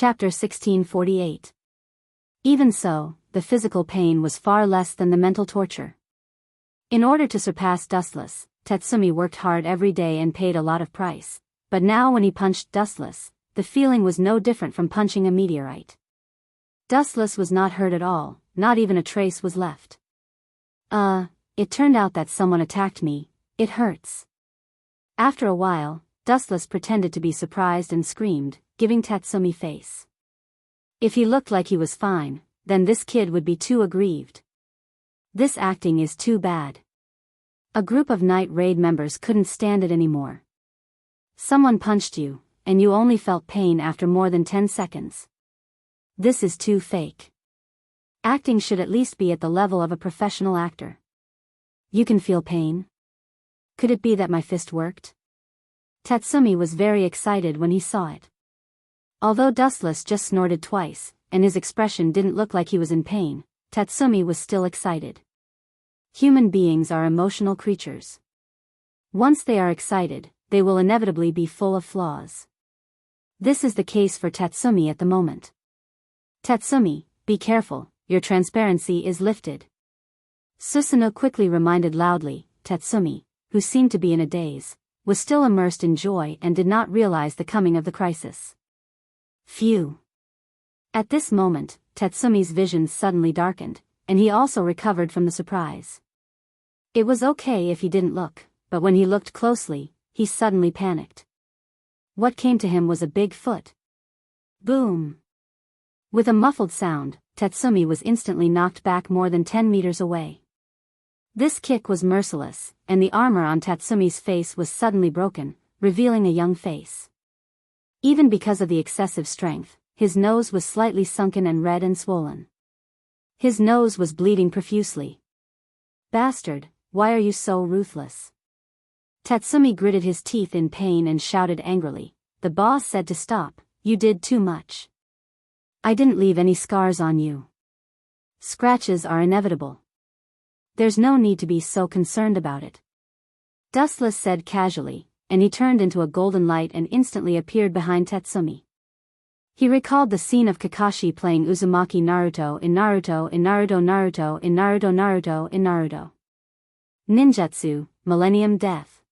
Chapter 1648. Even so, the physical pain was far less than the mental torture. In order to surpass Dustless, Tatsumi worked hard every day and paid a lot of price, but now when he punched Dustless, the feeling was no different from punching a meteorite. Dustless was not hurt at all, not even a trace was left. It turned out that someone attacked me, it hurts. After a while, Dustless pretended to be surprised and screamed, giving Tatsumi face. If he looked like he was fine, then this kid would be too aggrieved. This acting is too bad. A group of night raid members couldn't stand it anymore. Someone punched you, and you only felt pain after more than 10 seconds. This is too fake. Acting should at least be at the level of a professional actor. You can feel pain? Could it be that my fist worked? Tatsumi was very excited when he saw it. Although Dustless just snorted twice, and his expression didn't look like he was in pain, Tatsumi was still excited. Human beings are emotional creatures. Once they are excited, they will inevitably be full of flaws. This is the case for Tatsumi at the moment. Tatsumi, be careful, your transparency is lifted. Susanoo quickly reminded loudly. Tatsumi, who seemed to be in a daze, was still immersed in joy and did not realize the coming of the crisis. Phew. At this moment, Tatsumi's vision suddenly darkened, and he also recovered from the surprise. It was okay if he didn't look, but when he looked closely, he suddenly panicked. What came to him was a big foot. Boom! With a muffled sound, Tatsumi was instantly knocked back more than 10 meters away. This kick was merciless, and the armor on Tatsumi's face was suddenly broken, revealing a young face. Even because of the excessive strength, his nose was slightly sunken and red and swollen. His nose was bleeding profusely. Bastard, why are you so ruthless? Tatsumi gritted his teeth in pain and shouted angrily. The boss said to stop, you did too much. I didn't leave any scars on you. Scratches are inevitable. There's no need to be so concerned about it. Dustless said casually, and he turned into a golden light and instantly appeared behind Tatsumi. He recalled the scene of Kakashi playing Uzumaki Naruto in Naruto in Naruto Naruto in Naruto Naruto in Naruto. Ninjutsu, Millennium Death.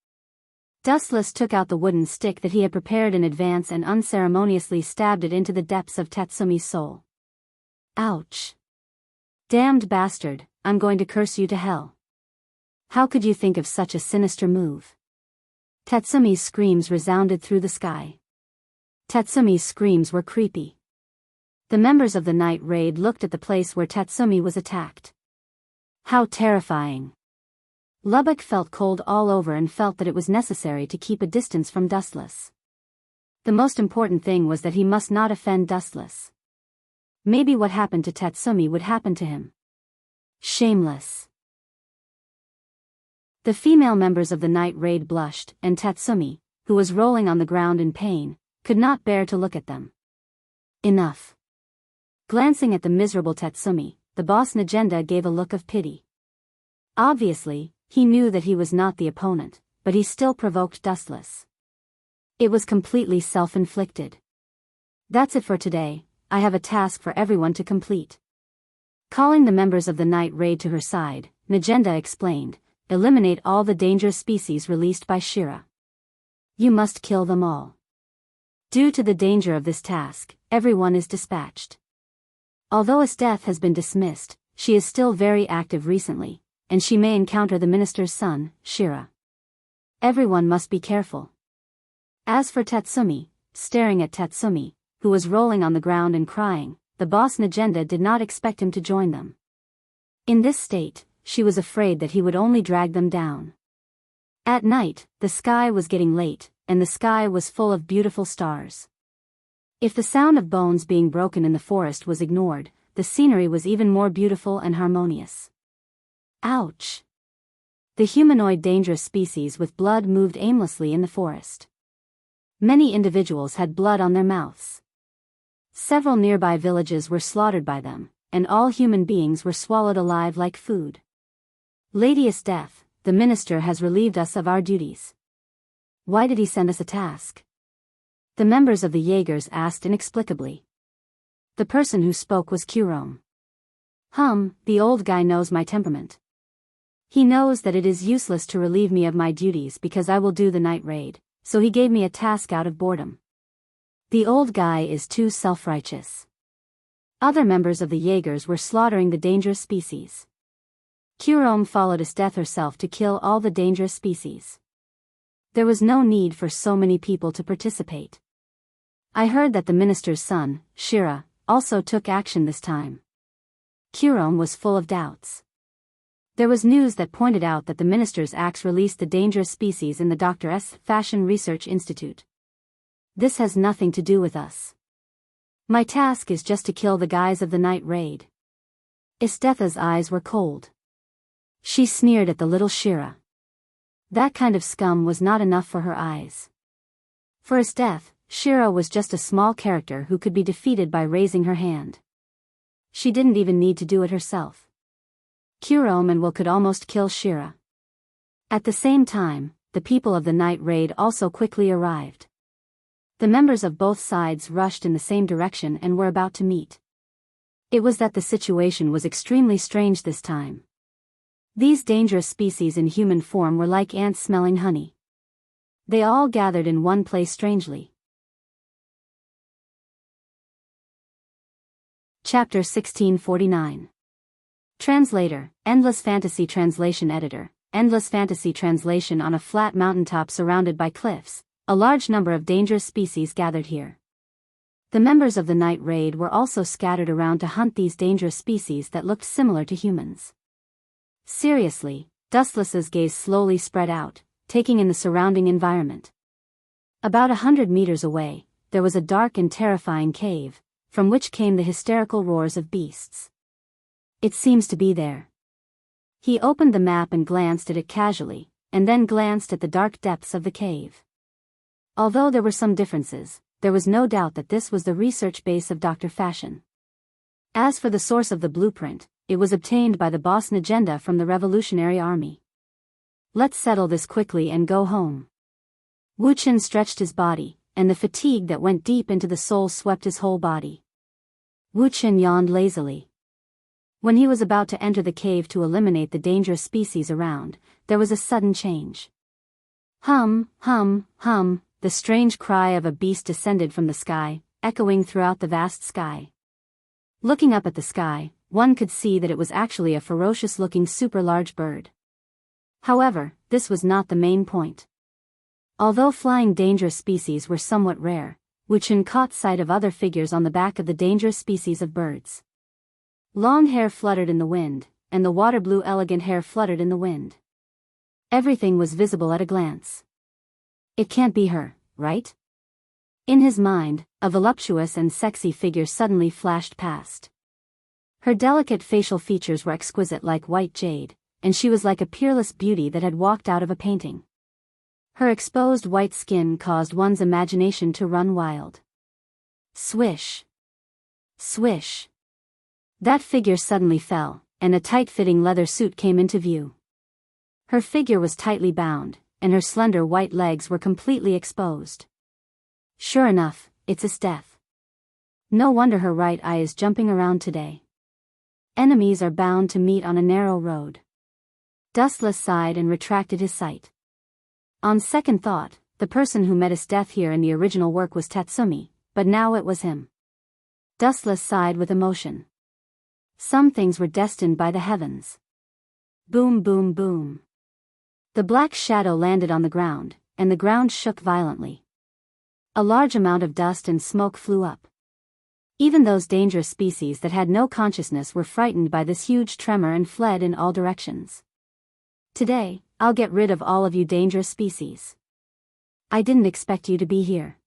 Dustless took out the wooden stick that he had prepared in advance and unceremoniously stabbed it into the depths of Tatsumi's soul. Ouch. Damned bastard, I'm going to curse you to hell. How could you think of such a sinister move? Tatsumi's screams resounded through the sky. Tatsumi's screams were creepy. The members of the night raid looked at the place where Tatsumi was attacked. How terrifying. Lubbock felt cold all over and felt that it was necessary to keep a distance from Dustless. The most important thing was that he must not offend Dustless. Maybe what happened to Tatsumi would happen to him. Shameless. The female members of the night raid blushed, and Tatsumi, who was rolling on the ground in pain, could not bear to look at them. Enough. Glancing at the miserable Tatsumi, the boss Negenda gave a look of pity. Obviously, he knew that he was not the opponent, but he still provoked Dustless. It was completely self-inflicted. That's it for today, I have a task for everyone to complete. Calling the members of the night raid to her side, Negenda explained, eliminate all the dangerous species released by Shira. You must kill them all. Due to the danger of this task, everyone is dispatched. Although his death has been dismissed, she is still very active recently, and she may encounter the minister's son, Shira. Everyone must be careful. As for Tatsumi, staring at Tatsumi, who was rolling on the ground and crying, the boss Negenda did not expect him to join them. In this state, she was afraid that he would only drag them down. At night, the sky was getting late, and the sky was full of beautiful stars. If the sound of bones being broken in the forest was ignored, the scenery was even more beautiful and harmonious. Ouch! The humanoid dangerous species with blood moved aimlessly in the forest. Many individuals had blood on their mouths. Several nearby villages were slaughtered by them, and all human beings were swallowed alive like food. Ladies Death, the minister has relieved us of our duties. Why did he send us a task? The members of the Jaegers asked inexplicably. The person who spoke was Kurome. The old guy knows my temperament. He knows that it is useless to relieve me of my duties because I will do the night raid, so he gave me a task out of boredom. The old guy is too self-righteous. Other members of the Jaegers were slaughtering the dangerous species. Kurome followed Esteth herself to kill all the dangerous species. There was no need for so many people to participate. I heard that the minister's son, Shira, also took action this time. Kurome was full of doubts. There was news that pointed out that the minister's axe released the dangerous species in the Dr. S. Fashion Research Institute. This has nothing to do with us. My task is just to kill the guys of the night raid. Estetha's eyes were cold. She sneered at the little Shira. That kind of scum was not enough for her eyes. For Esteth, Shira was just a small character who could be defeated by raising her hand. She didn't even need to do it herself. Kurome and Will could almost kill Shira. At the same time, the people of the night raid also quickly arrived. The members of both sides rushed in the same direction and were about to meet. It was that the situation was extremely strange this time. These dangerous species in human form were like ants smelling honey. They all gathered in one place strangely. Chapter 1649. Translator, Endless Fantasy Translation Editor, Endless Fantasy Translation. On a flat mountaintop surrounded by cliffs, a large number of dangerous species gathered here. The members of the night raid were also scattered around to hunt these dangerous species that looked similar to humans. Seriously, Dustless's gaze slowly spread out, taking in the surrounding environment. About 100 meters away, there was a dark and terrifying cave, from which came the hysterical roars of beasts. It seems to be there. He opened the map and glanced at it casually, and then glanced at the dark depths of the cave. Although there were some differences, there was no doubt that this was the research base of Dr. Fashion. As for the source of the blueprint, it was obtained by the boss Najenda from the Revolutionary Army. Let's settle this quickly and go home. Wuchen stretched his body, and the fatigue that went deep into the soul swept his whole body. Wuchen yawned lazily. When he was about to enter the cave to eliminate the dangerous species around, there was a sudden change. Hum, hum, hum, the strange cry of a beast descended from the sky, echoing throughout the vast sky. Looking up at the sky, one could see that it was actually a ferocious-looking super-large bird. However, this was not the main point. Although flying dangerous species were somewhat rare, Wuchen caught sight of other figures on the back of the dangerous species of birds. Long hair fluttered in the wind, and the water-blue elegant hair fluttered in the wind. Everything was visible at a glance. It can't be her, right? In his mind, a voluptuous and sexy figure suddenly flashed past. Her delicate facial features were exquisite like white jade, and she was like a peerless beauty that had walked out of a painting. Her exposed white skin caused one's imagination to run wild. Swish. Swish. That figure suddenly fell, and a tight-fitting leather suit came into view. Her figure was tightly bound, and her slender white legs were completely exposed. Sure enough, it's Esteth. No wonder her right eye is jumping around today. Enemies are bound to meet on a narrow road. Dustless sighed and retracted his sight. On second thought, the person who met Esteth here in the original work was Tatsumi, but now it was him. Dustless sighed with emotion. Some things were destined by the heavens. Boom, boom, boom. The black shadow landed on the ground, and the ground shook violently. A large amount of dust and smoke flew up. Even those dangerous species that had no consciousness were frightened by this huge tremor and fled in all directions. Today, I'll get rid of all of you dangerous species. I didn't expect you to be here.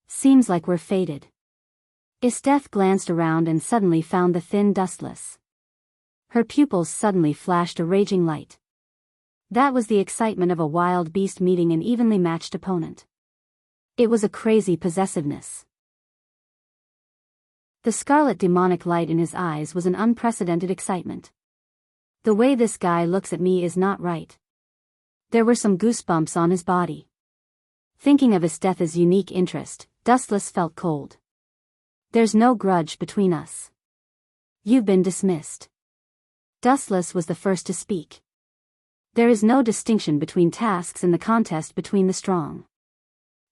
Seems like we're fated. Esteth glanced around and suddenly found the thin Dustless. Her pupils suddenly flashed a raging light. That was the excitement of a wild beast meeting an evenly matched opponent. It was a crazy possessiveness. The scarlet demonic light in his eyes was an unprecedented excitement. The way this guy looks at me is not right. There were some goosebumps on his body. Thinking of Esteth's unique interest, Dustless felt cold. There's no grudge between us. You've been dismissed. Dustless was the first to speak. There is no distinction between tasks in the contest between the strong.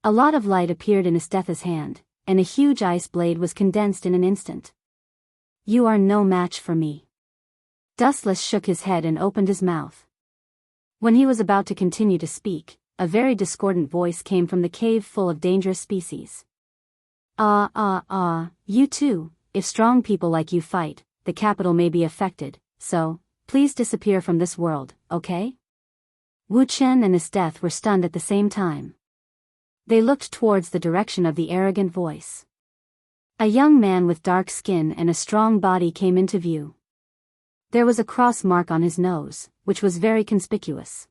A lot of light appeared in Esteth's hand, and a huge ice blade was condensed in an instant. You are no match for me. Dustless shook his head and opened his mouth. When he was about to continue to speak, a very discordant voice came from the cave full of dangerous species. You too, if strong people like you fight, the capital may be affected, so, please disappear from this world, okay? Wu Chen and Esteth were stunned at the same time. They looked towards the direction of the arrogant voice. A young man with dark skin and a strong body came into view. There was a cross mark on his nose, which was very conspicuous.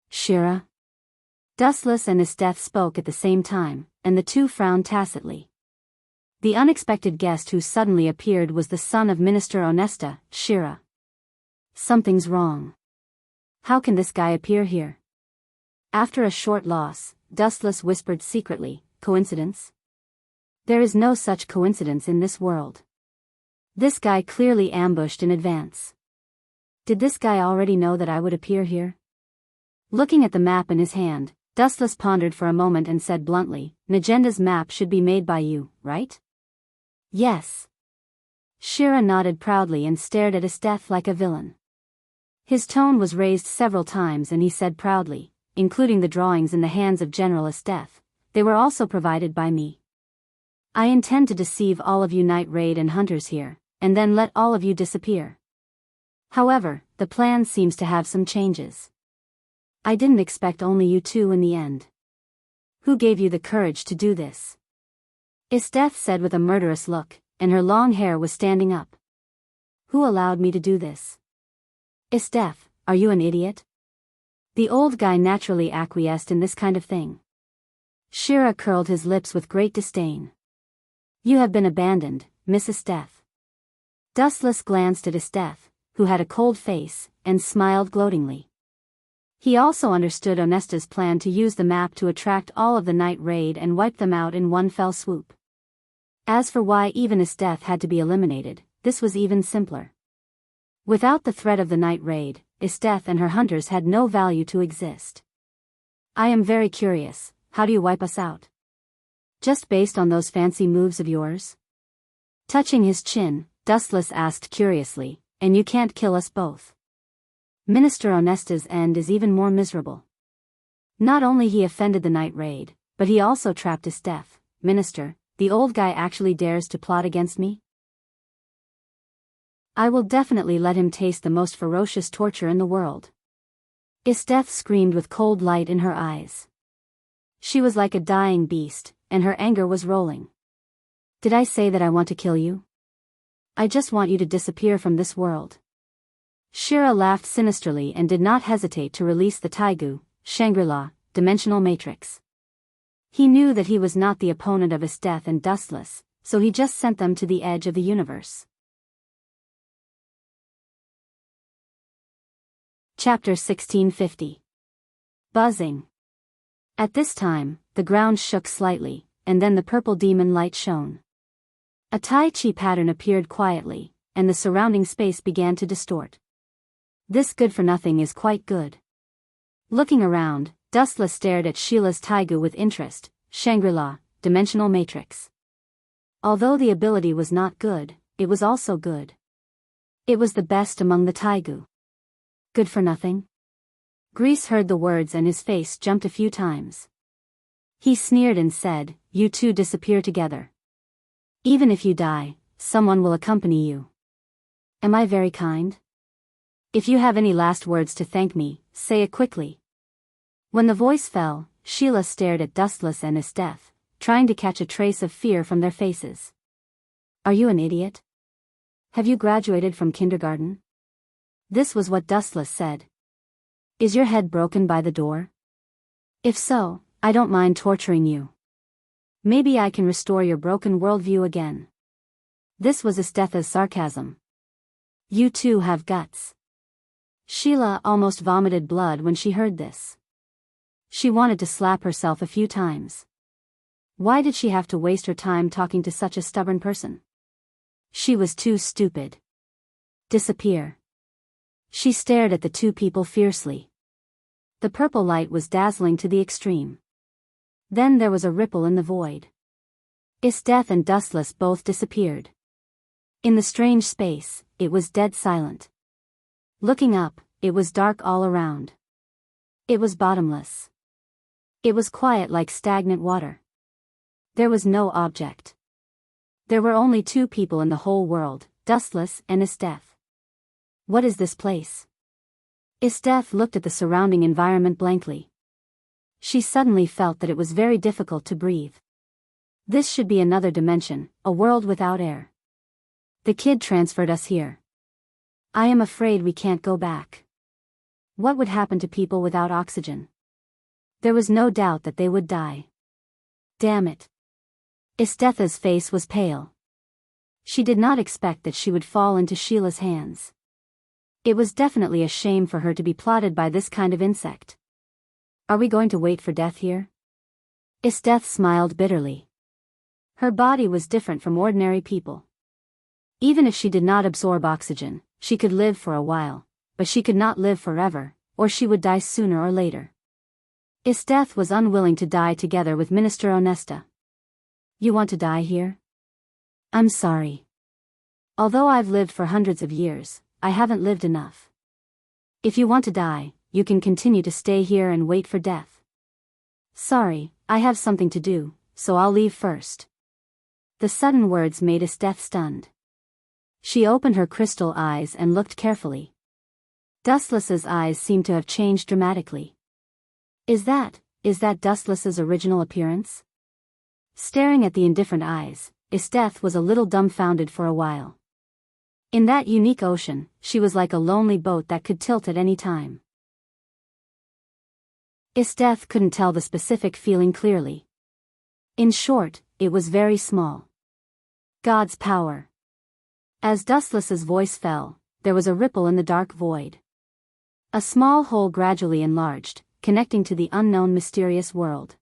Shira? Dustless and Esteth spoke at the same time, and the two frowned tacitly. The unexpected guest who suddenly appeared was the son of Minister Onesta, Shira. Something's wrong. How can this guy appear here? After a short loss, Dustless whispered secretly, coincidence? There is no such coincidence in this world. This guy clearly ambushed in advance. Did this guy already know that I would appear here? Looking at the map in his hand, Dustless pondered for a moment and said bluntly, Nagenda's map should be made by you, right? Yes. Shira nodded proudly and stared at Esteth like a villain. His tone was raised several times and he said proudly, including the drawings in the hands of General Esteth, they were also provided by me. I intend to deceive all of you night raid and hunters here, and then let all of you disappear. However, the plan seems to have some changes. I didn't expect only you two in the end. Who gave you the courage to do this? Esteth said with a murderous look, and her long hair was standing up. Who allowed me to do this? Esteth, are you an idiot? The old guy naturally acquiesced in this kind of thing. Shira curled his lips with great disdain. You have been abandoned, Miss Esteth. Dustless glanced at Esteth, who had a cold face, and smiled gloatingly. He also understood Onesta's plan to use the map to attract all of the night raid and wipe them out in one fell swoop. As for why even Esteth had to be eliminated, this was even simpler. Without the threat of the night raid, Esteth and her hunters had no value to exist. I am very curious, how do you wipe us out? Just based on those fancy moves of yours? Touching his chin, Dustless asked curiously, and you can't kill us both. Minister Onesta's end is even more miserable. Not only he offended the night raid, but he also trapped Esteth. Minister, the old guy actually dares to plot against me? I will definitely let him taste the most ferocious torture in the world. Esteth screamed with cold light in her eyes. She was like a dying beast, and her anger was rolling. Did I say that I want to kill you? I just want you to disappear from this world. Shira laughed sinisterly and did not hesitate to release the Taigu, Shangri-La, dimensional matrix. He knew that he was not the opponent of Esteth and Dustless, so he just sent them to the edge of the universe. Chapter 1650. Buzzing. At this time, the ground shook slightly, and then the purple demon light shone. A Tai Chi pattern appeared quietly, and the surrounding space began to distort. This good-for-nothing is quite good. Looking around, Dustless stared at Sheila's Taigu with interest. Shangri-La, dimensional matrix. Although the ability was not good, it was also good. It was the best among the Taigu. Good for nothing? Grease heard the words and his face jumped a few times. He sneered and said, you two disappear together. Even if you die, someone will accompany you. Am I very kind? If you have any last words to thank me, say it quickly. When the voice fell, Sheila stared at Dustless and Esteth, trying to catch a trace of fear from their faces. Are you an idiot? Have you graduated from kindergarten? This was what Dustless said. Is your head broken by the door? If so, I don't mind torturing you. Maybe I can restore your broken worldview again. This was Esteth's sarcasm. You two have guts. Sheila almost vomited blood when she heard this. She wanted to slap herself a few times. Why did she have to waste her time talking to such a stubborn person? She was too stupid. Disappear. She stared at the two people fiercely. The purple light was dazzling to the extreme. Then there was a ripple in the void. Isdeth and Dustless both disappeared. In the strange space, it was dead silent. Looking up, it was dark all around. It was bottomless. It was quiet like stagnant water. There was no object. There were only two people in the whole world, Dustless and Isdeth. What is this place? Isdeth looked at the surrounding environment blankly. She suddenly felt that it was very difficult to breathe. This should be another dimension, a world without air. The kid transferred us here. I am afraid we can't go back. What would happen to people without oxygen? There was no doubt that they would die. Damn it. Isdeth's face was pale. She did not expect that she would fall into Sheila's hands. It was definitely a shame for her to be plotted by this kind of insect. Are we going to wait for death here? Isdeth smiled bitterly. Her body was different from ordinary people. Even if she did not absorb oxygen, she could live for a while, but she could not live forever, or she would die sooner or later. Isdeth was unwilling to die together with Minister Onesta. You want to die here? I'm sorry. Although I've lived for hundreds of years, I haven't lived enough. If you want to die, you can continue to stay here and wait for death. Sorry, I have something to do, so I'll leave first. The sudden words made Isdeth stunned. She opened her crystal eyes and looked carefully. Dustless's eyes seemed to have changed dramatically. Is that Dustless's original appearance? Staring at the indifferent eyes, Isdeth was a little dumbfounded for a while. In that unique ocean, she was like a lonely boat that could tilt at any time. Isdeth couldn't tell the specific feeling clearly. In short, it was very small. God's power. As Dustless's voice fell, there was a ripple in the dark void. A small hole gradually enlarged, connecting to the unknown mysterious world.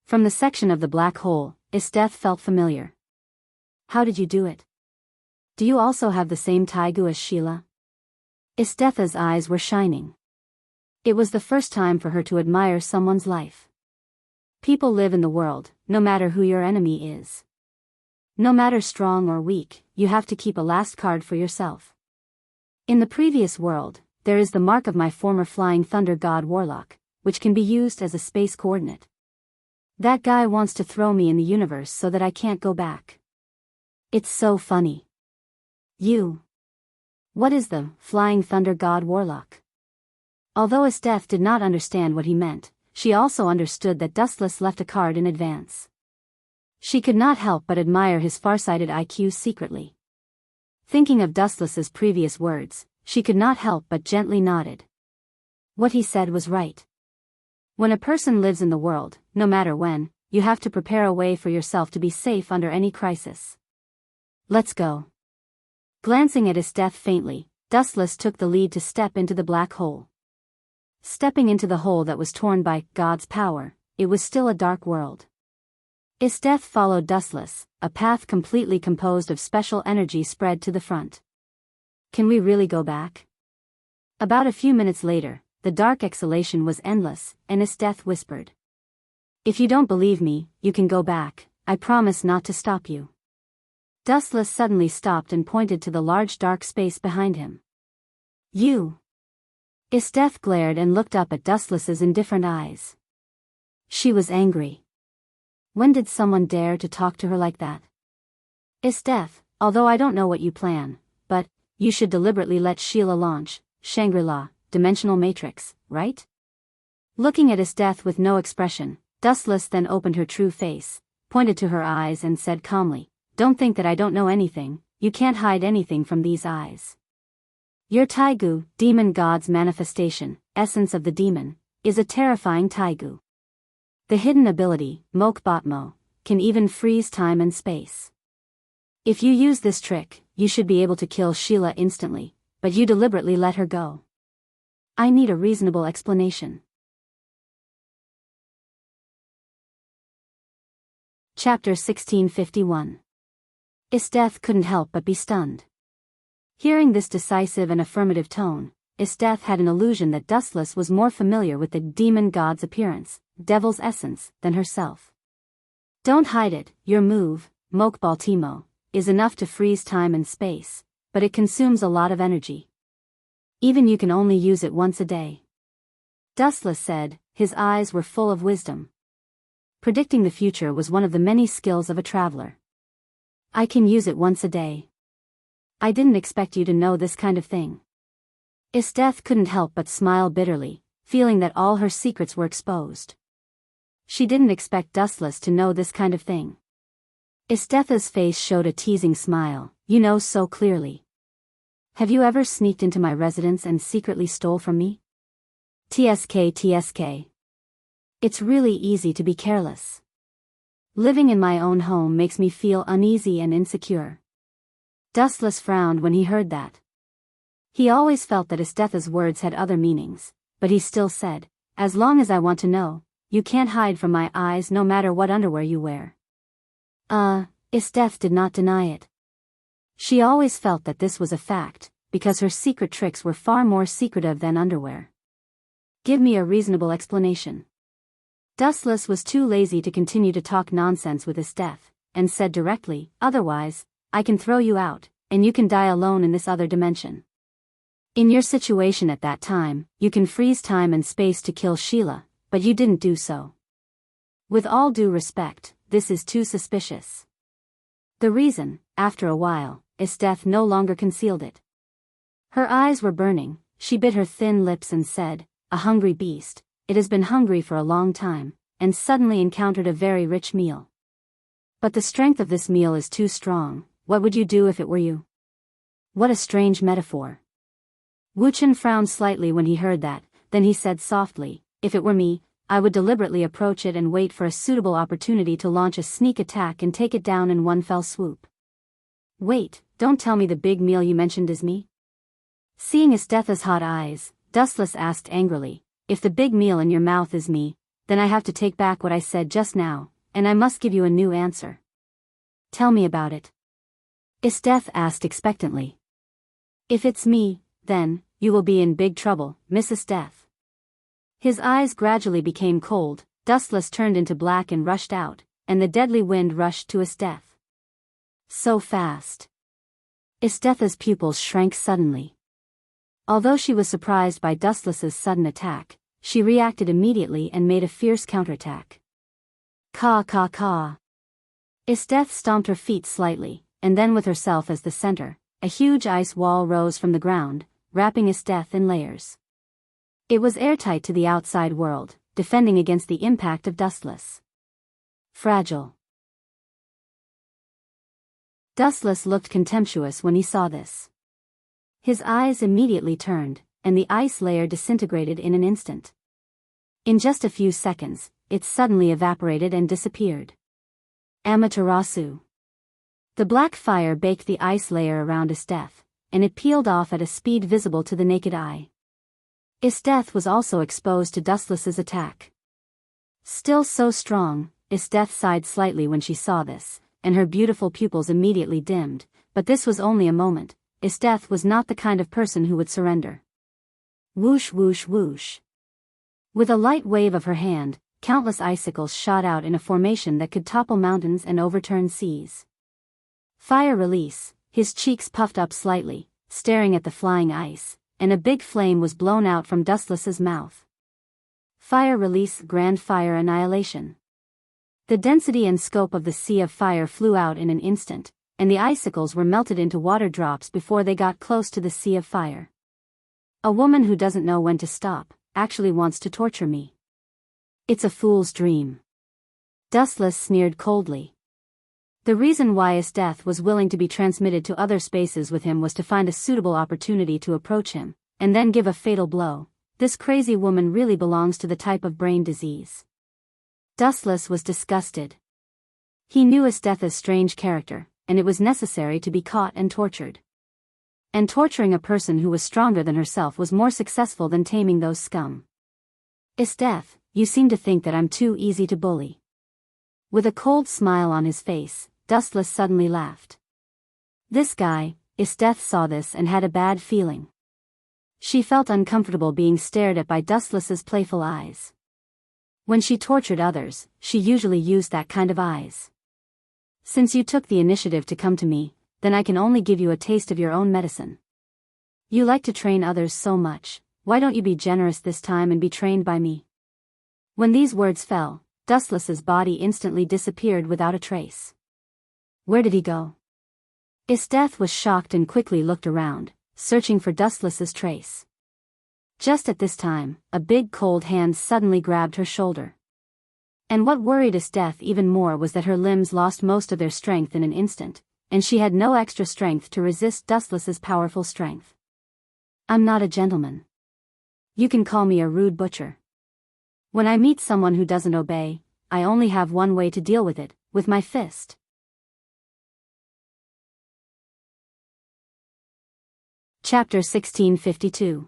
From the section of the black hole, Isdeth felt familiar. How did you do it? Do you also have the same Taigu as Sheila? Isdeth's eyes were shining. It was the first time for her to admire someone's life. People live in the world, no matter who your enemy is. No matter strong or weak, you have to keep a last card for yourself. In the previous world, there is the mark of my former flying thunder god Warlock, which can be used as a space coordinate. That guy wants to throw me in the universe so that I can't go back. It's so funny. What is the flying thunder god Warlock? Although Isdeth did not understand what he meant, she also understood that Dustless left a card in advance. She could not help but admire his farsighted IQ secretly. Thinking of Dustless's previous words, she could not help but gently nodded. What he said was right. When a person lives in the world, no matter when, you have to prepare a way for yourself to be safe under any crisis. Let's go. Glancing at Isdeth faintly, Dustless took the lead to step into the black hole. Stepping into the hole that was torn by God's power, it was still a dark world. Isdeth followed Dustless, a path completely composed of special energy spread to the front. Can we really go back? About a few minutes later, the dark exhalation was endless, and Isdeth whispered. If you don't believe me, you can go back, I promise not to stop you. Dustless suddenly stopped and pointed to the large dark space behind him. You. Isdeth glared and looked up at Dustless's indifferent eyes. She was angry. When did someone dare to talk to her like that? Isdeth, although I don't know what you plan, but you should deliberately let Sheila launch Shangri-La, Dimensional Matrix, right? Looking at Isdeth with no expression, Dustless then opened her true face, pointed to her eyes and said calmly, Don't think that I don't know anything, you can't hide anything from these eyes. Your Taigu, demon god's manifestation, essence of the demon, is a terrifying Taigu. The hidden ability, Mokbatmo, can even freeze time and space. If you use this trick, you should be able to kill Sheila instantly, but you deliberately let her go. I need a reasonable explanation. Chapter 1651. Isteth couldn't help but be stunned. Hearing this decisive and affirmative tone, Isteth had an illusion that Dustless was more familiar with the demon god's appearance, devil's essence, than herself. Don't hide it, your move, Moke Baltimo, is enough to freeze time and space, but it consumes a lot of energy. Even you can only use it once a day. Dustless said, his eyes were full of wisdom. Predicting the future was one of the many skills of a traveler. I can use it once a day. I didn't expect you to know this kind of thing. Isteth couldn't help but smile bitterly, feeling that all her secrets were exposed. She didn't expect Dustless to know this kind of thing. Isteth's face showed a teasing smile. You know so clearly. Have you ever sneaked into my residence and secretly stole from me? TSK. It's really easy to be careless. Living in my own home makes me feel uneasy and insecure. Dustless frowned when he heard that. He always felt that Isteth's words had other meanings, but he still said, as long as I want to know, you can't hide from my eyes no matter what underwear you wear. Isteth did not deny it. She always felt that this was a fact, because her secret tricks were far more secretive than underwear. Give me a reasonable explanation. Dustless was too lazy to continue to talk nonsense with Isteth, and said directly, otherwise, I can throw you out, and you can die alone in this other dimension. In your situation at that time, you can freeze time and space to kill Sheila, but you didn't do so. With all due respect, this is too suspicious. The reason, after a while, Isteth no longer concealed it. Her eyes were burning, she bit her thin lips and said, a hungry beast, it has been hungry for a long time, and suddenly encountered a very rich meal. But the strength of this meal is too strong. What would you do if it were you? What a strange metaphor. Wuchen frowned slightly when he heard that, then he said softly, if it were me, I would deliberately approach it and wait for a suitable opportunity to launch a sneak attack and take it down in one fell swoop. Wait, don't tell me the big meal you mentioned is me? Seeing Isteth's hot eyes, Dustless asked angrily, if the big meal in your mouth is me, then I have to take back what I said just now, and I must give you a new answer. Tell me about it. Isteth asked expectantly. If it's me, then, you will be in big trouble, Miss Isteth. His eyes gradually became cold, Dustless turned into black and rushed out, and the deadly wind rushed to Isteth. So fast. Isteth's pupils shrank suddenly. Although she was surprised by Dustless's sudden attack, she reacted immediately and made a fierce counterattack. Caw caw caw. Isteth stomped her feet slightly, and then with herself as the center, a huge ice wall rose from the ground, wrapping Isteth in layers. It was airtight to the outside world, defending against the impact of Dustless. Fragile. Dustless looked contemptuous when he saw this. His eyes immediately turned, and the ice layer disintegrated in an instant. In just a few seconds, it suddenly evaporated and disappeared. Amaterasu. The black fire baked the ice layer around Isteth, and it peeled off at a speed visible to the naked eye. Isteth was also exposed to Dustless's attack. Still so strong, Isteth sighed slightly when she saw this, and her beautiful pupils immediately dimmed, but this was only a moment. Isteth was not the kind of person who would surrender. Whoosh whoosh whoosh. With a light wave of her hand, countless icicles shot out in a formation that could topple mountains and overturn seas. Fire release, his cheeks puffed up slightly, staring at the flying ice, and a big flame was blown out from Dustless's mouth. Fire release, grand fire annihilation. The density and scope of the sea of fire flew out in an instant, and the icicles were melted into water drops before they got close to the sea of fire. A woman who doesn't know when to stop, actually wants to torture me. It's a fool's dream. Dustless sneered coldly. The reason why Isteth was willing to be transmitted to other spaces with him was to find a suitable opportunity to approach him, and then give a fatal blow. This crazy woman really belongs to the type of brain disease. Dustless was disgusted. He knew Isteth's strange character, and it was necessary to be caught and tortured. And torturing a person who was stronger than herself was more successful than taming those scum. Isteth, you seem to think that I'm too easy to bully. With a cold smile on his face, Dustless suddenly laughed. This guy, Isteth saw this and had a bad feeling. She felt uncomfortable being stared at by Dustless's playful eyes. When she tortured others, she usually used that kind of eyes. Since you took the initiative to come to me, then I can only give you a taste of your own medicine. You like to train others so much, why don't you be generous this time and be trained by me? When these words fell, Dustless's body instantly disappeared without a trace. Where did he go? Isteth was shocked and quickly looked around, searching for Dustless's trace. Just at this time, a big cold hand suddenly grabbed her shoulder. And what worried Isteth even more was that her limbs lost most of their strength in an instant, and she had no extra strength to resist Dustless's powerful strength. I'm not a gentleman. You can call me a rude butcher. When I meet someone who doesn't obey, I only have one way to deal with it, with my fist. Chapter 1652.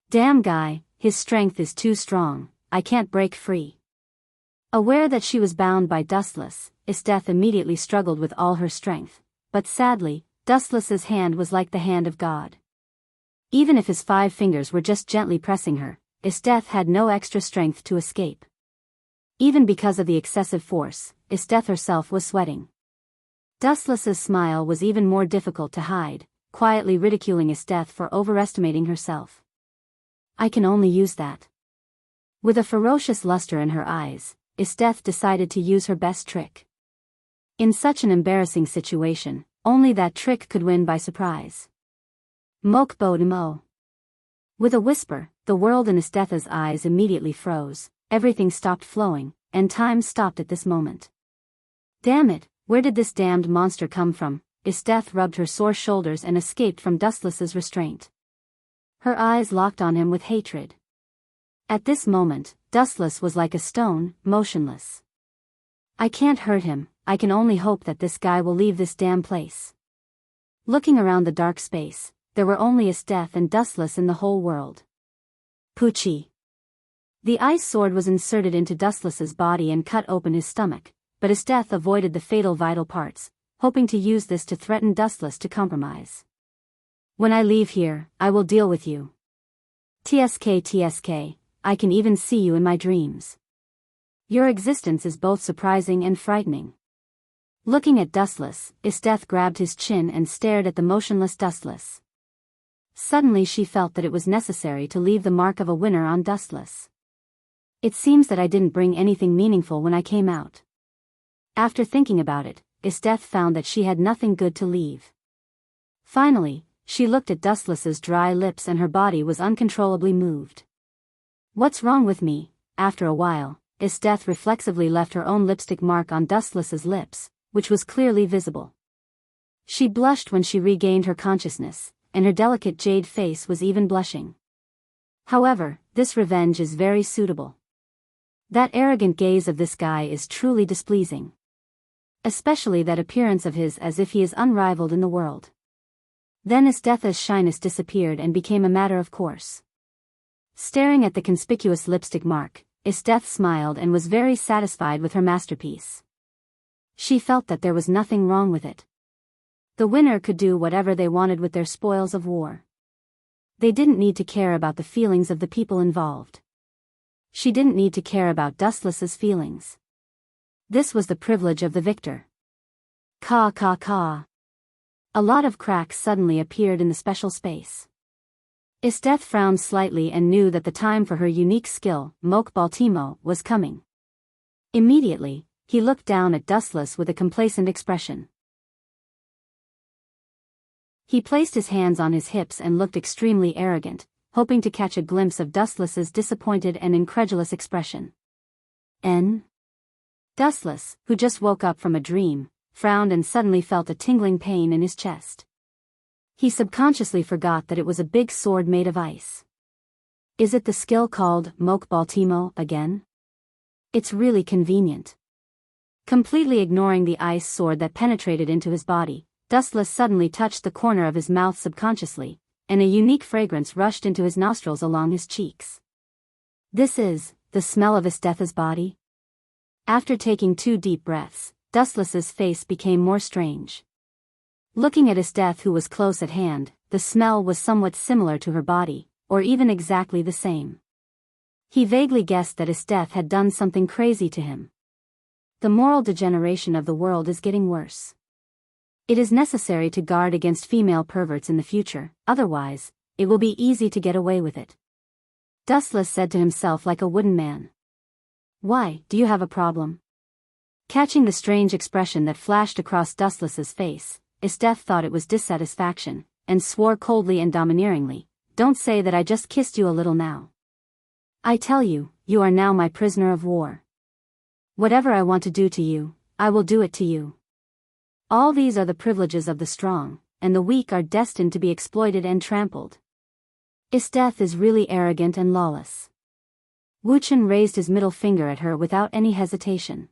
Damn guy, his strength is too strong, I can't break free. Aware that she was bound by Dustless, Isteth immediately struggled with all her strength, but sadly, Dustless's hand was like the hand of God. Even if his 5 fingers were just gently pressing her, Isteth had no extra strength to escape. Even because of the excessive force, Isteth herself was sweating. Dustless's smile was even more difficult to hide, quietly ridiculing Isteth for overestimating herself. I can only use that. With a ferocious luster in her eyes, Isteth decided to use her best trick. In such an embarrassing situation, only that trick could win by surprise. Mokbo Mo. With a whisper, the world in Isteth's eyes immediately froze, everything stopped flowing, and time stopped at this moment. Damn it, where did this damned monster come from? Isteth rubbed her sore shoulders and escaped from Dustless's restraint. Her eyes locked on him with hatred. At this moment, Dustless was like a stone, motionless. I can't hurt him, I can only hope that this guy will leave this damn place. Looking around the dark space, there were only Isteth and Dustless in the whole world. Poochie. The ice sword was inserted into Dustless's body and cut open his stomach, but Isteth avoided the fatal vital parts, hoping to use this to threaten Dustless to compromise. When I leave here, I will deal with you. TSK, I can even see you in my dreams. Your existence is both surprising and frightening. Looking at Dustless, Isteth grabbed his chin and stared at the motionless Dustless. Suddenly she felt that it was necessary to leave the mark of a winner on Dustless. It seems that I didn't bring anything meaningful when I came out. After thinking about it, Isteth found that she had nothing good to leave. Finally, she looked at Dustless's dry lips and her body was uncontrollably moved. What's wrong with me? After a while, Isteth reflexively left her own lipstick mark on Dustless's lips, which was clearly visible. She blushed when she regained her consciousness, and her delicate jade face was even blushing. However, this revenge is very suitable. That arrogant gaze of this guy is truly displeasing. Especially that appearance of his as if he is unrivaled in the world. Then Isteth's shyness disappeared and became a matter of course. Staring at the conspicuous lipstick mark, Isteth smiled and was very satisfied with her masterpiece. She felt that there was nothing wrong with it. The winner could do whatever they wanted with their spoils of war. They didn't need to care about the feelings of the people involved. She didn't need to care about Dustless's feelings. This was the privilege of the victor. Caw caw caw. A lot of cracks suddenly appeared in the special space. Isteth frowned slightly and knew that the time for her unique skill, Mok Baltimo, was coming. Immediately, he looked down at Dustless with a complacent expression. He placed his hands on his hips and looked extremely arrogant, hoping to catch a glimpse of Dustless's disappointed and incredulous expression. Dustless, who just woke up from a dream, frowned and suddenly felt a tingling pain in his chest. He subconsciously forgot that it was a big sword made of ice. Is it the skill called Mok Baltimo again? It's really convenient. Completely ignoring the ice sword that penetrated into his body, Dustless suddenly touched the corner of his mouth subconsciously, and a unique fragrance rushed into his nostrils along his cheeks. This is the smell of Isteth's body? After taking 2 deep breaths, Dustless's face became more strange. Looking at Esteth, who was close at hand, the smell was somewhat similar to her body, or even exactly the same. He vaguely guessed that Esteth had done something crazy to him. The moral degeneration of the world is getting worse. It is necessary to guard against female perverts in the future, otherwise, it will be easy to get away with it. Dustless said to himself like a wooden man. Why, do you have a problem? Catching the strange expression that flashed across Dustless's face, Esteth thought it was dissatisfaction, and swore coldly and domineeringly, "Don't say that I just kissed you a little now. I tell you, you are now my prisoner of war. Whatever I want to do to you, I will do it to you. All these are the privileges of the strong, and the weak are destined to be exploited and trampled." Esteth is really arrogant and lawless. Wu Chen raised his middle finger at her without any hesitation.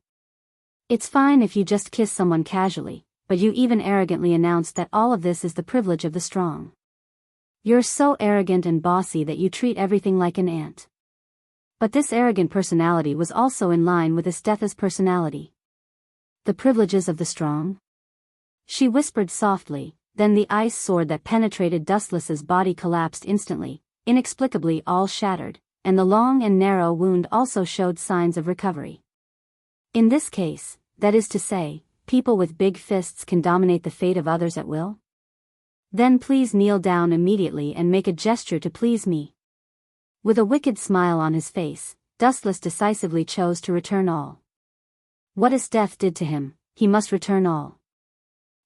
It's fine if you just kiss someone casually, but you even arrogantly announced that all of this is the privilege of the strong. You're so arrogant and bossy that you treat everything like an ant. But this arrogant personality was also in line with Esteth's personality. The privileges of the strong? She whispered softly, then the ice sword that penetrated Dustless's body collapsed instantly, inexplicably all shattered, and the long and narrow wound also showed signs of recovery. In this case, that is to say, people with big fists can dominate the fate of others at will? Then please kneel down immediately and make a gesture to please me. With a wicked smile on his face, Dustless decisively chose to return all. What Esteth did to him, he must return all.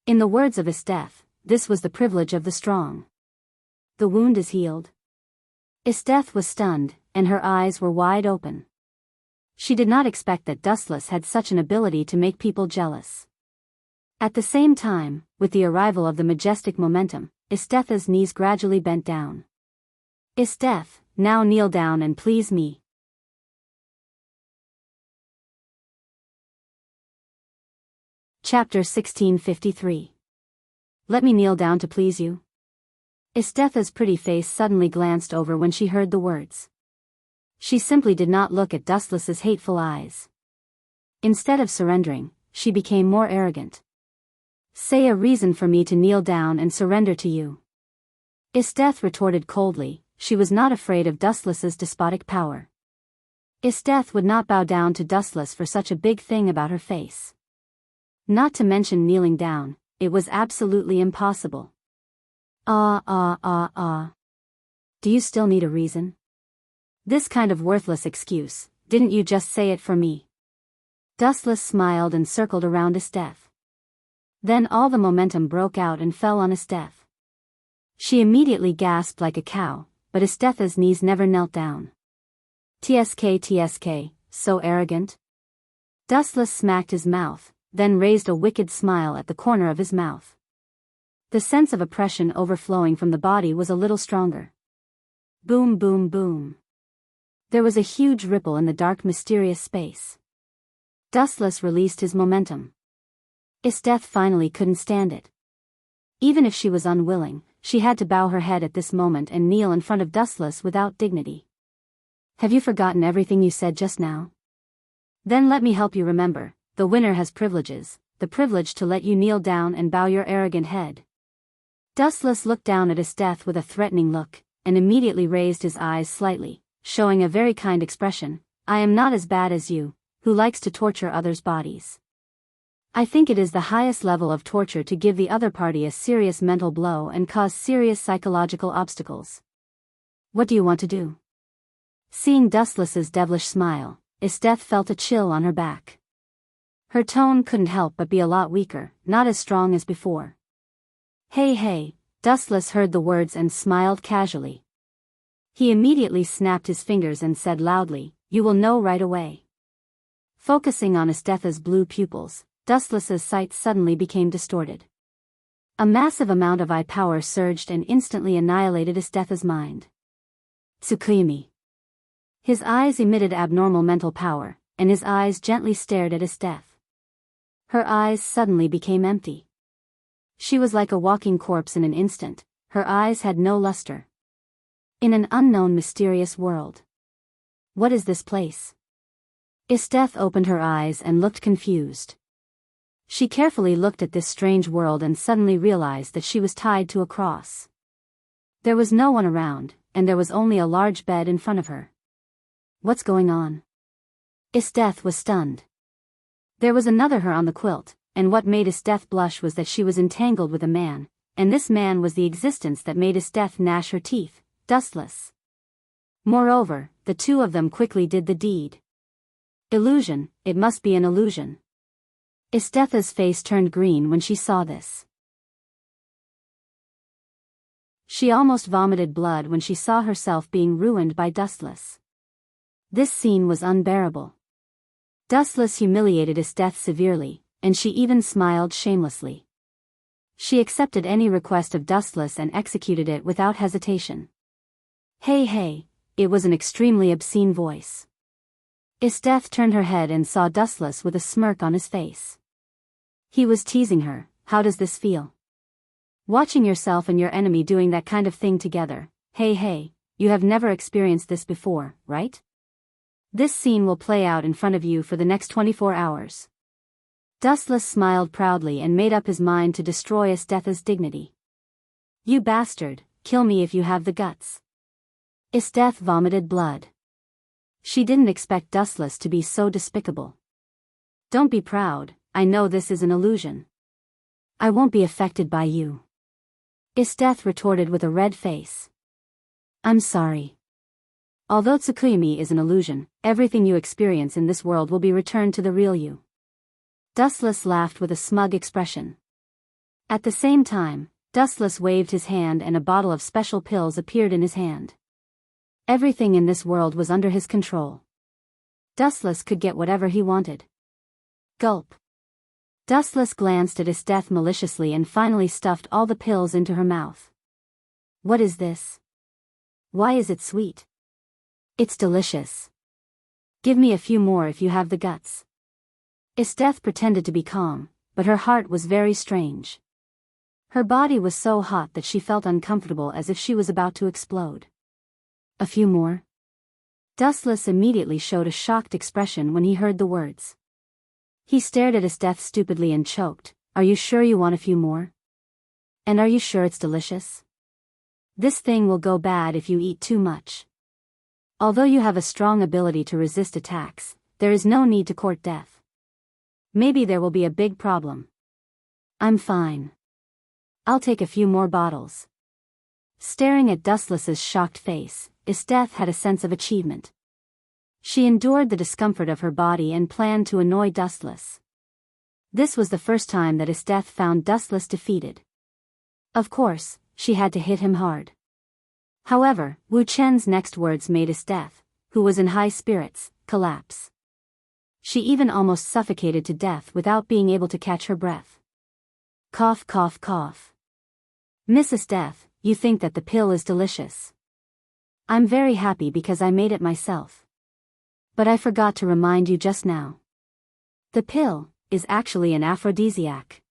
In the words of Esteth, this was the privilege of the strong. The wound is healed. Esteth was stunned, and her eyes were wide open. She did not expect that Dustless had such an ability to make people jealous. At the same time, with the arrival of the majestic momentum, Esteth's knees gradually bent down. Esteth, now kneel down and please me. Chapter 1653. Let me kneel down to please you. Esteth's pretty face suddenly glanced over when she heard the words. She simply did not look at Dustless's hateful eyes. Instead of surrendering, she became more arrogant. Say a reason for me to kneel down and surrender to you. Esteth retorted coldly, she was not afraid of Dustless's despotic power. Esteth would not bow down to Dustless for such a big thing about her face. Not to mention kneeling down, it was absolutely impossible. Do you still need a reason? This kind of worthless excuse, didn't you just say it for me? Dustless smiled and circled around Esteth. Then all the momentum broke out and fell on Esteth. She immediately gasped like a cow, but Esteth's knees never knelt down. TSK, so arrogant. Dustless smacked his mouth, then raised a wicked smile at the corner of his mouth. The sense of oppression overflowing from the body was a little stronger. Boom, boom, boom. There was a huge ripple in the dark, mysterious space. Dustless released his momentum. Esteth finally couldn't stand it. Even if she was unwilling, she had to bow her head at this moment and kneel in front of Dustless without dignity. Have you forgotten everything you said just now? Then let me help you remember, the winner has privileges, the privilege to let you kneel down and bow your arrogant head. Dustless looked down at Esteth with a threatening look, and immediately raised his eyes slightly, showing a very kind expression. I am not as bad as you, who likes to torture others' bodies. I think it is the highest level of torture to give the other party a serious mental blow and cause serious psychological obstacles. What do you want to do? Seeing Dustless's devilish smile, Esteth felt a chill on her back. Her tone couldn't help but be a lot weaker, not as strong as before. Hey, Dustless heard the words and smiled casually. He immediately snapped his fingers and said loudly, you will know right away. Focusing on Esteth's blue pupils, Dustless's sight suddenly became distorted. A massive amount of eye power surged and instantly annihilated Esteth's mind. Tsukuyami. His eyes emitted abnormal mental power, and his eyes gently stared at Esteth. Her eyes suddenly became empty. She was like a walking corpse in an instant, her eyes had no luster. In an unknown mysterious world. What is this place? Isteth opened her eyes and looked confused. She carefully looked at this strange world and suddenly realized that she was tied to a cross. There was no one around, and there was only a large bed in front of her. What's going on? Isteth was stunned. There was another her on the quilt, and what made Isteth blush was that she was entangled with a man, and this man was the existence that made Isteth gnash her teeth, dustless. Moreover, the two of them quickly did the deed. Illusion, it must be an illusion. Isteth's face turned green when she saw this. She almost vomited blood when she saw herself being ruined by Dustless. This scene was unbearable. Dustless humiliated Isteth severely, and she even smiled shamelessly. She accepted any request of Dustless and executed it without hesitation. Hey, it was an extremely obscene voice. Isteth turned her head and saw Dustless with a smirk on his face. He was teasing her. How does this feel? Watching yourself and your enemy doing that kind of thing together. Hey, you have never experienced this before, right? This scene will play out in front of you for the next 24 hours. Dustless smiled proudly and made up his mind to destroy Isteth's dignity. You bastard, kill me if you have the guts. Isteth vomited blood. She didn't expect Dustless to be so despicable. Don't be proud, I know this is an illusion. I won't be affected by you. Isteth retorted with a red face. I'm sorry. Although Tsukuyumi is an illusion, everything you experience in this world will be returned to the real you. Dustless laughed with a smug expression. At the same time, Dustless waved his hand and a bottle of special pills appeared in his hand. Everything in this world was under his control. Dustless could get whatever he wanted. Gulp. Dustless glanced at Isteth maliciously and finally stuffed all the pills into her mouth. What is this? Why is it sweet? It's delicious. Give me a few more if you have the guts. Isteth pretended to be calm, but her heart was very strange. Her body was so hot that she felt uncomfortable as if she was about to explode. A few more? Dustless immediately showed a shocked expression when he heard the words. He stared at Isteth stupidly and choked. Are you sure you want a few more? And are you sure it's delicious? This thing will go bad if you eat too much. Although you have a strong ability to resist attacks, there is no need to court death. Maybe there will be a big problem. I'm fine. I'll take a few more bottles. Staring at Dustless's shocked face, Isteth had a sense of achievement. She endured the discomfort of her body and planned to annoy Dustless. This was the first time that Isteth found Dustless defeated. Of course, she had to hit him hard. However, Wu Chen's next words made Isteth, who was in high spirits, collapse. She even almost suffocated to death without being able to catch her breath. Cough, cough, cough. Miss Isteth, you think that the pill is delicious. I'm very happy because I made it myself. But I forgot to remind you just now. The pill is actually an aphrodisiac.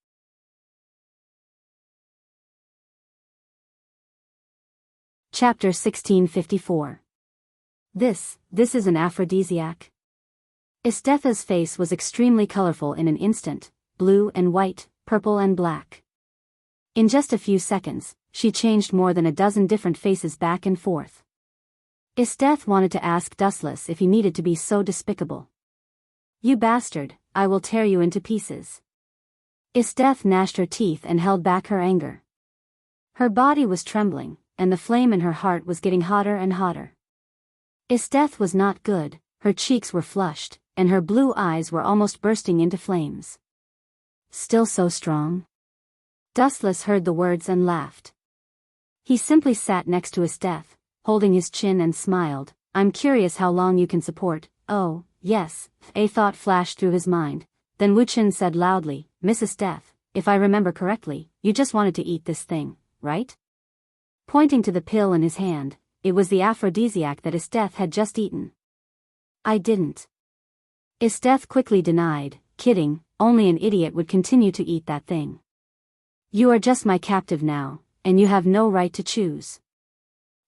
Chapter 1654. This is an aphrodisiac? Isteth's face was extremely colorful in an instant, blue and white, purple and black. In just a few seconds, she changed more than a dozen different faces back and forth. Isteth wanted to ask Dustless if he needed to be so despicable. You bastard, I will tear you into pieces. Isteth gnashed her teeth and held back her anger. Her body was trembling, and the flame in her heart was getting hotter and hotter. Isteth was not good, her cheeks were flushed, and her blue eyes were almost bursting into flames. Still so strong? Dustless heard the words and laughed. He simply sat next to Isteth, holding his chin and smiled. I'm curious how long you can support. Oh, yes, a thought flashed through his mind. Then Wu Chen said loudly, Mrs. Death, if I remember correctly, you just wanted to eat this thing, right? Pointing to the pill in his hand, it was the aphrodisiac that Isteth had just eaten. I didn't. Isteth quickly denied, kidding, only an idiot would continue to eat that thing. You are just my captive now, and you have no right to choose.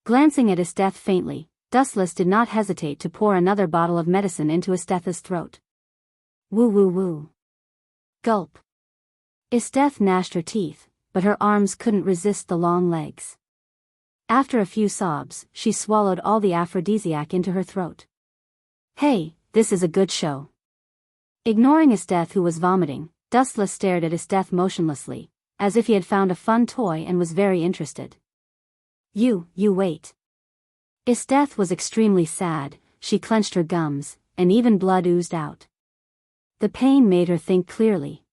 Glancing at Isteth faintly, Dustless did not hesitate to pour another bottle of medicine into Isteth's throat. Woo woo woo. Gulp. Isteth gnashed her teeth, but her arms couldn't resist the long legs. After a few sobs, she swallowed all the aphrodisiac into her throat. Hey, this is a good show. Ignoring Isteth, who was vomiting, Dustless stared at Isteth motionlessly, as if he had found a fun toy and was very interested. You wait. Isteth was extremely sad, she clenched her gums, and even blood oozed out. The pain made her think clearly.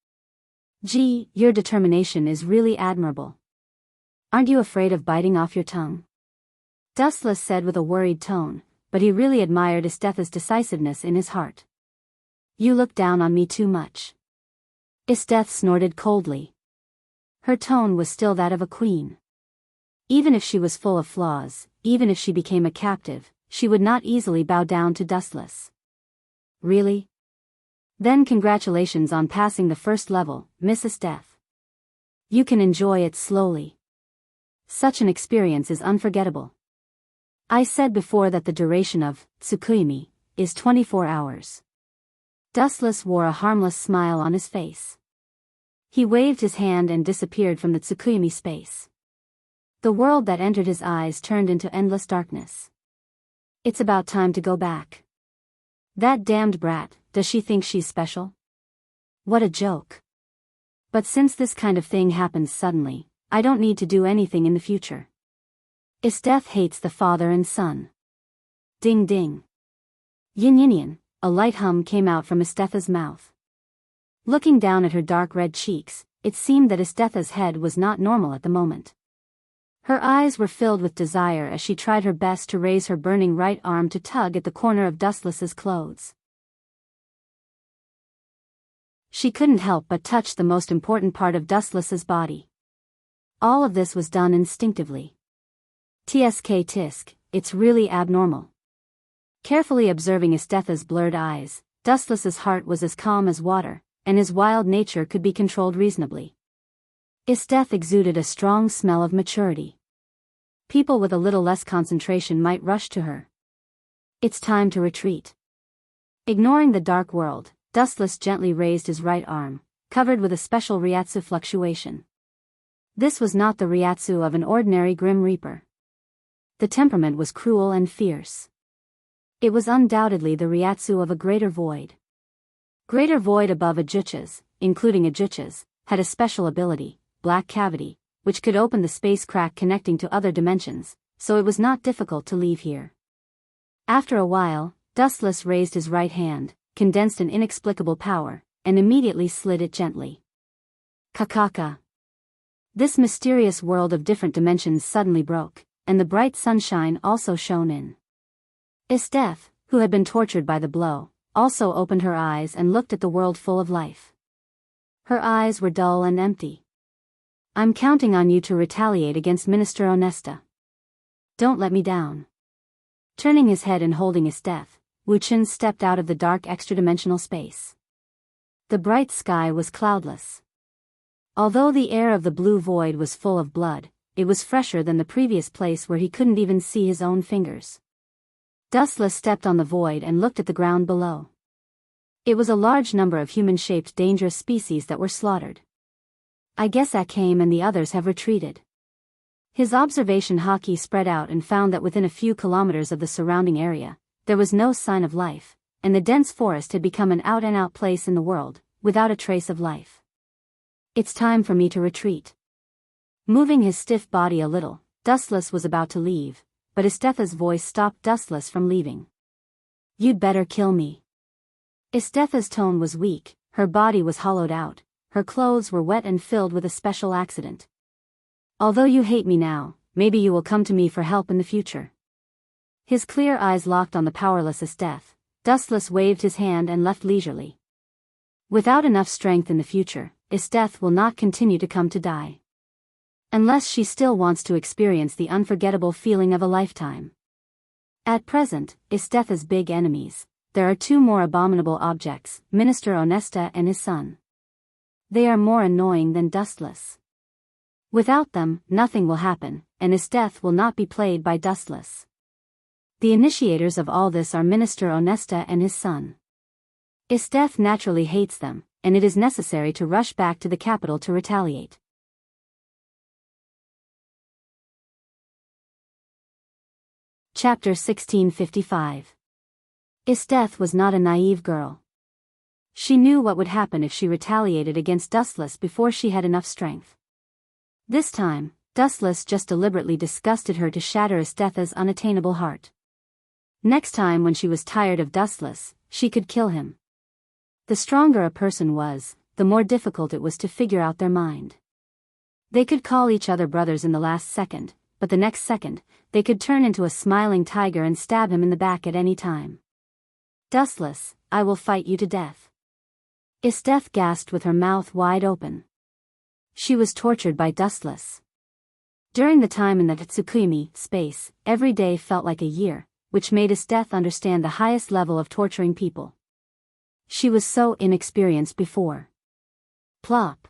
Gee, your determination is really admirable. Aren't you afraid of biting off your tongue? Dustless said with a worried tone, but he really admired Isteth's decisiveness in his heart. You look down on me too much. Isteth snorted coldly. Her tone was still that of a queen. Even if she was full of flaws, even if she became a captive, she would not easily bow down to Dustless. Really? Then congratulations on passing the first level, Miss Isteth. You can enjoy it slowly. Such an experience is unforgettable. I said before that the duration of Tsukuyomi is 24 hours. Dustless wore a harmless smile on his face. He waved his hand and disappeared from the Tsukuyomi space. The world that entered his eyes turned into endless darkness. It's about time to go back. That damned brat, does she think she's special? What a joke. But since this kind of thing happens suddenly, I don't need to do anything in the future. Isteth hates the father and son. Ding ding. Yin yin yin, a light hum came out from Isteth's mouth. Looking down at her dark red cheeks, it seemed that Isteth's head was not normal at the moment. Her eyes were filled with desire as she tried her best to raise her burning right arm to tug at the corner of Dustless's clothes. She couldn't help but touch the most important part of Dustless's body. All of this was done instinctively. Tsk tisk, it's really abnormal. Carefully observing Isteth's blurred eyes, Dustless's heart was as calm as water, and his wild nature could be controlled reasonably. Isteth exuded a strong smell of maturity. People with a little less concentration might rush to her. It's time to retreat. Ignoring the dark world, Dustless gently raised his right arm, covered with a special Ryatsu fluctuation. This was not the Ryatsu of an ordinary Grim Reaper. The temperament was cruel and fierce. It was undoubtedly the Ryatsu of a greater void. Greater void above Ajuchas, including Ajuchas, had a special ability, Black Cavity, which could open the space crack connecting to other dimensions, so it was not difficult to leave here. After a while, Dustless raised his right hand, condensed an inexplicable power, and immediately slid it gently. Kakaka. This mysterious world of different dimensions suddenly broke, and the bright sunshine also shone in. Isteth, who had been tortured by the blow, also opened her eyes and looked at the world full of life. Her eyes were dull and empty. I'm counting on you to retaliate against Minister Onesta. Don't let me down. Turning his head and holding Isteth, Wuchen stepped out of the dark extra-dimensional space. The bright sky was cloudless. Although the air of the blue void was full of blood, it was fresher than the previous place where he couldn't even see his own fingers. Dustless stepped on the void and looked at the ground below. It was a large number of human-shaped dangerous species that were slaughtered. I guess Akame and the others have retreated. His observation haki spread out and found that within a few kilometers of the surrounding area, there was no sign of life, and the dense forest had become an out-and-out place in the world, without a trace of life. It's time for me to retreat. Moving his stiff body a little, Dustless was about to leave, but Isteth's voice stopped Dustless from leaving. You'd better kill me. Isteth's tone was weak, her body was hollowed out, her clothes were wet and filled with a special accident. Although you hate me now, maybe you will come to me for help in the future. His clear eyes locked on the powerless Isteth. Dustless waved his hand and left leisurely. Without enough strength in the future, Isteth will not continue to come to die. Unless she still wants to experience the unforgettable feeling of a lifetime. At present, Isteth's big enemies. There are two more abominable objects, Minister Onesta and his son. They are more annoying than Dustless. Without them, nothing will happen, and Isteth will not be played by Dustless. The initiators of all this are Minister Onesta and his son. Isteth naturally hates them, and it is necessary to rush back to the capital to retaliate. Chapter 1655. Isteth was not a naive girl. She knew what would happen if she retaliated against Dustless before she had enough strength. This time, Dustless just deliberately disgusted her to shatter Isteth's unattainable heart. Next time when she was tired of Dustless, she could kill him. The stronger a person was, the more difficult it was to figure out their mind. They could call each other brothers in the last second, but the next second, they could turn into a smiling tiger and stab him in the back at any time. Dustless, I will fight you to death. Isteth gasped with her mouth wide open. She was tortured by Dustless. During the time in the Tsukimi space, every day felt like a year, which made Isteth understand the highest level of torturing people. She was so inexperienced before. Plop.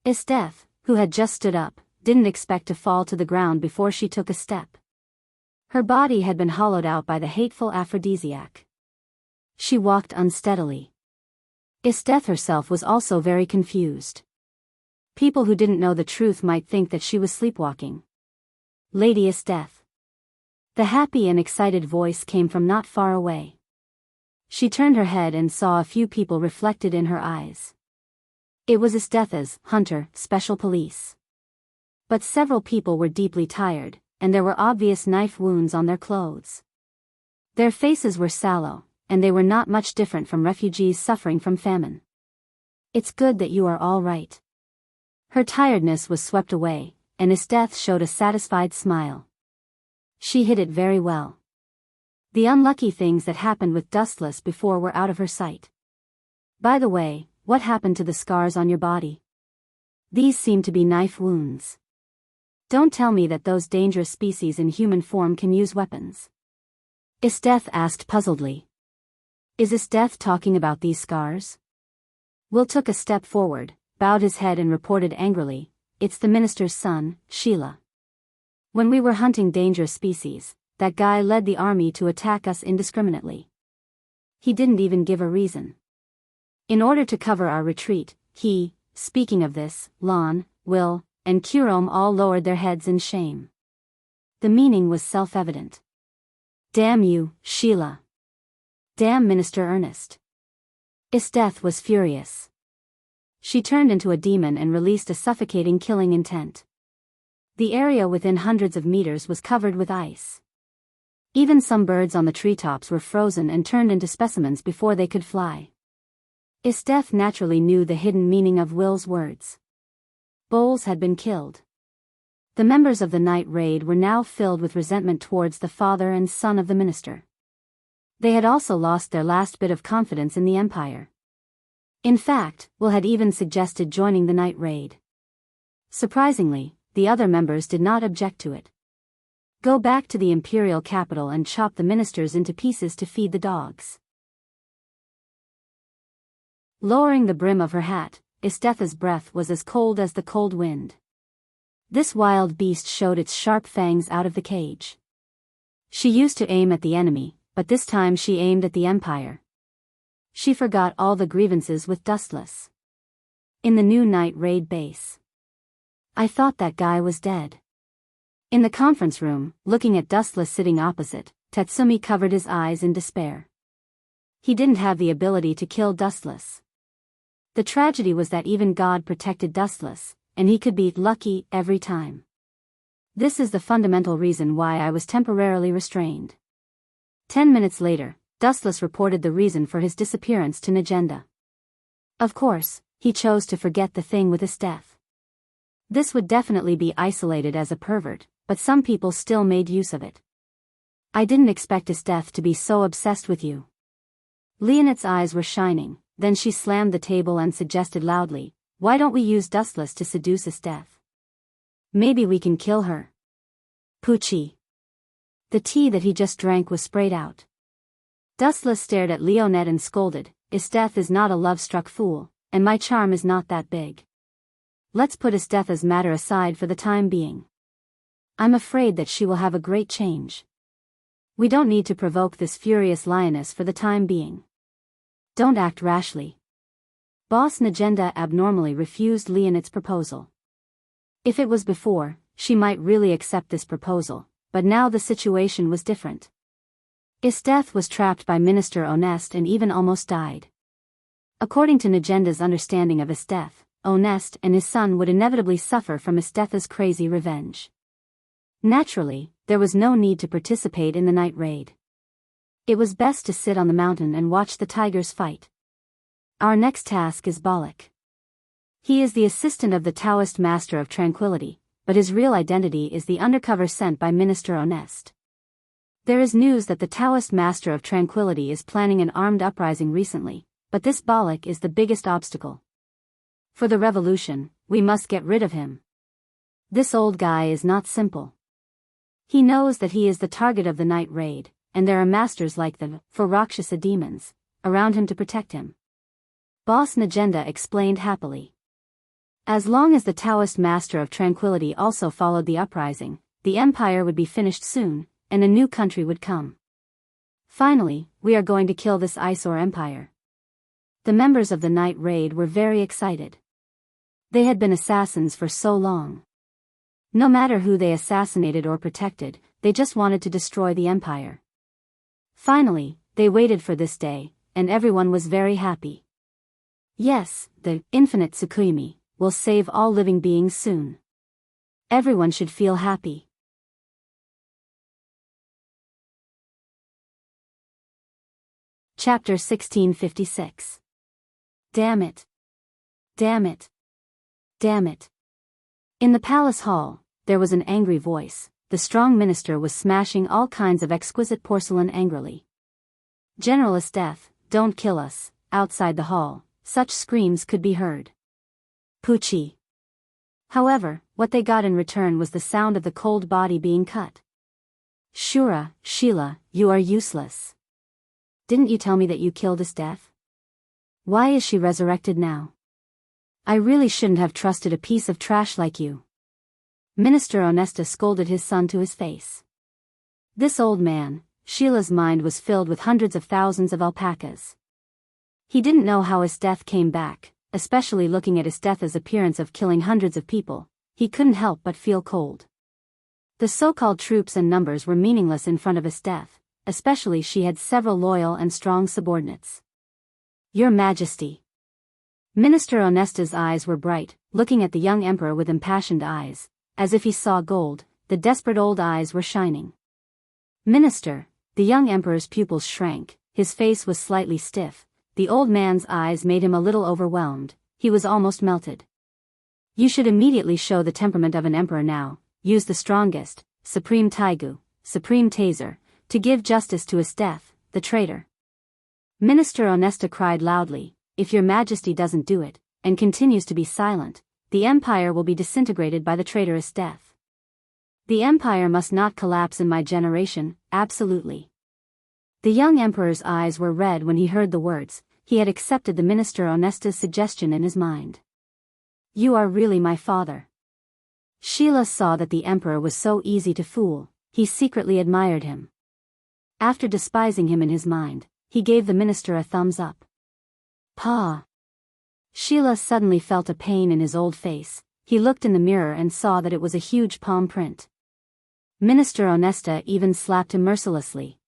Isteth, who had just stood up, didn't expect to fall to the ground before she took a step. Her body had been hollowed out by the hateful aphrodisiac. She walked unsteadily. Isteth herself was also very confused. People who didn't know the truth might think that she was sleepwalking. Lady Isteth. The happy and excited voice came from not far away. She turned her head and saw a few people reflected in her eyes. It was Isteth's hunter, special police. But several people were deeply tired, and there were obvious knife wounds on their clothes. Their faces were sallow, and they were not much different from refugees suffering from famine. It's good that you are all right. Her tiredness was swept away, and Isteth showed a satisfied smile. She hid it very well. The unlucky things that happened with Dustless before were out of her sight. By the way, what happened to the scars on your body? These seem to be knife wounds. Don't tell me that those dangerous species in human form can use weapons. Isteth asked puzzledly. Is Isteth talking about these scars? Will took a step forward, bowed his head and reported angrily, it's the minister's son, Sheila. When we were hunting dangerous species, that guy led the army to attack us indiscriminately. He didn't even give a reason. In order to cover our retreat, he, speaking of this, Lon, Will, and Kurom all lowered their heads in shame. The meaning was self-evident. Damn you, Sheila. Damn Minister Ernest. Isteth was furious. She turned into a demon and released a suffocating killing intent. The area within hundreds of meters was covered with ice. Even some birds on the treetops were frozen and turned into specimens before they could fly. Isteth naturally knew the hidden meaning of Will's words. Bowles had been killed. The members of the night raid were now filled with resentment towards the father and son of the minister. They had also lost their last bit of confidence in the Empire. In fact, Will had even suggested joining the night raid. Surprisingly, the other members did not object to it. Go back to the imperial capital and chop the ministers into pieces to feed the dogs. Lowering the brim of her hat, Isteth's breath was as cold as the cold wind. This wild beast showed its sharp fangs out of the cage. She used to aim at the enemy, but this time she aimed at the Empire. She forgot all the grievances with Dustless. In the new night raid base. I thought that guy was dead. In the conference room, looking at Dustless sitting opposite, Tatsumi covered his eyes in despair. He didn't have the ability to kill Dustless. The tragedy was that even God protected Dustless, and he could be lucky every time. This is the fundamental reason why I was temporarily restrained. 10 minutes later, Dustless reported the reason for his disappearance to Najenda. Of course, he chose to forget the thing with Isteth. This would definitely be isolated as a pervert, but some people still made use of it. I didn't expect Isteth to be so obsessed with you. Leonet's eyes were shining, then she slammed the table and suggested loudly, why don't we use Dustless to seduce Isteth? Maybe we can kill her. Poochie. The tea that he just drank was sprayed out. Dustless stared at Leonet and scolded, Isteth is not a love-struck fool, and my charm is not that big. Let's put Isteth's matter aside for the time being. I'm afraid that she will have a great change. We don't need to provoke this furious lioness for the time being. Don't act rashly. Boss Najenda abnormally refused Leonid's proposal. If it was before, she might really accept this proposal, but now the situation was different. Isteth was trapped by Minister Honest and even almost died. According to Najenda's understanding of Isteth, Honest and his son would inevitably suffer from Isteth's crazy revenge. Naturally, there was no need to participate in the night raid. It was best to sit on the mountain and watch the tigers fight. Our next task is Balak. He is the assistant of the Taoist Master of Tranquility, but his real identity is the undercover sent by Minister Honest. There is news that the Taoist Master of Tranquility is planning an armed uprising recently, but this Balak is the biggest obstacle. For the revolution, we must get rid of him. This old guy is not simple. He knows that he is the target of the night raid, and there are masters like the Rakshasa demons around him to protect him. Boss Najenda explained happily. As long as the Taoist Master of Tranquility also followed the uprising, the empire would be finished soon, and a new country would come. Finally, we are going to kill this eyesore empire. The members of the night raid were very excited. They had been assassins for so long. No matter who they assassinated or protected, they just wanted to destroy the empire. Finally, they waited for this day, and everyone was very happy. Yes, the infinite Tsukuyomi will save all living beings soon. Everyone should feel happy. Chapter 1656. Damn it. Damn it. Damn it. In the palace hall, there was an angry voice. The strong minister was smashing all kinds of exquisite porcelain angrily. General Isteth, don't kill us. Outside the hall, such screams could be heard. Poochie. However, what they got in return was the sound of the cold body being cut. Shura, Sheila, you are useless. Didn't you tell me that you killed Isteth? Why is she resurrected now? I really shouldn't have trusted a piece of trash like you. Minister Onesta scolded his son to his face. This old man, Sheila's mind was filled with hundreds of thousands of alpacas. He didn't know how Isteth came back, especially looking at Isteth's appearance of killing hundreds of people. He couldn't help but feel cold. The so-called troops and numbers were meaningless in front of Isteth, especially she had several loyal and strong subordinates. Your Majesty. Minister Onesta's eyes were bright, looking at the young emperor with impassioned eyes, as if he saw gold. The desperate old eyes were shining. Minister, the young emperor's pupils shrank, his face was slightly stiff, the old man's eyes made him a little overwhelmed, he was almost melted. You should immediately show the temperament of an emperor now, use the strongest, supreme taigu, supreme taser, to give justice to Isteth, the traitor. Minister Onesta cried loudly, if your Majesty doesn't do it, and continues to be silent, the empire will be disintegrated by the traitor Isteth. The empire must not collapse in my generation, absolutely. The young emperor's eyes were red when he heard the words. He had accepted the Minister Onesta's suggestion in his mind. You are really my father. Sheila saw that the emperor was so easy to fool, he secretly admired him. After despising him in his mind, he gave the minister a thumbs up. Pa. Sheila suddenly felt a pain in his old face. He looked in the mirror and saw that it was a huge palm print. Minister Onesta even slapped him mercilessly.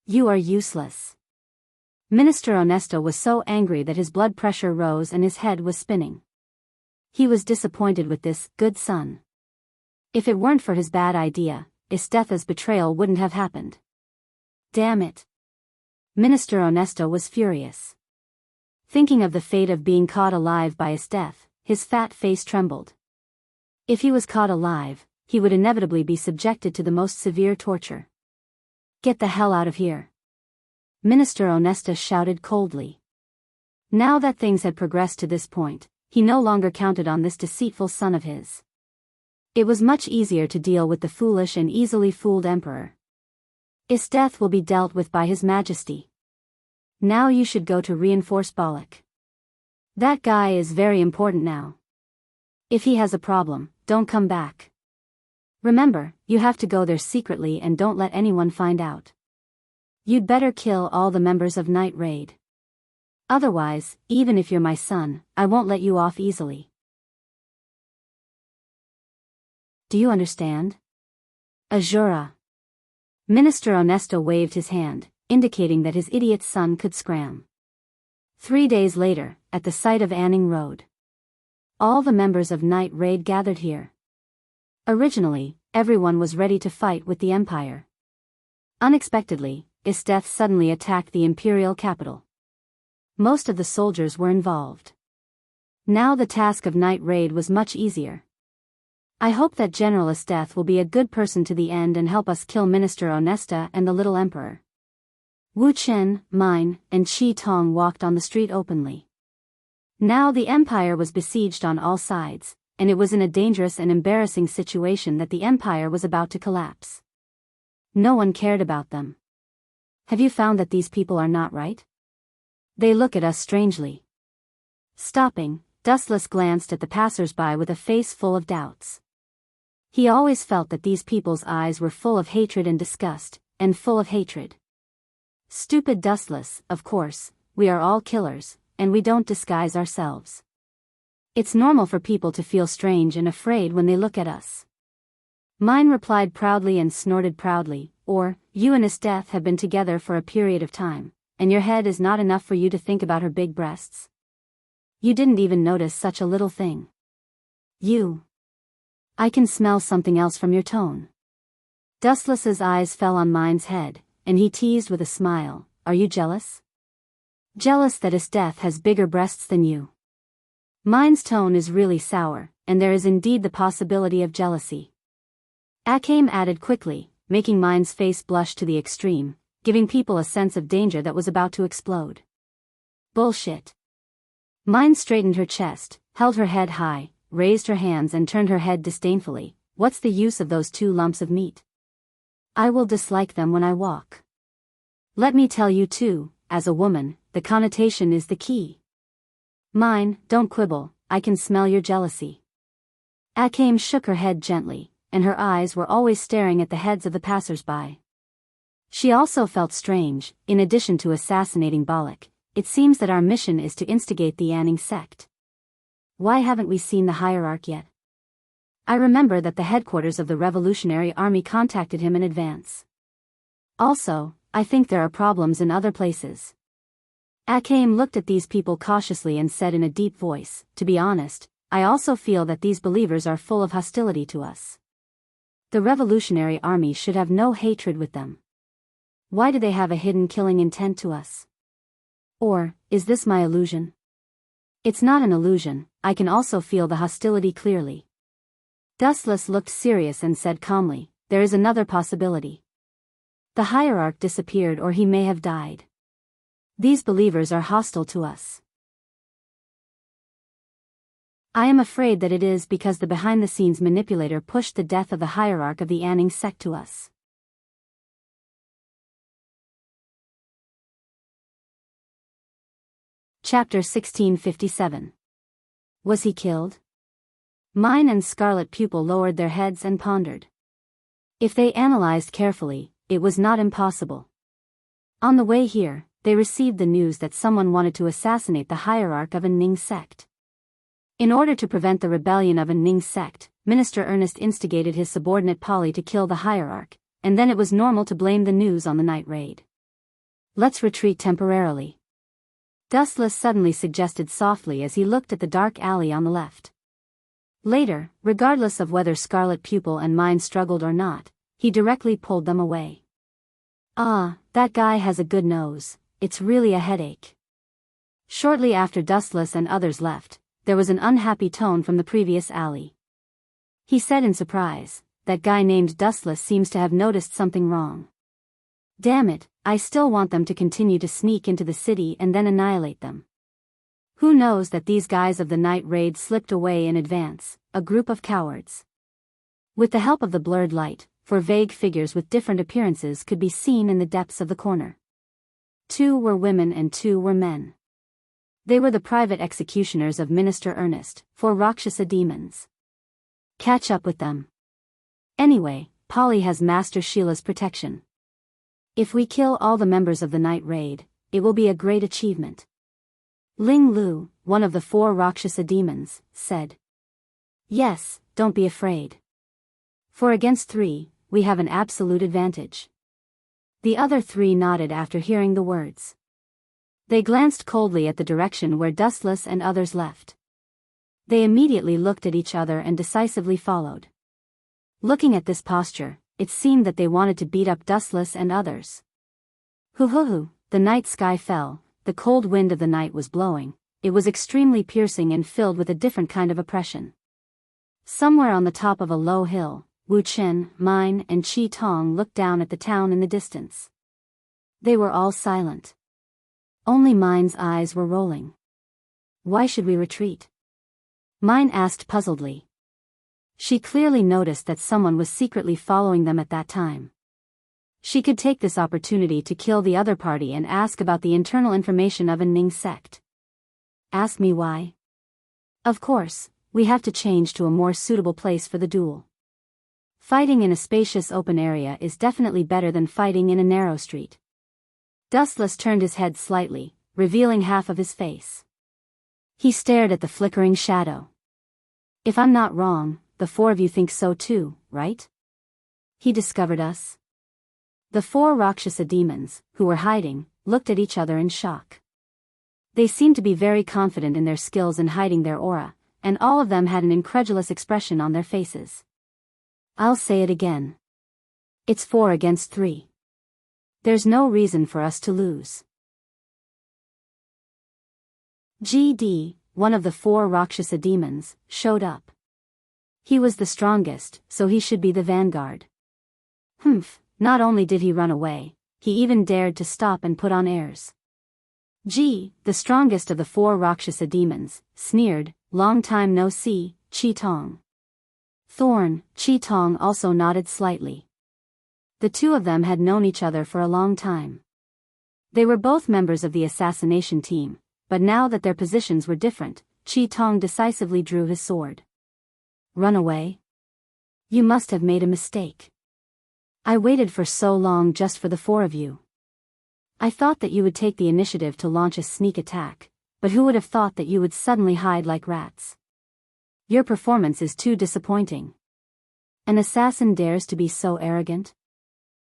You are useless. Minister Onesta was so angry that his blood pressure rose and his head was spinning. He was disappointed with this good son. If it weren't for his bad idea, Isteth's betrayal wouldn't have happened. Damn it. Minister Onesta was furious. Thinking of the fate of being caught alive by Isteth, his fat face trembled. If he was caught alive, he would inevitably be subjected to the most severe torture. Get the hell out of here. Minister Onesta shouted coldly. Now that things had progressed to this point, he no longer counted on this deceitful son of his. It was much easier to deal with the foolish and easily fooled emperor. Isteth will be dealt with by His Majesty. Now you should go to reinforce Balak. That guy is very important now. If he has a problem, don't come back. Remember, you have to go there secretly and don't let anyone find out. You'd better kill all the members of Night Raid. Otherwise, even if you're my son, I won't let you off easily. Do you understand? Azura. Minister Onesto waved his hand, indicating that his idiot son could scram. 3 days later, at the site of Anning Road. All the members of Night Raid gathered here. Originally, everyone was ready to fight with the Empire. Unexpectedly, Isteth suddenly attacked the imperial capital. Most of the soldiers were involved. Now the task of Night Raid was much easier. I hope that General Isteth will be a good person to the end and help us kill Minister Onesta and the little emperor. Wu Chen, Mine, and Qi Tong walked on the street openly. Now the empire was besieged on all sides, and it was in a dangerous and embarrassing situation that the empire was about to collapse. No one cared about them. Have you found that these people are not right? They look at us strangely. Stopping, Dustless glanced at the passers-by with a face full of doubts. He always felt that these people's eyes were full of hatred and disgust, and full of hatred. Stupid Dustless, of course, we are all killers, and we don't disguise ourselves. It's normal for people to feel strange and afraid when they look at us. Mine replied proudly and snorted proudly, or, you and Isteth have been together for a period of time, and your head is not enough for you to think about her big breasts. You didn't even notice such a little thing. I can smell something else from your tone. Dustless's eyes fell on Mine's head, and he teased with a smile, are you jealous? Jealous that Isteth has bigger breasts than you. Mine's tone is really sour, and there is indeed the possibility of jealousy. Akame added quickly, making Mine's face blush to the extreme, giving people a sense of danger that was about to explode. Bullshit. Mine straightened her chest, held her head high, raised her hands and turned her head disdainfully. What's the use of those 2 lumps of meat? I will dislike them when I walk. Let me tell you too, as a woman, the connotation is the key. Mine, don't quibble, I can smell your jealousy. Akame shook her head gently, and her eyes were always staring at the heads of the passers-by. She also felt strange. In addition to assassinating Balak, it seems that our mission is to instigate the Anning sect. Why haven't we seen the hierarch yet? I remember that the headquarters of the Revolutionary Army contacted him in advance. Also, I think there are problems in other places. Akame looked at these people cautiously and said in a deep voice, to be honest, I also feel that these believers are full of hostility to us. The Revolutionary Army should have no hatred with them. Why do they have a hidden killing intent to us? Or, is this my illusion? It's not an illusion, I can also feel the hostility clearly. Dustless looked serious and said calmly, there is another possibility. The hierarch disappeared or he may have died. These believers are hostile to us. I am afraid that it is because the behind-the-scenes manipulator pushed the death of the hierarch of the Anning sect to us. Chapter 1657. Was he killed? Mine and Scarlet Pupil lowered their heads and pondered. If they analyzed carefully, it was not impossible. On the way here, they received the news that someone wanted to assassinate the hierarch of a Ning sect. In order to prevent the rebellion of a Ning sect, Minister Ernest instigated his subordinate Polly to kill the hierarch, and then it was normal to blame the news on the Night Raid. Let's retreat temporarily. Dustless suddenly suggested softly as he looked at the dark alley on the left. Later, regardless of whether Scarlet Pupil and Mine struggled or not, he directly pulled them away. Ah, that guy has a good nose, it's really a headache. Shortly after Dustless and others left, there was an unhappy tone from the previous alley. He said in surprise, that guy named Dustless seems to have noticed something wrong. Damn it, I still want them to continue to sneak into the city and then annihilate them. Who knows that these guys of the Night Raid slipped away in advance, a group of cowards. With the help of the blurred light, 4 vague figures with different appearances could be seen in the depths of the corner. 2 were women and 2 were men. They were the private executioners of Minister Ernest, 4 Rakshasa demons. Catch up with them. Anyway, Polly has Master Sheila's protection. If we kill all the members of the night raid, it will be a great achievement. Ling Lu, one of the 4 Rakshasa demons, said. Yes, don't be afraid. 4 against 3, we have an absolute advantage. The other 3 nodded after hearing the words. They glanced coldly at the direction where Dustless and others left. They immediately looked at each other and decisively followed. Looking at this posture, it seemed that they wanted to beat up Dustless and others. Hoo-hoo-hoo, the night sky fell, the cold wind of the night was blowing, it was extremely piercing and filled with a different kind of oppression. Somewhere on the top of a low hill, Wu Chen, Mine, and Chi Tong looked down at the town in the distance. They were all silent. Only Mine's eyes were rolling. Why should we retreat? Mine asked puzzledly. She clearly noticed that someone was secretly following them at that time. She could take this opportunity to kill the other party and ask about the internal information of a Ning sect. Ask me why? Of course, we have to change to a more suitable place for the duel. Fighting in a spacious open area is definitely better than fighting in a narrow street. Dustless turned his head slightly, revealing half of his face. He stared at the flickering shadow. If I'm not wrong, the 4 of you think so too, right? He discovered us. The 4 Rakshasa demons, who were hiding, looked at each other in shock. They seemed to be very confident in their skills in hiding their aura, and all of them had an incredulous expression on their faces. I'll say it again. It's 4 against 3. There's no reason for us to lose. GD, one of the 4 Rakshasa demons, showed up. He was the strongest, so he should be the vanguard. Humph, not only did he run away, he even dared to stop and put on airs. G, the strongest of the 4 Rakshasa demons, sneered, long time no see, Chi Tong. Thorn, Chi Tong also nodded slightly. The 2 of them had known each other for a long time. They were both members of the assassination team, but now that their positions were different, Chi Tong decisively drew his sword. Run away? You must have made a mistake. I waited for so long just for the 4 of you. I thought that you would take the initiative to launch a sneak attack, but who would have thought that you would suddenly hide like rats? Your performance is too disappointing. An assassin dares to be so arrogant?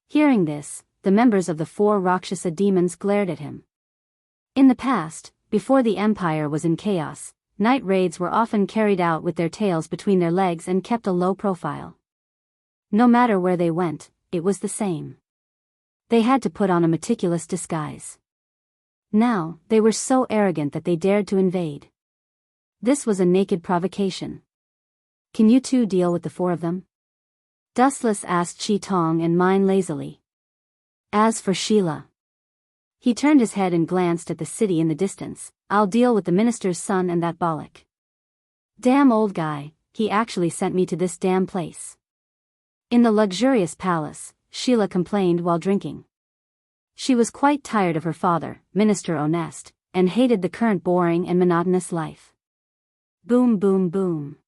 Hearing this, the members of the 4 Rakshasa demons glared at him. In the past, before the Empire was in chaos, night raids were often carried out with their tails between their legs and kept a low profile. No matter where they went, it was the same. They had to put on a meticulous disguise. Now, they were so arrogant that they dared to invade. This was a naked provocation. Can you 2 deal with the 4 of them? Dustless asked Chi Tong and Mine lazily. As for Sheila. He turned his head and glanced at the city in the distance. I'll deal with the minister's son and that bollock. Damn old guy, he actually sent me to this damn place. In the luxurious palace, Sheila complained while drinking. She was quite tired of her father, Minister Honest, and hated the current boring and monotonous life. Boom boom boom.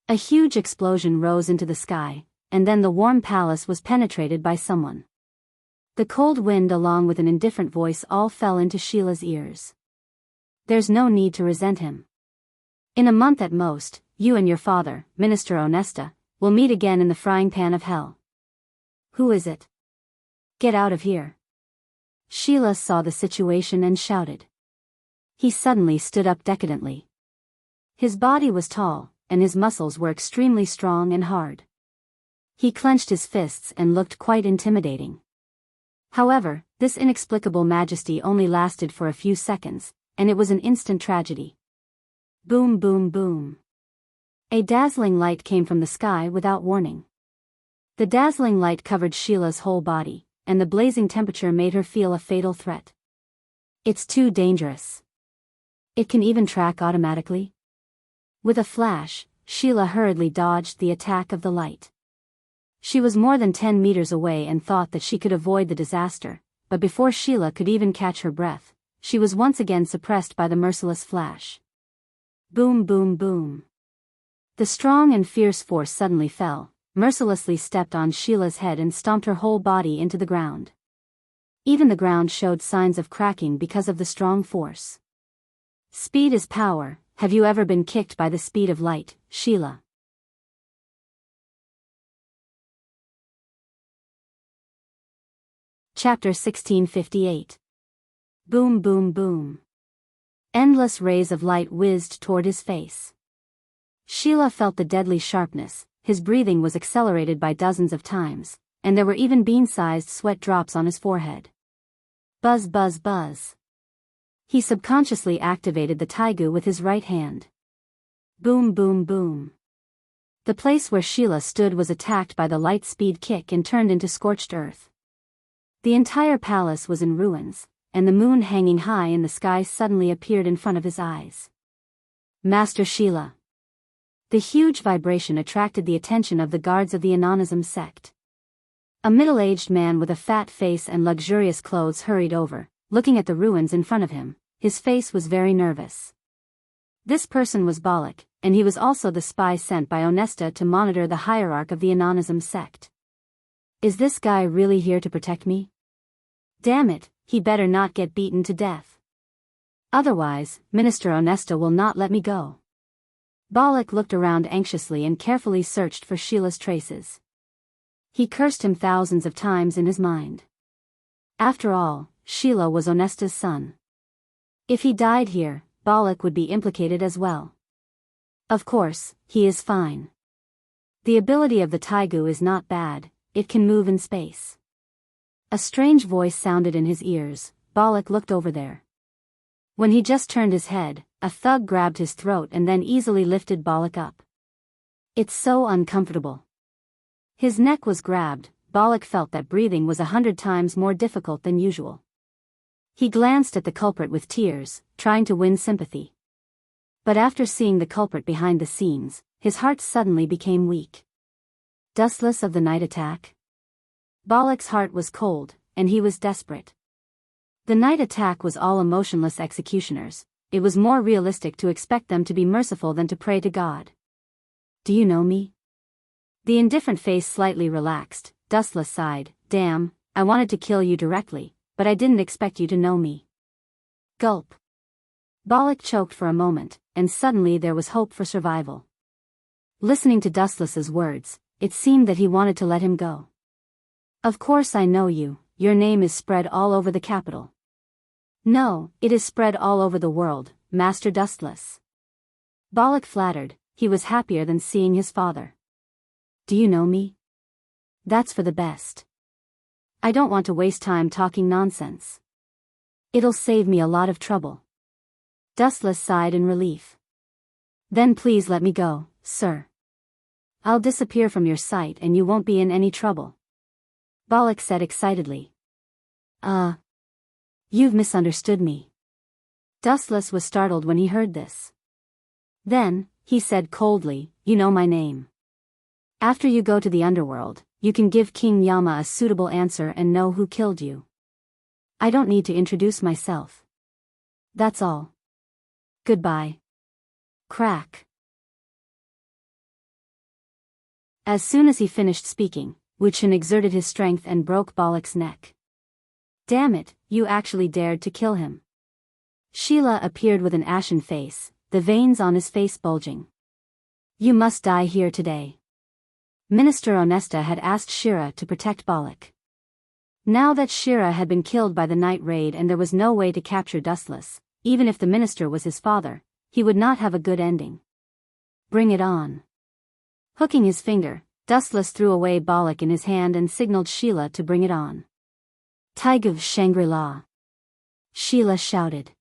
A huge explosion rose into the sky, and then the warm palace was penetrated by someone. The cold wind along with an indifferent voice all fell into Sheila's ears. There's no need to resent him. In a month at most, you and your father, Minister Onesta, will meet again in the frying pan of hell. Who is it? Get out of here. Sheila saw the situation and shouted. He suddenly stood up decadently. His body was tall, and his muscles were extremely strong and hard. He clenched his fists and looked quite intimidating. However, this inexplicable majesty only lasted for a few seconds, and it was an instant tragedy. Boom boom boom. A dazzling light came from the sky without warning. The dazzling light covered Sheila's whole body, and the blazing temperature made her feel a fatal threat. It's too dangerous. It can even track automatically? With a flash, Sheila hurriedly dodged the attack of the light. She was more than 10 meters away and thought that she could avoid the disaster, but before Sheila could even catch her breath, she was once again suppressed by the merciless flash. Boom boom boom. The strong and fierce force suddenly fell, mercilessly stepped on Sheila's head and stomped her whole body into the ground. Even the ground showed signs of cracking because of the strong force. Speed is power. Have you ever been kicked by the speed of light, Sheila? Chapter 1658. Boom boom boom. Endless rays of light whizzed toward his face. Sheila felt the deadly sharpness, his breathing was accelerated by dozens of times, and there were even bean-sized sweat drops on his forehead. Buzz buzz buzz. He subconsciously activated the taigu with his right hand. Boom boom boom. The place where Sheila stood was attacked by the light speed kick and turned into scorched earth. The entire palace was in ruins, and the moon hanging high in the sky suddenly appeared in front of his eyes. Master Sheila. The huge vibration attracted the attention of the guards of the Anonism sect. A middle-aged man with a fat face and luxurious clothes hurried over, looking at the ruins in front of him. His face was very nervous. This person was Balak, and he was also the spy sent by Onesta to monitor the hierarch of the Anonism sect. Is this guy really here to protect me? Damn it, he better not get beaten to death. Otherwise, Minister Onesta will not let me go. Balak looked around anxiously and carefully searched for Sheila's traces. He cursed him thousands of times in his mind. After all, Sheila was Onesta's son. If he died here, Balak would be implicated as well. Of course, he is fine. The ability of the taigu is not bad, it can move in space. A strange voice sounded in his ears. Balak looked over there. When he just turned his head, a thug grabbed his throat and then easily lifted Balak up. It's so uncomfortable. His neck was grabbed. Balak felt that breathing was 100 times more difficult than usual. He glanced at the culprit with tears, trying to win sympathy. But after seeing the culprit behind the scenes, his heart suddenly became weak. Dustless of the night attack? Balak's heart was cold, and he was desperate. The night attack was all emotionless executioners. It was more realistic to expect them to be merciful than to pray to God. Do you know me? The indifferent face slightly relaxed. Dustless sighed. Damn, I wanted to kill you directly, but I didn't expect you to know me. Gulp. Balak choked for a moment, and suddenly there was hope for survival. Listening to Dustless's words, it seemed that he wanted to let him go. Of course I know you, your name is spread all over the capital. No, it is spread all over the world, Master Dustless. Balak flattered, he was happier than seeing his father. Do you know me? That's for the best. I don't want to waste time talking nonsense. It'll save me a lot of trouble. Dustless sighed in relief. Then please let me go, sir. I'll disappear from your sight and you won't be in any trouble. Balak said excitedly. You've misunderstood me. Dustless was startled when he heard this. Then, he said coldly, you know my name. After you go to the underworld, you can give King Yama a suitable answer and know who killed you. I don't need to introduce myself. That's all. Goodbye. Crack. As soon as he finished speaking, Wuchen exerted his strength and broke Balak's neck. Damn it, you actually dared to kill him. Sheila appeared with an ashen face, the veins on his face bulging. You must die here today. Minister Onesta had asked Shira to protect Balak. Now that Shira had been killed by the night raid and there was no way to capture Dustless, even if the minister was his father, he would not have a good ending. Bring it on. Hooking his finger, Dustless threw away Balak in his hand and signaled Sheila to bring it on. Taigu of Shangri-La. Sheila shouted.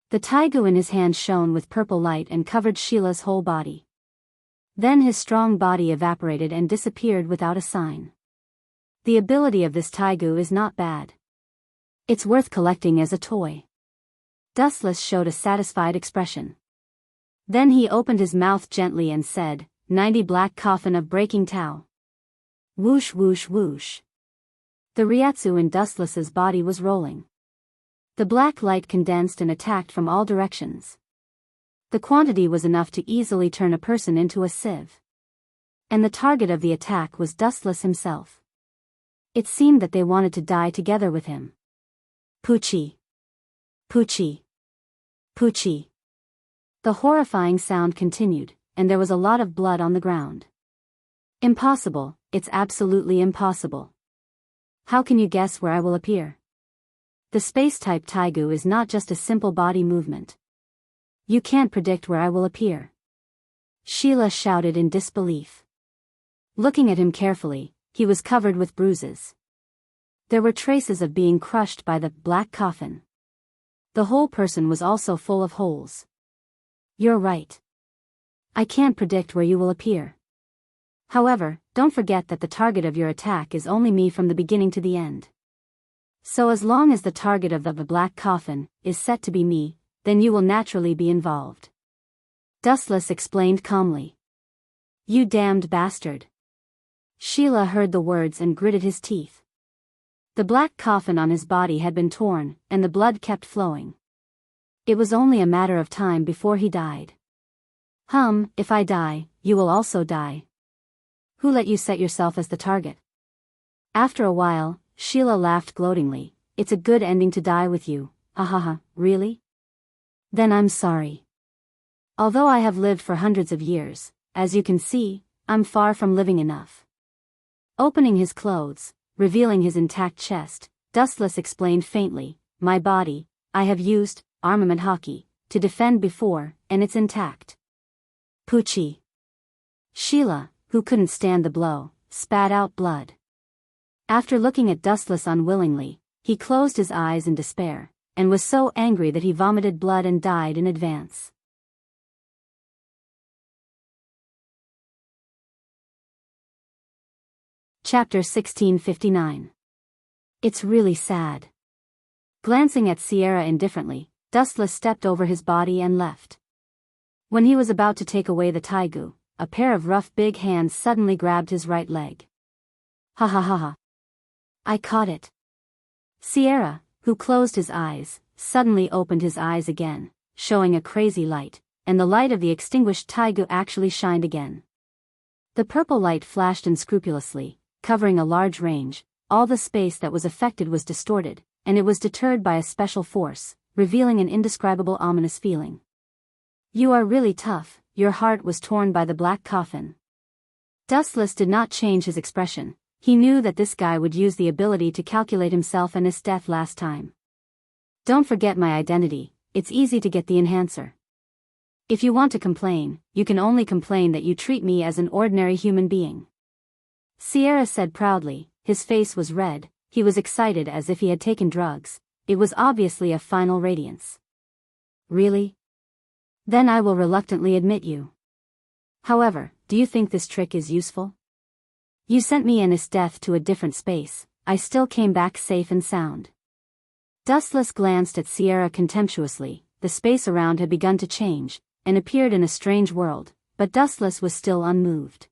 The taigu in his hand shone with purple light and covered Sheila's whole body. Then his strong body evaporated and disappeared without a sign. The ability of this taigu is not bad. It's worth collecting as a toy. Dustless showed a satisfied expression. Then he opened his mouth gently and said, 90 black coffin of breaking Tao. Whoosh whoosh whoosh. The Ryatsu in Dustless's body was rolling. The black light condensed and attacked from all directions. The quantity was enough to easily turn a person into a sieve. And the target of the attack was Dustless himself. It seemed that they wanted to die together with him. Poochie. Poochie. Poochie. The horrifying sound continued, and there was a lot of blood on the ground. Impossible, it's absolutely impossible. How can you guess where I will appear? The space-type Taigu is not just a simple body movement. You can't predict where I will appear. Sheila shouted in disbelief. Looking at him carefully, he was covered with bruises. There were traces of being crushed by the black coffin. The whole person was also full of holes. You're right. I can't predict where you will appear. However, don't forget that the target of your attack is only me from the beginning to the end. So as long as the target of the black coffin is set to be me, then you will naturally be involved. Dustless explained calmly. You damned bastard. Sheila heard the words and gritted his teeth. The black coffin on his body had been torn, and the blood kept flowing. It was only a matter of time before he died. If I die, you will also die. Who let you set yourself as the target? After a while, Sheila laughed gloatingly. It's a good ending to die with you. Ha ha ha, really? Then I'm sorry. Although I have lived for hundreds of years, as you can see, I'm far from living enough. Opening his clothes, revealing his intact chest, Dustless explained faintly, my body, I have used armament hockey to defend before, and it's intact. Poochie. Sheila, who couldn't stand the blow, spat out blood. After looking at Dustless unwillingly, he closed his eyes in despair, and was so angry that he vomited blood and died in advance. Chapter 1659. It's really sad. Glancing at Sierra indifferently, Dustless stepped over his body and left. When he was about to take away the Taigu, a pair of rough big hands suddenly grabbed his right leg. Ha ha ha ha. I caught it. Sierra, who closed his eyes, suddenly opened his eyes again, showing a crazy light, and the light of the extinguished Taigu actually shined again. The purple light flashed unscrupulously, covering a large range. All the space that was affected was distorted, and it was deterred by a special force, revealing an indescribable ominous feeling. You are really tough. Your heart was torn by the black coffin. Dustless did not change his expression. He knew that this guy would use the ability to calculate himself and his death last time. Don't forget my identity, it's easy to get the enhancer. If you want to complain, you can only complain that you treat me as an ordinary human being. Sierra said proudly, his face was red, he was excited as if he had taken drugs, it was obviously a final radiance. Really? Then I will reluctantly admit you. However, do you think this trick is useful? You sent me and his death to a different space, I still came back safe and sound. Dustless glanced at Sierra contemptuously, the space around had begun to change, and appeared in a strange world, but Dustless was still unmoved.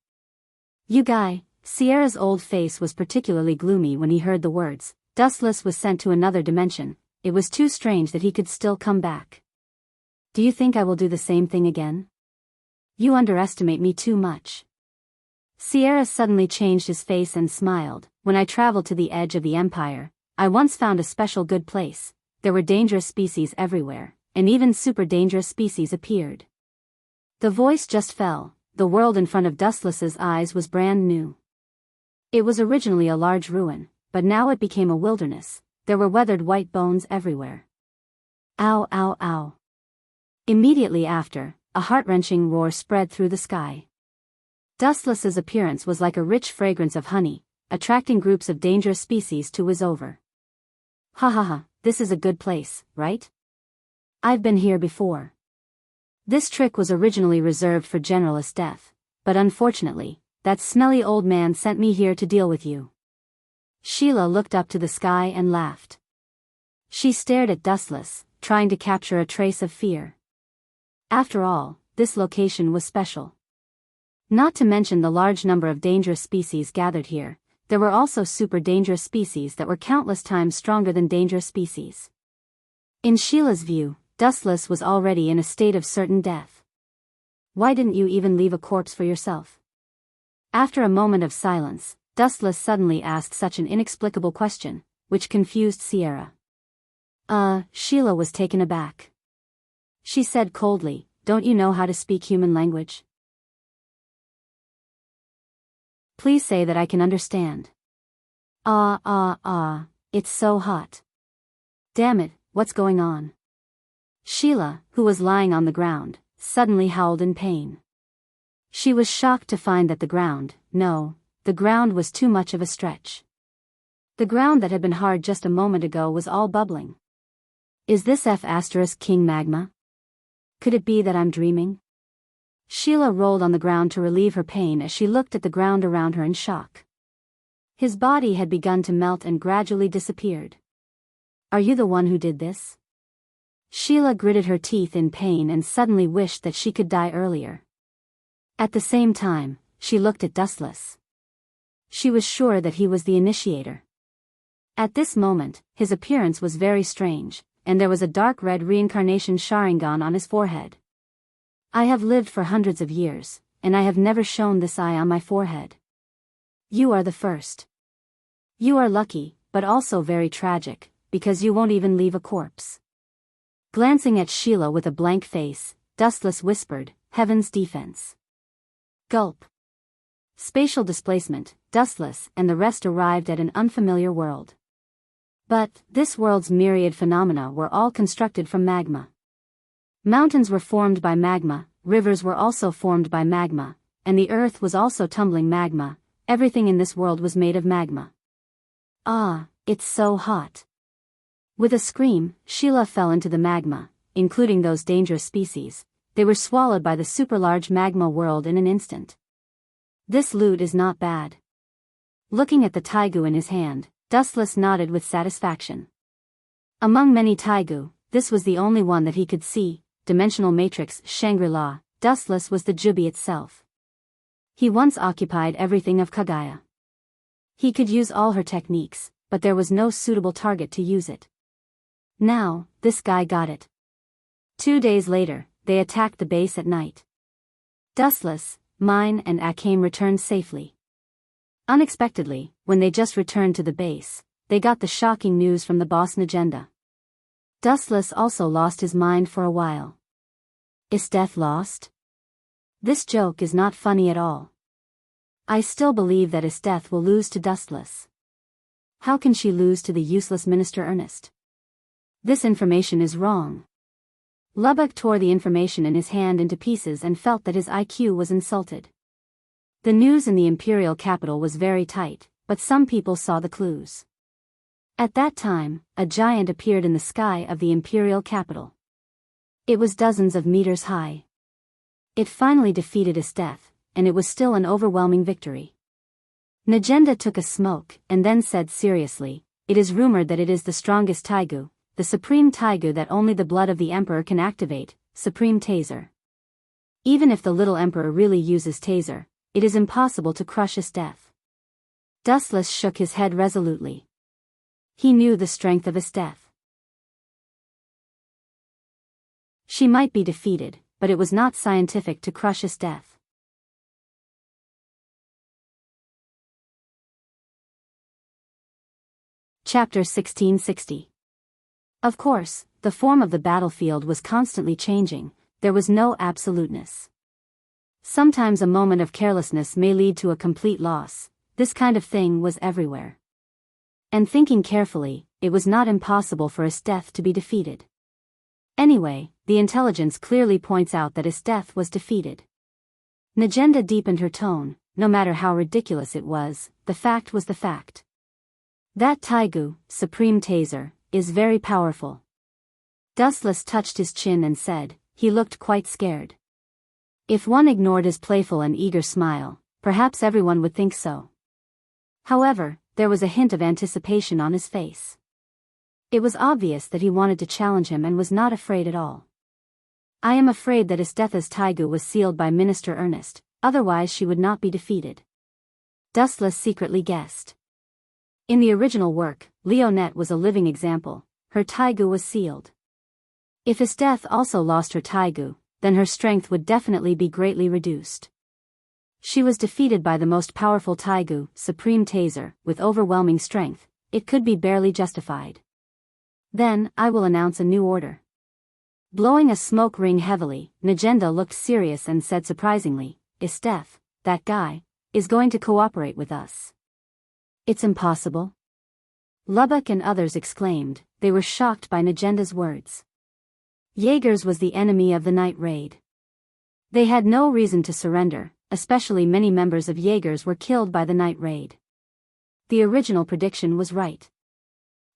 You guy, Sierra's old face was particularly gloomy when he heard the words, Dustless was sent to another dimension, it was too strange that he could still come back. Do you think I will do the same thing again? You underestimate me too much. Sierra suddenly changed his face and smiled. When I traveled to the edge of the Empire, I once found a special good place. There were dangerous species everywhere, and even super dangerous species appeared. The voice just fell. The world in front of Dustless's eyes was brand new. It was originally a large ruin, but now it became a wilderness. There were weathered white bones everywhere. Ow ow ow. Immediately after, a heart-wrenching roar spread through the sky. Dustless's appearance was like a rich fragrance of honey, attracting groups of dangerous species to whiz over. Ha ha ha, this is a good place, right? I've been here before. This trick was originally reserved for Generalist Death, but unfortunately, that smelly old man sent me here to deal with you. Sheila looked up to the sky and laughed. She stared at Dustless, trying to capture a trace of fear. After all, this location was special. Not to mention the large number of dangerous species gathered here, there were also super dangerous species that were countless times stronger than dangerous species. In Sheila's view, Dustless was already in a state of certain death. Why didn't you even leave a corpse for yourself? After a moment of silence, Dustless suddenly asked such an inexplicable question, which confused Sierra. Sheila was taken aback. She said coldly, "Don't you know how to speak human language? Please say that I can understand." It's so hot. Damn it, what's going on?" Sheila, who was lying on the ground, suddenly howled in pain. She was shocked to find that the ground was too much of a stretch. The ground that had been hard just a moment ago was all bubbling. Is this King magma? Could it be that I'm dreaming? Sheila rolled on the ground to relieve her pain as she looked at the ground around her in shock. His body had begun to melt and gradually disappeared. Are you the one who did this? Sheila gritted her teeth in pain and suddenly wished that she could die earlier. At the same time, she looked at Dustless. She was sure that he was the initiator. At this moment, his appearance was very strange, and there was a dark red reincarnation Sharingan on his forehead. I have lived for hundreds of years, and I have never shown this eye on my forehead. You are the first. You are lucky, but also very tragic, because you won't even leave a corpse. Glancing at Sheila with a blank face, Dustless whispered, "Heaven's defense." Gulp. Spatial displacement, Dustless and the rest arrived at an unfamiliar world. But this world's myriad phenomena were all constructed from magma. Mountains were formed by magma, rivers were also formed by magma, and the earth was also tumbling magma. Everything in this world was made of magma. It's so hot. With a scream, Sheila fell into the magma, including those dangerous species. They were swallowed by the super-large magma world in an instant. This loot is not bad. Looking at the taigu in his hand, Dustless nodded with satisfaction. Among many taigu, this was the only one that he could see. Dimensional matrix Shangri-La. Dustless was the Jubi itself. He once occupied everything of Kaguya. He could use all her techniques, but there was no suitable target to use it. Now, this guy got it. 2 days later, they attacked the base at night. Dustless, Mine and Akame returned safely. Unexpectedly, when they just returned to the base, they got the shocking news from the boss Najenda. Dustless also lost his mind for a while. Is Death lost? This joke is not funny at all. I still believe that Death will lose to Dustless. How can she lose to the useless Minister Ernest? This information is wrong. Lubbock tore the information in his hand into pieces and felt that his IQ was insulted. The news in the imperial capital was very tight, but some people saw the clues. At that time, a giant appeared in the sky of the imperial capital. It was dozens of meters high. It finally defeated Death, and it was still an overwhelming victory. Najenda took a smoke and then said seriously, "It is rumored that it is the strongest taigu, the supreme taigu that only the blood of the emperor can activate, supreme taser. Even if the little emperor really uses taser, it is impossible to crush Death." Dustless shook his head resolutely. He knew the strength of Death. She might be defeated, but it was not scientific to crush Death. Chapter 1660. Of course, the form of the battlefield was constantly changing. There was no absoluteness. Sometimes a moment of carelessness may lead to a complete loss. This kind of thing was everywhere. And thinking carefully, it was not impossible for Death to be defeated. Anyway, the intelligence clearly points out that Death was defeated. Najenda deepened her tone. No matter how ridiculous it was, the fact was the fact. That taigu, supreme taser, is very powerful. Dustless touched his chin and said, he looked quite scared. If one ignored his playful and eager smile, perhaps everyone would think so. However, there was a hint of anticipation on his face. It was obvious that he wanted to challenge him and was not afraid at all. I am afraid that Death's taigu was sealed by Minister Ernest, otherwise she would not be defeated. Dustless secretly guessed. In the original work, Leonette was a living example. Her taigu was sealed. If Death also lost her taigu, then her strength would definitely be greatly reduced. She was defeated by the most powerful Taigu, Supreme Taser, with overwhelming strength. It could be barely justified. Then, I will announce a new order. Blowing a smoke ring heavily, Najenda looked serious and said surprisingly, Isteth, that guy, is going to cooperate with us. It's impossible. Lubbock and others exclaimed, they were shocked by Najenda's words. Jaegers was the enemy of the night raid. They had no reason to surrender, especially many members of Jaegers were killed by the night raid. The original prediction was right.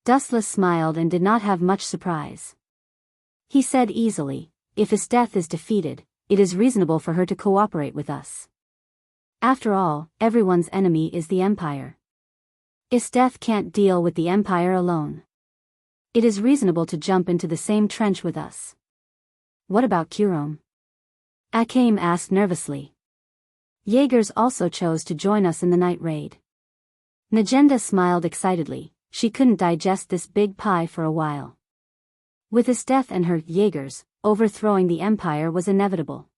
Dustless smiled and did not have much surprise. He said easily, if Isteth is defeated, it is reasonable for her to cooperate with us. After all, everyone's enemy is the Empire. Isteth can't deal with the Empire alone. It is reasonable to jump into the same trench with us. What about Kurom? Akame asked nervously. Jaegers also chose to join us in the night raid. Najenda smiled excitedly, she couldn't digest this big pie for a while. With Isteth and her Jaegers, overthrowing the Empire was inevitable.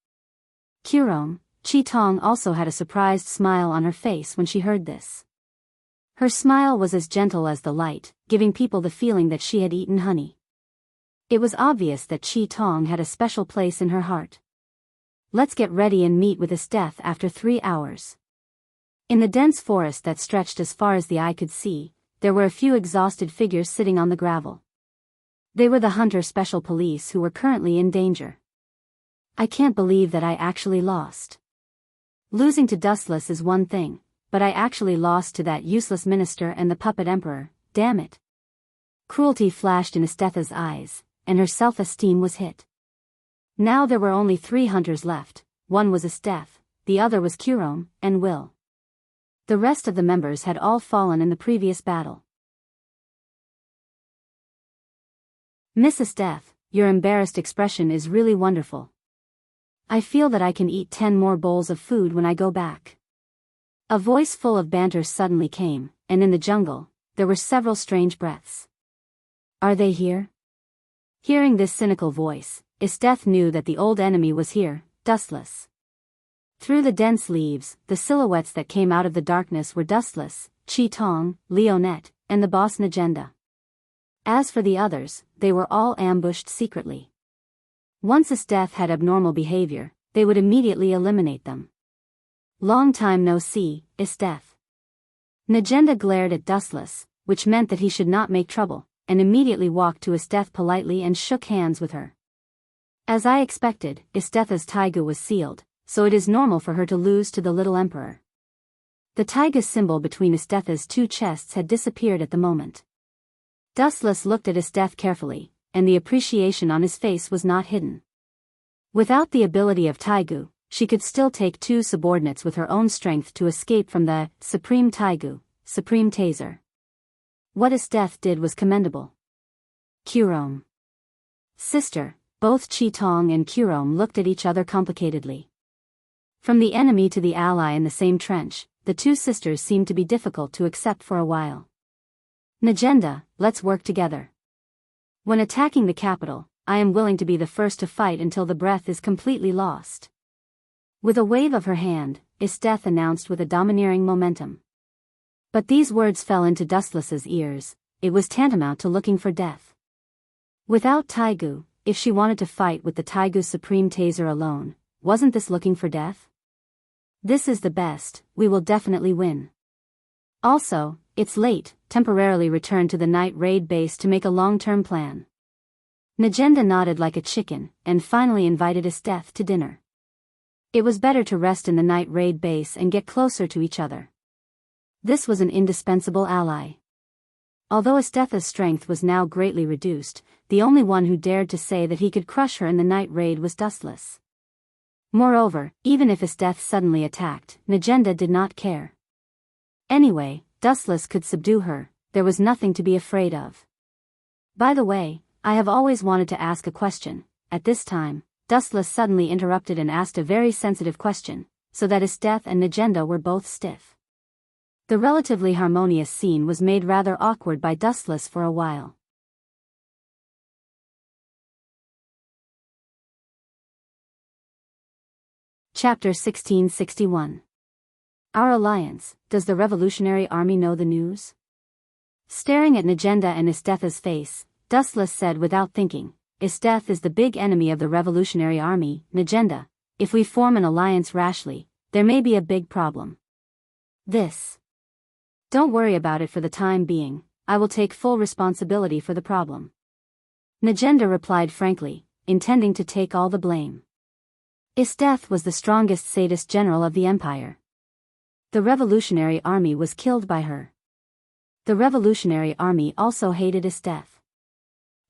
Kurom, Chi-Tong also had a surprised smile on her face when she heard this. Her smile was as gentle as the light, giving people the feeling that she had eaten honey. It was obvious that Chi-Tong had a special place in her heart. Let's get ready and meet with Isteth after 3 hours. In the dense forest that stretched as far as the eye could see, there were a few exhausted figures sitting on the gravel. They were the Hunter Special Police who were currently in danger. I can't believe that I actually lost. Losing to Dustless is one thing, but I actually lost to that useless minister and the puppet emperor, damn it. Cruelty flashed in Istetha's eyes, and her self-esteem was hit. Now there were only 3 hunters left, one was Isteth, the other was Kurom, and Will. The rest of the members had all fallen in the previous battle. Miss Isteth, your embarrassed expression is really wonderful. I feel that I can eat 10 more bowls of food when I go back. A voice full of banter suddenly came, and in the jungle, there were several strange breaths. Are they here? Hearing this cynical voice, Isteth knew that the old enemy was here, Dustless. Through the dense leaves, the silhouettes that came out of the darkness were Dustless, Chi-Tong, Leonette, and the boss Najenda. As for the others, they were all ambushed secretly. Once Isteth had abnormal behavior, they would immediately eliminate them. Long time no see, Isteth. Najenda glared at Dustless, which meant that he should not make trouble, and immediately walked to Isteth politely and shook hands with her. As I expected, Istetha's Taigu was sealed, so it is normal for her to lose to the little emperor. The Taiga symbol between Istetha's 2 chests had disappeared at the moment. Dustless looked at Isteth carefully, and the appreciation on his face was not hidden. Without the ability of Taigu, she could still take 2 subordinates with her own strength to escape from the Supreme Taigu, Supreme Taser. What Isteth did was commendable. Kurom. Sister, both Chi-Tong and Kurom looked at each other complicatedly. From the enemy to the ally in the same trench, the 2 sisters seemed to be difficult to accept for a while. Najenda, let's work together. When attacking the capital, I am willing to be the first to fight until the breath is completely lost. With a wave of her hand, Isteth announced with a domineering momentum. But these words fell into Dustless's ears, it was tantamount to looking for death. Without Taigu, if she wanted to fight with the Taigu Supreme Taser alone, wasn't this looking for death? This is the best, we will definitely win. Also, it's late, temporarily return to the night raid base to make a long-term plan. Najenda nodded like a chicken, and finally invited Isteth to dinner. It was better to rest in the night raid base and get closer to each other. This was an indispensable ally. Although Istetha's strength was now greatly reduced, the only one who dared to say that he could crush her in the night raid was Dustless. Moreover, even if Isteth suddenly attacked, Najenda did not care. Anyway, Dustless could subdue her, there was nothing to be afraid of. By the way, I have always wanted to ask a question. At this time, Dustless suddenly interrupted and asked a very sensitive question, so that Isteth and Najenda were both stiff. The relatively harmonious scene was made rather awkward by Dustless for a while. Chapter 1661. Our alliance, does the Revolutionary Army know the news? Staring at Najenda and Isteth's face, Dustless said without thinking, Isteth is the big enemy of the Revolutionary Army, Najenda. If we form an alliance rashly, there may be a big problem. Don't worry about it for the time being, I will take full responsibility for the problem. Najenda replied frankly, intending to take all the blame. Isteth was the strongest sadist general of the empire. The Revolutionary Army was killed by her. The Revolutionary Army also hated Isteth.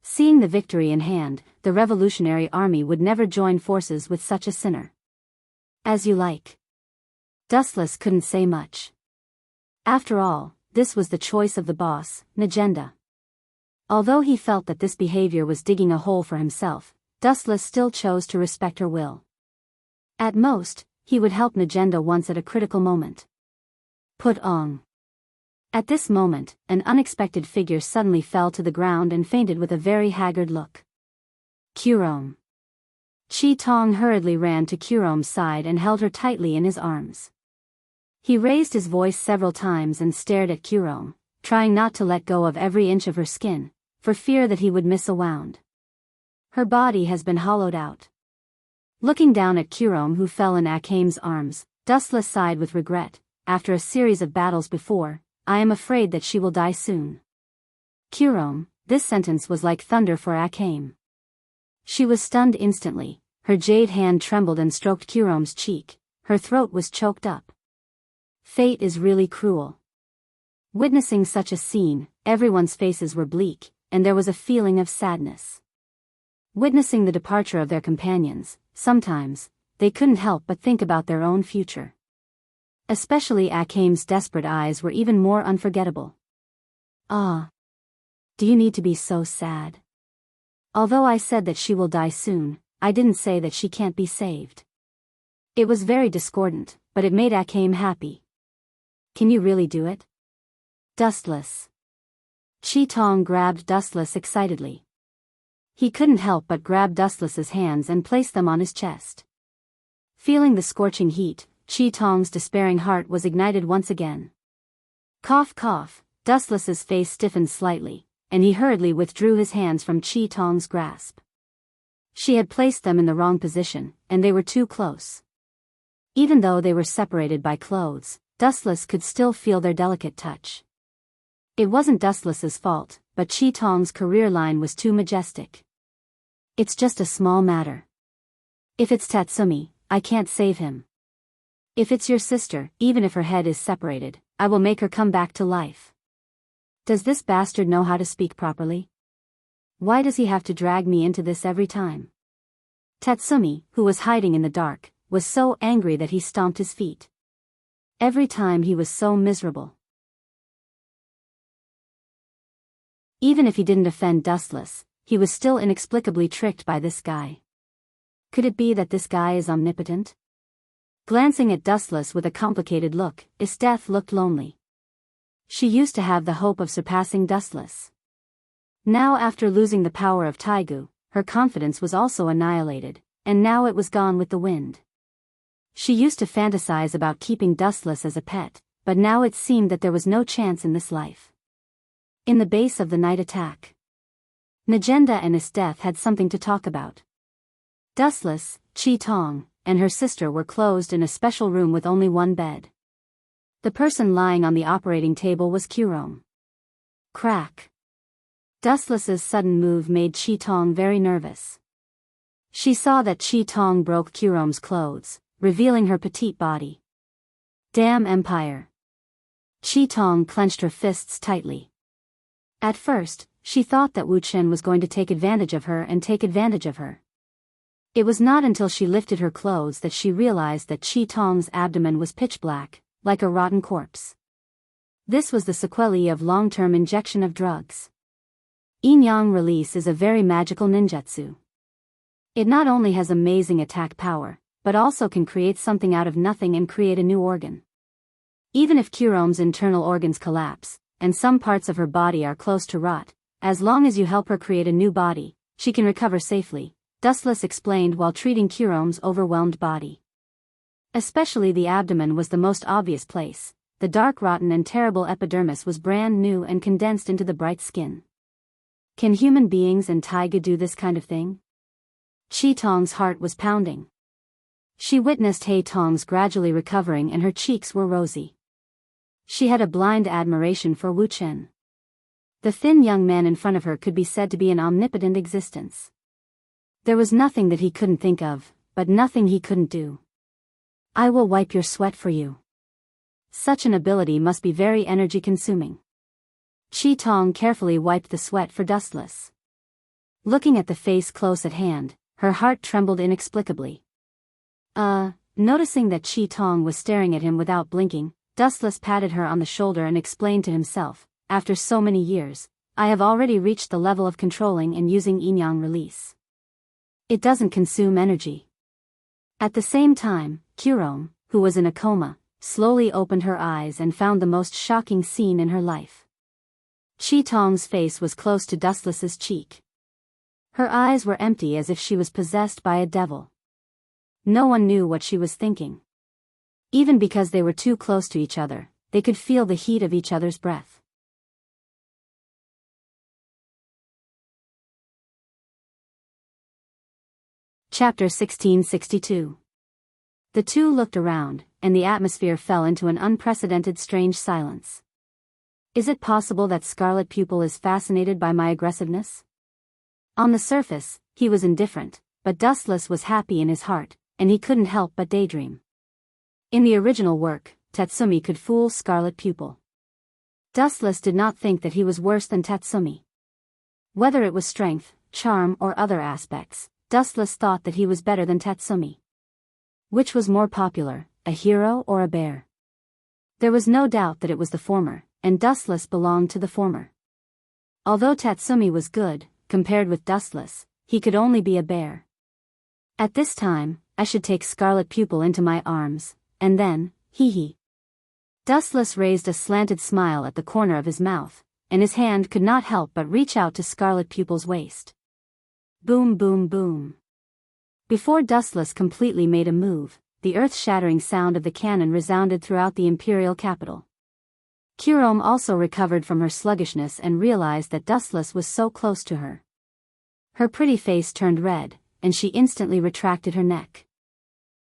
Seeing the victory in hand, the Revolutionary Army would never join forces with such a sinner. As you like. Dustless couldn't say much. After all, this was the choice of the boss, Najenda. Although he felt that this behavior was digging a hole for himself, Dustless still chose to respect her will. At most, he would help Najenda once at a critical moment. Put on. At this moment, an unexpected figure suddenly fell to the ground and fainted with a very haggard look. Kurome. Chi Tong hurriedly ran to Kurome's side and held her tightly in his arms. He raised his voice several times and stared at Kurome, trying not to let go of every inch of her skin, for fear that he would miss a wound. Her body has been hollowed out. Looking down at Kurome, who fell in Akame's arms, Dustless sighed with regret. After a series of battles before, I am afraid that she will die soon. Kurome, this sentence was like thunder for Akame. She was stunned instantly, her jade hand trembled and stroked Kurome's cheek, her throat was choked up. Fate is really cruel. Witnessing such a scene, everyone's faces were bleak, and there was a feeling of sadness. Witnessing the departure of their companions, sometimes, they couldn't help but think about their own future. Especially Akame's desperate eyes were even more unforgettable. Ah. Do you need to be so sad? Although I said that she will die soon, I didn't say that she can't be saved. It was very discordant, but it made Akame happy. Can you really do it? Dustless. Chi Tong grabbed Dustless excitedly. He couldn't help but grab Dustless's hands and place them on his chest. Feeling the scorching heat, Chi Tong's despairing heart was ignited once again. Cough cough, Dustless's face stiffened slightly, and he hurriedly withdrew his hands from Chi Tong's grasp. She had placed them in the wrong position, and they were too close. Even though they were separated by clothes, Dustless could still feel their delicate touch. It wasn't Dustless's fault, but Chi Tong's career line was too majestic. It's just a small matter. If it's Tatsumi, I can't save him. If it's your sister, even if her head is separated, I will make her come back to life. Does this bastard know how to speak properly? Why does he have to drag me into this every time? Tatsumi, who was hiding in the dark, was so angry that he stomped his feet. Every time he was so miserable. Even if he didn't offend Dustless, he was still inexplicably tricked by this guy. Could it be that this guy is omnipotent? Glancing at Dustless with a complicated look, Isteth looked lonely. She used to have the hope of surpassing Dustless. Now, after losing the power of Taigu, her confidence was also annihilated, and now it was gone with the wind. She used to fantasize about keeping Dustless as a pet, but now it seemed that there was no chance in this life. In the base of the night attack, Najenda and Isteth had something to talk about. Dustless, Chi Tong, and her sister were closed in a special room with only one bed. The person lying on the operating table was Kurome. Crack. Dustless's sudden move made Chi Tong very nervous. She saw that Chi Tong broke Kurome's clothes, revealing her petite body. Damn Empire. Chi Tong clenched her fists tightly. At first, she thought that Wu Chen was going to take advantage of her and take advantage of her. It was not until she lifted her clothes that she realized that Chi Tong's abdomen was pitch black, like a rotten corpse. This was the sequelae of long-term injection of drugs. Yin-Yang release is a very magical ninjutsu. It not only has amazing attack power, but also can create something out of nothing and create a new organ. Even if Kurome's internal organs collapse, and some parts of her body are close to rot, as long as you help her create a new body, she can recover safely, Dustless explained while treating Kurome's overwhelmed body. Especially the abdomen was the most obvious place. The dark, rotten and terrible epidermis was brand new and condensed into the bright skin. Can human beings and taiga do this kind of thing? Chi Tong's heart was pounding. She witnessed Hei Tong's gradually recovering and her cheeks were rosy. She had a blind admiration for Wu Chen. The thin young man in front of her could be said to be an omnipotent existence. There was nothing that he couldn't think of, but nothing he couldn't do. I will wipe your sweat for you. Such an ability must be very energy-consuming. Chi Tong carefully wiped the sweat for Dustless. Looking at the face close at hand, her heart trembled inexplicably. Noticing that Chi Tong was staring at him without blinking, Dustless patted her on the shoulder and explained to himself, after so many years, I have already reached the level of controlling and using yin-yang release. It doesn't consume energy. At the same time, Qirong, who was in a coma, slowly opened her eyes and found the most shocking scene in her life. Chi Tong's face was close to Dustless's cheek. Her eyes were empty as if she was possessed by a devil. No one knew what she was thinking. Even because they were too close to each other, they could feel the heat of each other's breath. Chapter 1662. The two looked around, and the atmosphere fell into an unprecedented strange silence. Is it possible that Scarlet Pupil is fascinated by my aggressiveness? On the surface, he was indifferent, but Dustless was happy in his heart, and he couldn't help but daydream. In the original work, Tatsumi could fool Scarlet Pupil. Dustless did not think that he was worse than Tatsumi. Whether it was strength, charm or other aspects, Dustless thought that he was better than Tatsumi. Which was more popular, a hero or a bear? There was no doubt that it was the former, and Dustless belonged to the former. Although Tatsumi was good, compared with Dustless, he could only be a bear. At this time, I should take Scarlet Pupil into my arms, and then, hee. Dustless raised a slanted smile at the corner of his mouth, and his hand could not help but reach out to Scarlet Pupil's waist. Boom boom boom. Before Dustless completely made a move, the earth-shattering sound of the cannon resounded throughout the imperial capital. Qirong also recovered from her sluggishness and realized that Dustless was so close to her. Her pretty face turned red, and she instantly retracted her neck.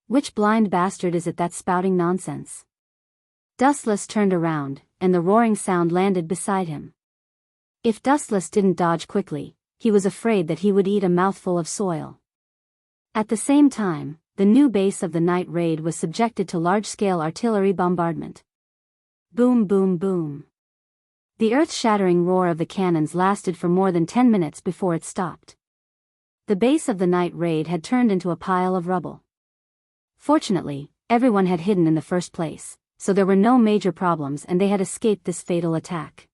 Which blind bastard is it that's spouting nonsense? Dustless turned around, and the roaring sound landed beside him. If Dustless didn't dodge quickly, he was afraid that he would eat a mouthful of soil. At the same time, the new base of the night raid was subjected to large-scale artillery bombardment. Boom boom boom. The earth-shattering roar of the cannons lasted for more than 10 minutes before it stopped. The base of the night raid had turned into a pile of rubble. Fortunately, everyone had hidden in the first place, so there were no major problems and they had escaped this fatal attack.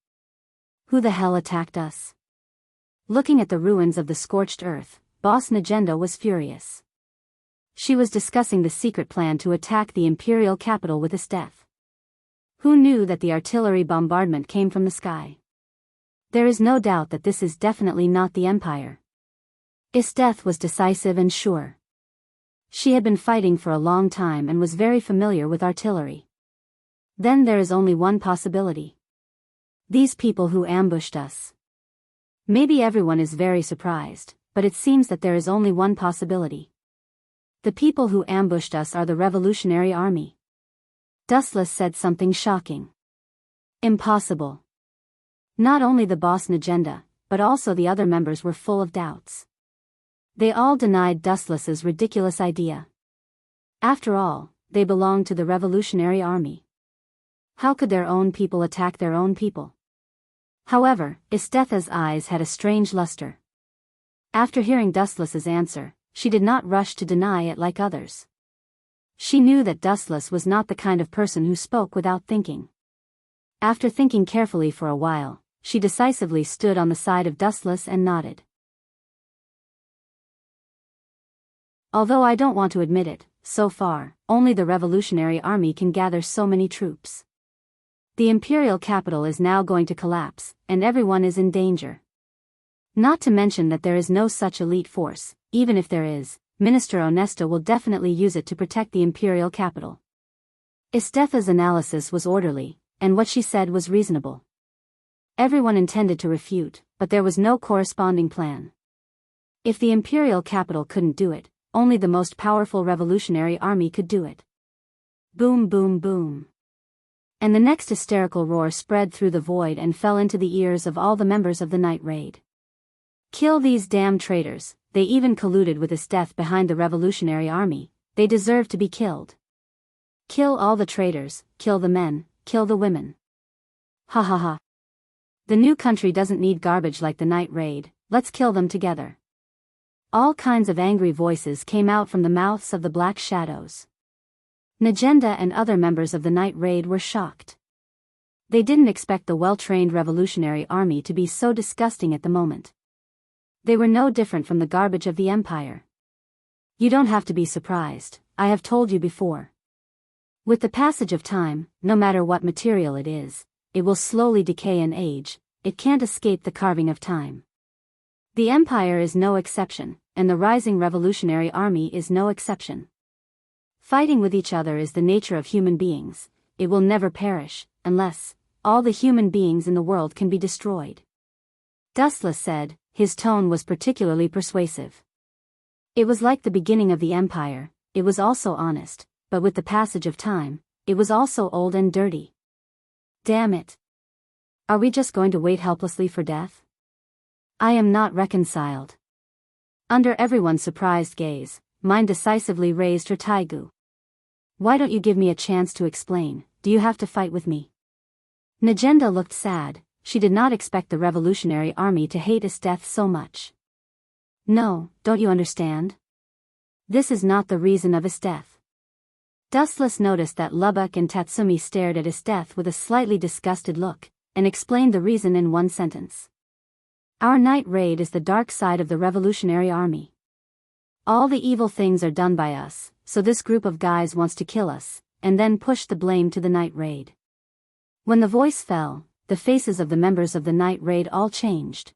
Who the hell attacked us? Looking at the ruins of the scorched earth, Boss Najenda was furious. She was discussing the secret plan to attack the imperial capital with Esteth. Who knew that the artillery bombardment came from the sky? There is no doubt that this is definitely not the Empire. Esteth was decisive and sure. She had been fighting for a long time and was very familiar with artillery. Then there is only one possibility. These people who ambushed us. Maybe everyone is very surprised, but it seems that there is only one possibility. The people who ambushed us are the Revolutionary Army. Dustless said something shocking. Impossible. Not only the boss Najenda, but also the other members were full of doubts. They all denied Dustless's ridiculous idea. After all, they belonged to the Revolutionary Army. How could their own people attack their own people? However, Estetha's eyes had a strange luster. After hearing Dustless's answer, she did not rush to deny it like others. She knew that Dustless was not the kind of person who spoke without thinking. After thinking carefully for a while, she decisively stood on the side of Dustless and nodded. Although I don't want to admit it, so far, only the Revolutionary Army can gather so many troops. The imperial capital is now going to collapse, and everyone is in danger. Not to mention that there is no such elite force, even if there is, Minister Onesta will definitely use it to protect the imperial capital. Estetha's analysis was orderly, and what she said was reasonable. Everyone intended to refute, but there was no corresponding plan. If the imperial capital couldn't do it, only the most powerful revolutionary army could do it. Boom, boom, boom. And the next hysterical roar spread through the void and fell into the ears of all the members of the night raid. Kill these damn traitors, they even colluded with Esteth behind the revolutionary army, they deserve to be killed. Kill all the traitors, kill the men, kill the women. Ha ha ha. The new country doesn't need garbage like the night raid, let's kill them together. All kinds of angry voices came out from the mouths of the black shadows. Najenda and other members of the night raid were shocked. They didn't expect the well-trained revolutionary army to be so disgusting at the moment. They were no different from the garbage of the empire. You don't have to be surprised, I have told you before. With the passage of time, no matter what material it is, it will slowly decay and age, it can't escape the carving of time. The empire is no exception, and the rising revolutionary army is no exception. Fighting with each other is the nature of human beings, it will never perish, unless all the human beings in the world can be destroyed. Dustless said, his tone was particularly persuasive. It was like the beginning of the empire, it was also honest, but with the passage of time, it was also old and dirty. Damn it. Are we just going to wait helplessly for death? I am not reconciled. Under everyone's surprised gaze, mine decisively raised her taigu. Why don't you give me a chance to explain, do you have to fight with me? Najenda looked sad, she did not expect the revolutionary army to hate Esteth so much. No, don't you understand? This is not the reason of Esteth. Dustless noticed that Lubbock and Tatsumi stared at Esteth with a slightly disgusted look, and explained the reason in one sentence. Our night raid is the dark side of the revolutionary army. All the evil things are done by us, so this group of guys wants to kill us, and then push the blame to the night raid. When the voice fell, the faces of the members of the night raid all changed.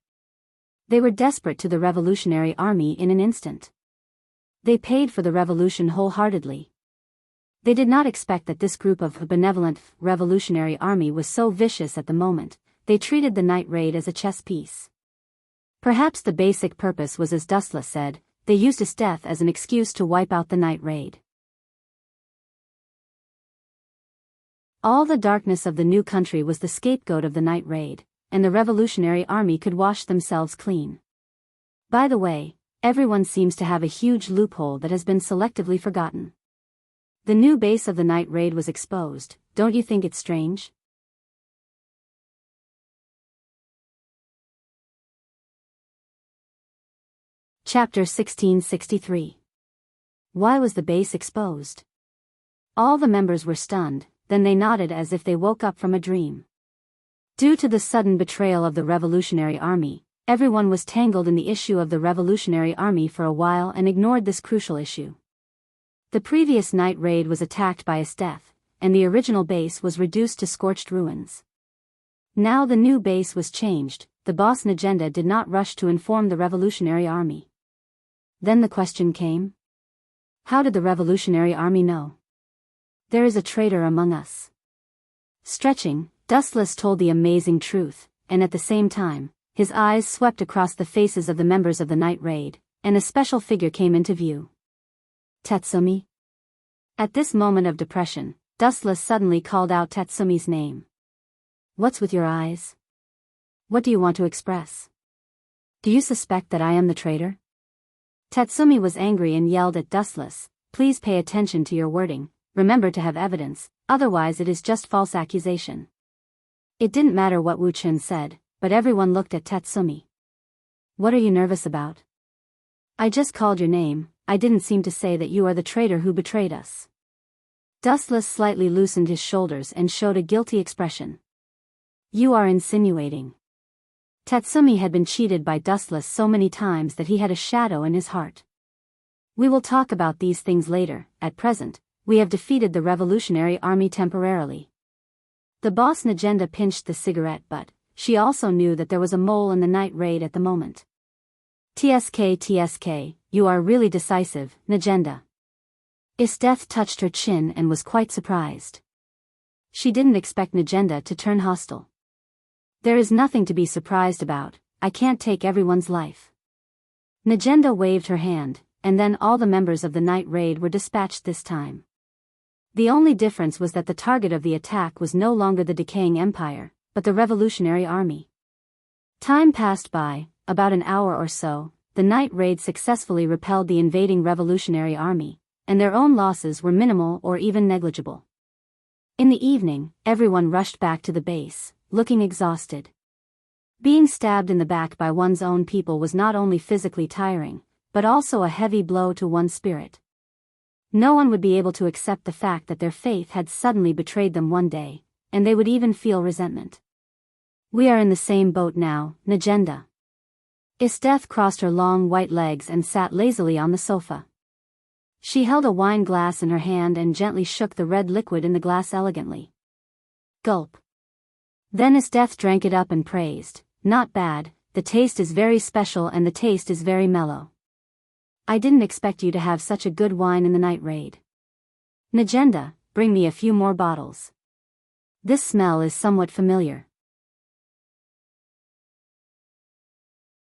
They were desperate to the revolutionary army in an instant. They paid for the revolution wholeheartedly. They did not expect that this group of benevolent revolutionary army was so vicious at the moment, they treated the night raid as a chess piece. Perhaps the basic purpose was as Dustless said, they used Esteth as an excuse to wipe out the night raid. All the darkness of the new country was the scapegoat of the night raid, and the revolutionary army could wash themselves clean. By the way, everyone seems to have a huge loophole that has been selectively forgotten. The new base of the night raid was exposed, don't you think it's strange? Chapter 1663. Why was the base exposed? All the members were stunned, then they nodded as if they woke up from a dream. Due to the sudden betrayal of the revolutionary army, everyone was tangled in the issue of the revolutionary army for a while and ignored this crucial issue. The previous night raid was attacked by Esteth, and the original base was reduced to scorched ruins. Now the new base was changed, the boss Najenda did not rush to inform the revolutionary army. Then the question came. How did the revolutionary army know? There is a traitor among us. Stretching, Dustless told the amazing truth, and at the same time, his eyes swept across the faces of the members of the night raid, and a special figure came into view. Tatsumi? At this moment of depression, Dustless suddenly called out Tatsumi's name. What's with your eyes? What do you want to express? Do you suspect that I am the traitor? Tatsumi was angry and yelled at Dustless, please pay attention to your wording, remember to have evidence, otherwise it is just false accusation. It didn't matter what Wu Chen said, but everyone looked at Tatsumi. What are you nervous about? I just called your name, I didn't seem to say that you are the traitor who betrayed us. Dustless slightly loosened his shoulders and showed a guilty expression. You are insinuating. Tatsumi had been cheated by Dustless so many times that he had a shadow in his heart. We will talk about these things later, at present, we have defeated the revolutionary army temporarily. The boss Najenda pinched the cigarette butt, she also knew that there was a mole in the night raid at the moment. TSK, you are really decisive, Najenda. Isteth touched her chin and was quite surprised. She didn't expect Najenda to turn hostile. There is nothing to be surprised about, I can't take everyone's life. Najenda waved her hand, and then all the members of the night raid were dispatched this time. The only difference was that the target of the attack was no longer the decaying empire, but the Revolutionary Army. Time passed by, about an hour or so, the night raid successfully repelled the invading Revolutionary Army, and their own losses were minimal or even negligible. In the evening, everyone rushed back to the base, looking exhausted. Being stabbed in the back by one's own people was not only physically tiring, but also a heavy blow to one's spirit. No one would be able to accept the fact that their faith had suddenly betrayed them one day, and they would even feel resentment. We are in the same boat now, Najenda. Isteth crossed her long white legs and sat lazily on the sofa. She held a wine glass in her hand and gently shook the red liquid in the glass elegantly. Gulp. Then Isteth drank it up and praised, "Not bad, the taste is very special and the taste is very mellow. I didn't expect you to have such a good wine in the night raid. Najenda, bring me a few more bottles. This smell is somewhat familiar."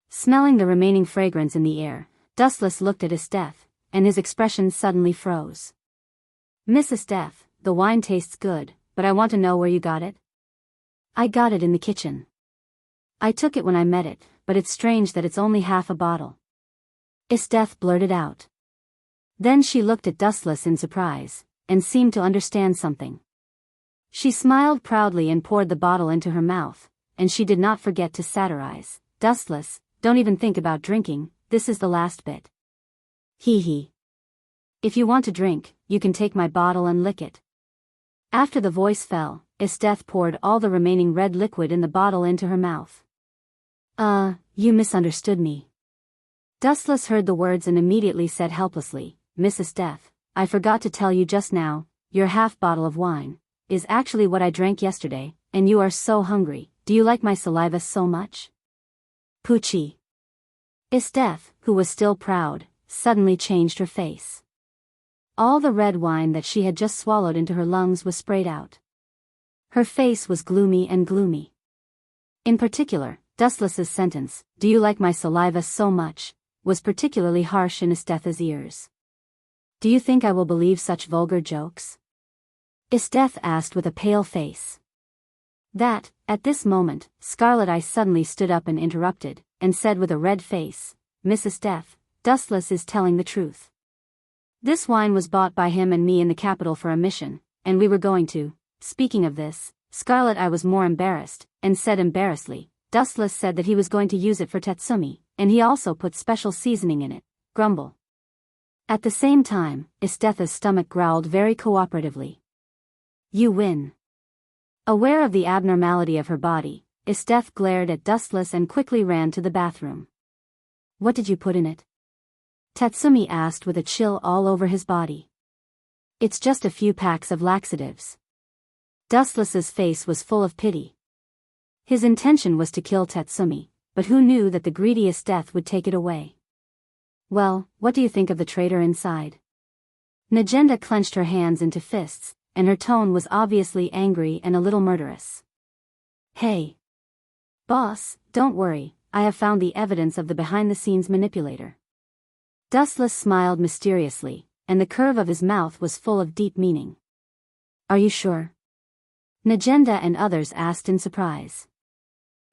Smelling the remaining fragrance in the air, Dustless looked at Isteth, and his expression suddenly froze. "Miss Isteth, the wine tastes good, but I want to know where you got it." "I got it in the kitchen. I took it when I met it, but it's strange that it's only half a bottle." Isteth blurted out. Then she looked at Dustless in surprise, and seemed to understand something. She smiled proudly and poured the bottle into her mouth, and she did not forget to satirize, "Dustless, don't even think about drinking, this is the last bit. Hee hee. If you want to drink, you can take my bottle and lick it." After the voice fell, Isteth poured all the remaining red liquid in the bottle into her mouth. You misunderstood me." Dustless heard the words and immediately said helplessly, "Miss Isteth, I forgot to tell you just now, your half bottle of wine is actually what I drank yesterday, and you are so hungry, do you like my saliva so much?" Poochie. Isteth, who was still proud, suddenly changed her face. All the red wine that she had just swallowed into her lungs was sprayed out. Her face was gloomy and gloomy. In particular, Dustless's sentence, "Do you like my saliva so much?" was particularly harsh in Isteth's ears. "Do you think I will believe such vulgar jokes?" Isteth asked with a pale face. At this moment, Scarlet Eye suddenly stood up and interrupted, and said with a red face, "Miss Isteth, Dustless is telling the truth. This wine was bought by him and me in the capital for a mission, and we were going to." Speaking of this, Scarlet Eye was more embarrassed, and said embarrassedly, "Dustless said that he was going to use it for Tatsumi, and he also put special seasoning in it." Grumble. At the same time, Isteth's stomach growled very cooperatively. "You win." Aware of the abnormality of her body, Isteth glared at Dustless and quickly ran to the bathroom. "What did you put in it?" Tatsumi asked with a chill all over his body. "It's just a few packs of laxatives." Dustless's face was full of pity. His intention was to kill Tatsumi, but who knew that the greedy Isteth would take it away? "Well, what do you think of the traitor inside?" Najenda clenched her hands into fists, and her tone was obviously angry and a little murderous. "Hey, boss, don't worry, I have found the evidence of the behind-the-scenes manipulator." Dustless smiled mysteriously, and the curve of his mouth was full of deep meaning. "Are you sure?" Najenda and others asked in surprise.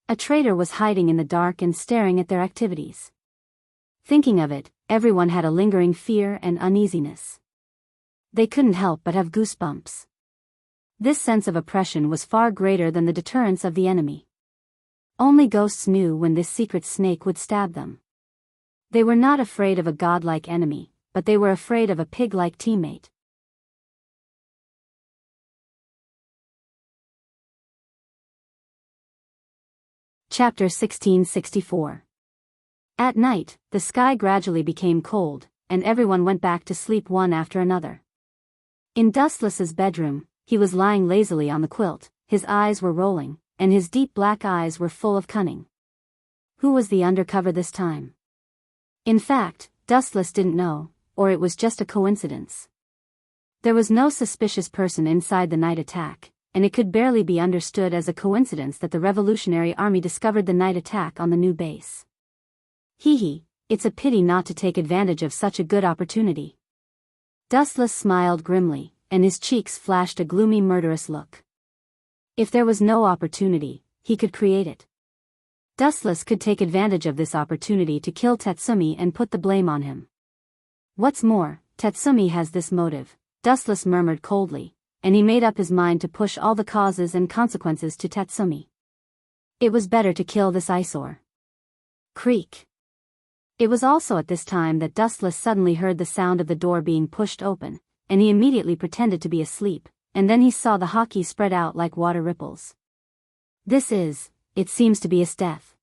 A traitor was hiding in the dark and staring at their activities. Thinking of it, everyone had a lingering fear and uneasiness. They couldn't help but have goosebumps. This sense of oppression was far greater than the deterrence of the enemy. Only ghosts knew when this secret snake would stab them. They were not afraid of a godlike enemy, but they were afraid of a pig-like teammate. Chapter 1664. At night, the sky gradually became cold, and everyone went back to sleep one after another. In Dustless's bedroom, he was lying lazily on the quilt, his eyes were rolling, and his deep black eyes were full of cunning. Who was the undercover this time? In fact, Dustless didn't know, or it was just a coincidence. There was no suspicious person inside the night attack, and it could barely be understood as a coincidence that the Revolutionary Army discovered the night attack on the new base. Hee, it's a pity not to take advantage of such a good opportunity. Dustless smiled grimly, and his cheeks flashed a gloomy murderous look. If there was no opportunity, he could create it. Dustless could take advantage of this opportunity to kill Tatsumi and put the blame on him. What's more, Tatsumi has this motive, Dustless murmured coldly, and he made up his mind to push all the causes and consequences to Tatsumi. It was better to kill this eyesore. Creak. It was also at this time that Dustless suddenly heard the sound of the door being pushed open, and he immediately pretended to be asleep, and then he saw the hockey spread out like water ripples. It seems to be his death.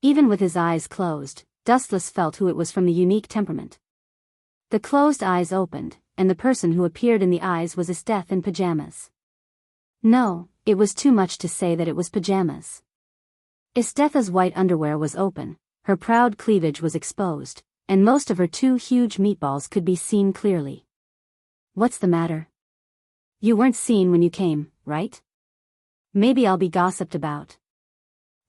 Even with his eyes closed, Dustless felt who it was from the unique temperament. The closed eyes opened, and the person who appeared in the eyes was his death in pajamas. No, it was too much to say that it was pajamas. Isthetha's white underwear was open, her proud cleavage was exposed, and most of her 2 huge meatballs could be seen clearly. What's the matter? You weren't seen when you came, right? Maybe I'll be gossiped about.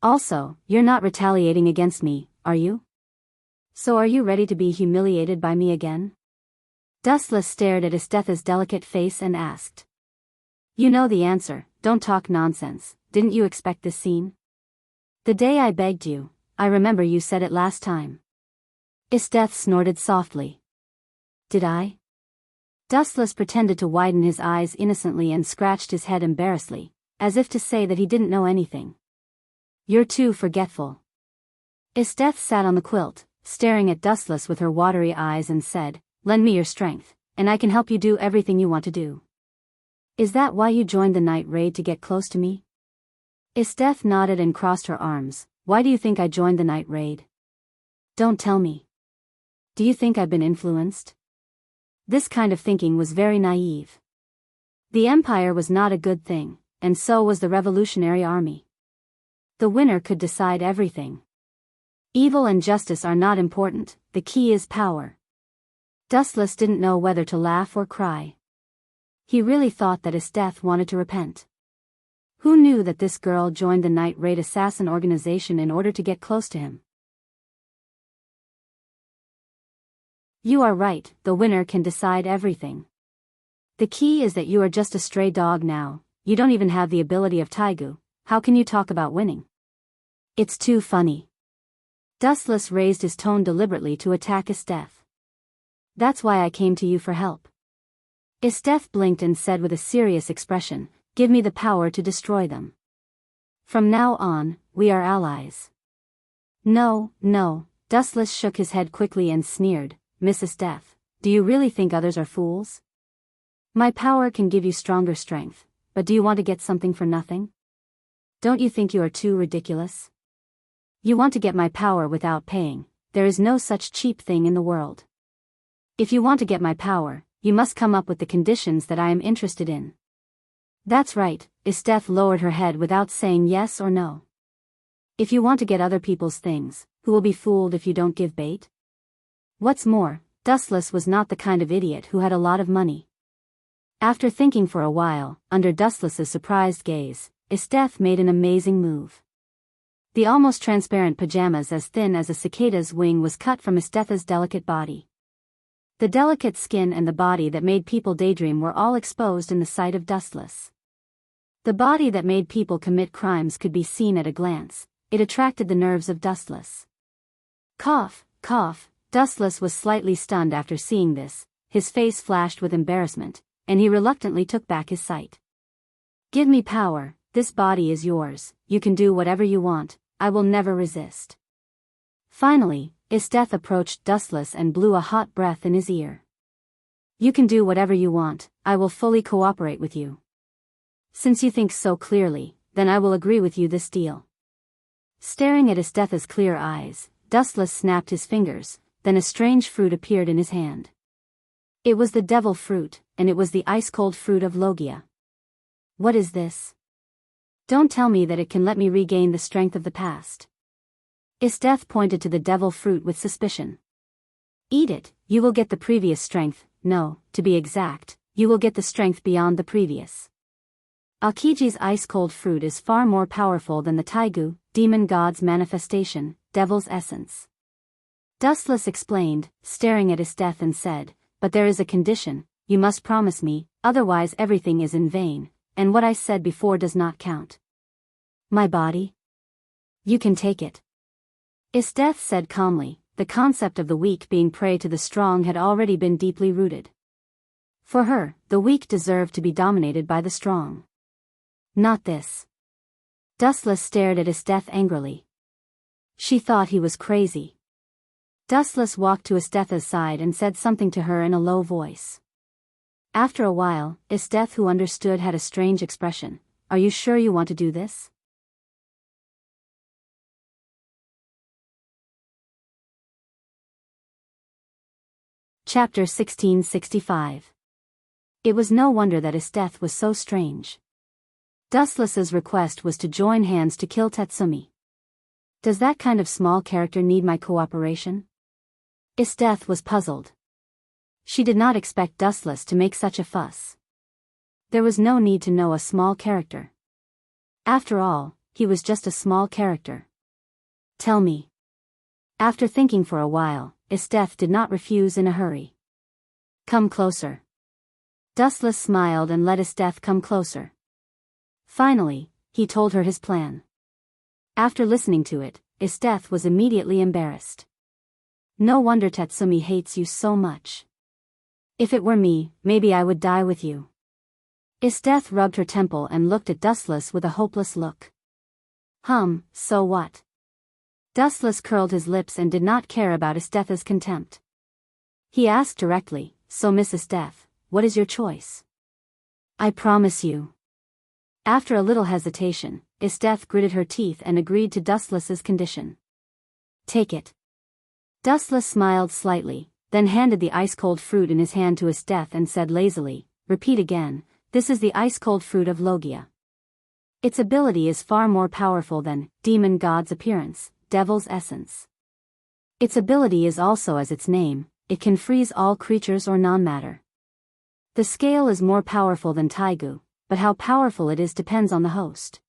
Also, you're not retaliating against me, are you? So are you ready to be humiliated by me again? Dustless stared at Isthetha's delicate face and asked. You know the answer, don't talk nonsense, didn't you expect this scene? The day I begged you, I remember you said it last time. Isthetha snorted softly. Did I? Dustless pretended to widen his eyes innocently and scratched his head embarrassedly, as if to say that he didn't know anything. You're too forgetful. Isthetha sat on the quilt, staring at Dustless with her watery eyes and said, Lend me your strength, and I can help you do everything you want to do. Is that why you joined the night raid, to get close to me? Isthetha nodded and crossed her arms. Why do you think I joined the night raid? Don't tell me. Do you think I've been influenced? This kind of thinking was very naive. The Empire was not a good thing, and so was the Revolutionary Army. The winner could decide everything. Evil and justice are not important, the key is power. Dustless didn't know whether to laugh or cry. He really thought that Isthetha wanted to repent. Who knew that this girl joined the Night Raid assassin organization in order to get close to him? You are right, the winner can decide everything. The key is that you are just a stray dog now, you don't even have the ability of Taigu, how can you talk about winning? It's too funny. Dustless raised his tone deliberately to attack Isthetha. That's why I came to you for help. Isthetha blinked and said with a serious expression, Give me the power to destroy them. From now on, we are allies. No, Dustless shook his head quickly and sneered, Miss Isthetha, do you really think others are fools? My power can give you stronger strength, but do you want to get something for nothing? Don't you think you are too ridiculous? You want to get my power without paying, there is no such cheap thing in the world. If you want to get my power, you must come up with the conditions that I am interested in. That's right, Isthetha lowered her head without saying yes or no. If you want to get other people's things, who will be fooled if you don't give bait? What's more, Dustless was not the kind of idiot who had a lot of money. After thinking for a while, under Dustless's surprised gaze, Isthetha made an amazing move. The almost transparent pajamas as thin as a cicada's wing was cut from Isthetha's delicate body. The delicate skin and the body that made people daydream were all exposed in the sight of Dustless. The body that made people commit crimes could be seen at a glance, it attracted the nerves of Dustless. Cough, Dustless was slightly stunned after seeing this, his face flashed with embarrassment, and he reluctantly took back his sight. Give me power, this body is yours, you can do whatever you want, I will never resist. Finally, Isthetha approached Dustless and blew a hot breath in his ear. You can do whatever you want, I will fully cooperate with you. Since you think so clearly, then I will agree with you this deal. Staring at Isthetha's clear eyes, Dustless snapped his fingers, then a strange fruit appeared in his hand. It was the devil fruit, and it was the ice-cold fruit of Logia. What is this? Don't tell me that it can let me regain the strength of the past. Isthetha pointed to the devil fruit with suspicion. Eat it, you will get the previous strength. No, to be exact, you will get the strength beyond the previous. Akiji's ice-cold fruit is far more powerful than the Taigu, demon god's manifestation, devil's essence. Dustless explained, staring at his death, and said, but there is a condition, you must promise me, otherwise everything is in vain, and what I said before does not count. My body? You can take it. Isdeth said calmly. The concept of the weak being prey to the strong had already been deeply rooted. For her, the weak deserved to be dominated by the strong. Not this. Dustless stared at Isdeth angrily. She thought he was crazy. Dustless walked to Isdeth's side and said something to her in a low voice. After a while, Isdeth, who understood, had a strange expression. Are you sure you want to do this? Chapter 1665. It was no wonder that Isdeth was so strange. Dustless's request was to join hands to kill Tatsumi. Does that kind of small character need my cooperation? Isdeth was puzzled. She did not expect Dustless to make such a fuss. There was no need to know a small character. After all, he was just a small character. Tell me. After thinking for a while, Isdeth did not refuse in a hurry. Come closer. Dustless smiled and let Isdeth come closer. Finally, he told her his plan. After listening to it, Isdeth was immediately embarrassed. No wonder Tatsumi hates you so much. If it were me, maybe I would die with you. Isdeth rubbed her temple and looked at Dustless with a hopeless look. So what? Dustless curled his lips and did not care about Isdeth's contempt. He asked directly, so Miss Isdeth, what is your choice? I promise you. After a little hesitation, Isdeth gritted her teeth and agreed to Dustless's condition. Take it. Dustless smiled slightly, then handed the ice-cold fruit in his hand to Isdeth and said lazily, repeat again, this is the ice-cold fruit of Logia. Its ability is far more powerful than demon god's appearance, devil's essence. Its ability is also as its name, it can freeze all creatures or non-matter. The scale is more powerful than Taigu, but how powerful it is depends on the host.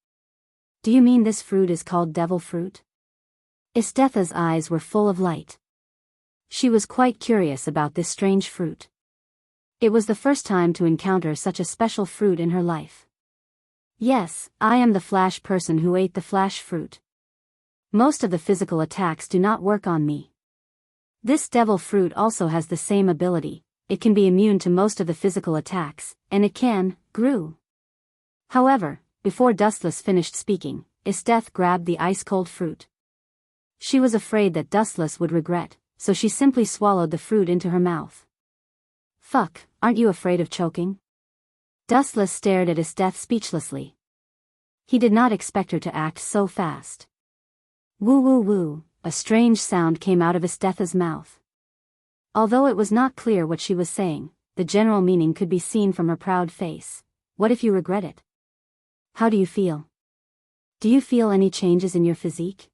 Do you mean this fruit is called devil fruit? Isdeth's eyes were full of light. She was quite curious about this strange fruit. It was the first time to encounter such a special fruit in her life. Yes, I am the flash person who ate the flash fruit. Most of the physical attacks do not work on me. This devil fruit also has the same ability, it can be immune to most of the physical attacks, and it can, grew. However, before Dustless finished speaking, Isdeth grabbed the ice-cold fruit. She was afraid that Dustless would regret, so she simply swallowed the fruit into her mouth. Fuck, aren't you afraid of choking? Dustless stared at Isdeth speechlessly. He did not expect her to act so fast. Woo woo woo, a strange sound came out of Isdeth's mouth. Although it was not clear what she was saying, the general meaning could be seen from her proud face. What if you regret it? How do you feel? Do you feel any changes in your physique?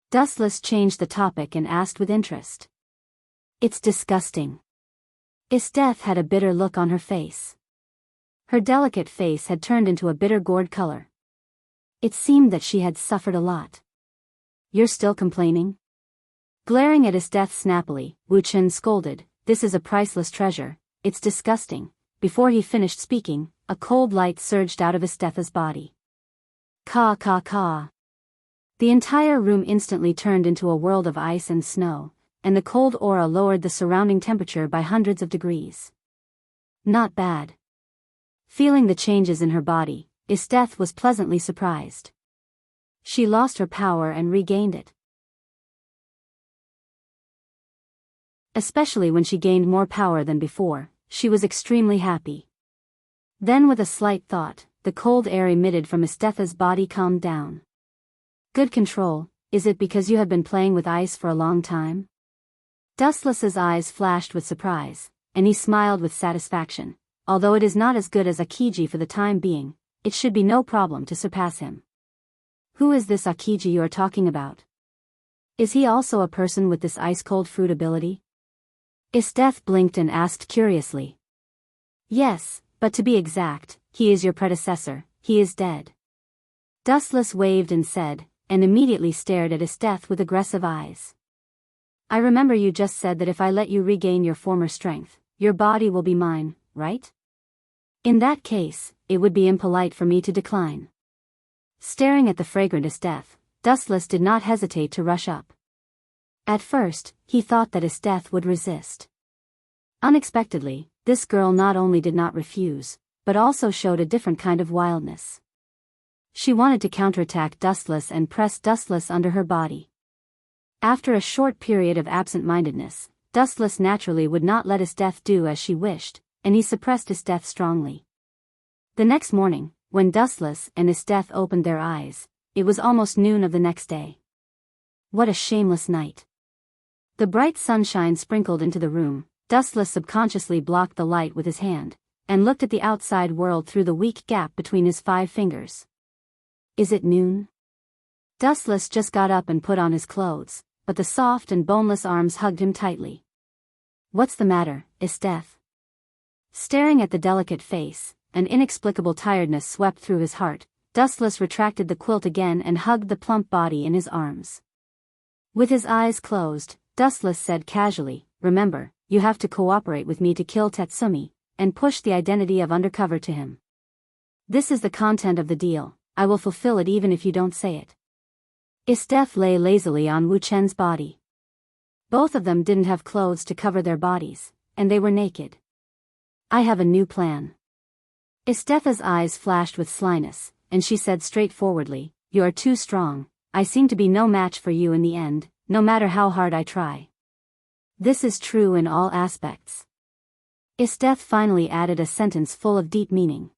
Dustless changed the topic and asked with interest. It's disgusting. Isdeth had a bitter look on her face. Her delicate face had turned into a bitter gourd color. It seemed that she had suffered a lot. You're still complaining? Glaring at Isdeth snappily, Wu Chen scolded, this is a priceless treasure, it's disgusting. Before he finished speaking, a cold light surged out of Isdeth's body. Ka ka ka. The entire room instantly turned into a world of ice and snow, and the cold aura lowered the surrounding temperature by hundreds of degrees. Not bad. Feeling the changes in her body, Isdeth was pleasantly surprised. She lost her power and regained it. Especially when she gained more power than before, she was extremely happy. Then with a slight thought, the cold air emitted from Isdeth's body calmed down. Good control, is it because you have been playing with ice for a long time? Dustless's eyes flashed with surprise, and he smiled with satisfaction. Although it is not as good as Akiji for the time being, it should be no problem to surpass him. Who is this Akiji you are talking about? Is he also a person with this ice-cold fruit ability? Isteth blinked and asked curiously. Yes, but to be exact, he is your predecessor, he is dead. Dustless waved and said, and immediately stared at Isteth with aggressive eyes. I remember you just said that if I let you regain your former strength, your body will be mine, right? In that case, it would be impolite for me to decline. Staring at the fragrant Isteth, Dustless did not hesitate to rush up. At first, he thought that Isteth would resist. Unexpectedly, this girl not only did not refuse, but also showed a different kind of wildness. She wanted to counterattack Dustless and press Dustless under her body. After a short period of absent-mindedness, Dustless naturally would not let Isteth do as she wished, and he suppressed Isteth strongly. The next morning, when Dustless and Isteth opened their eyes, it was almost noon of the next day. What a shameless night. The bright sunshine sprinkled into the room. Dustless subconsciously blocked the light with his hand, and looked at the outside world through the weak gap between his 5 fingers. Is it noon? Dustless just got up and put on his clothes, but the soft and boneless arms hugged him tightly. What's the matter, Isteth? Staring at the delicate face, an inexplicable tiredness swept through his heart. Dustless retracted the quilt again and hugged the plump body in his arms. With his eyes closed, Dustless said casually, remember, you have to cooperate with me to kill Tatsumi, and push the identity of undercover to him. This is the content of the deal, I will fulfill it even if you don't say it. Isteth lay lazily on Wu Chen's body. Both of them didn't have clothes to cover their bodies, and they were naked. I have a new plan. Isteth's eyes flashed with slyness, and she said straightforwardly, you are too strong, I seem to be no match for you in the end, no matter how hard I try. This is true in all aspects. Isteth finally added a sentence full of deep meaning.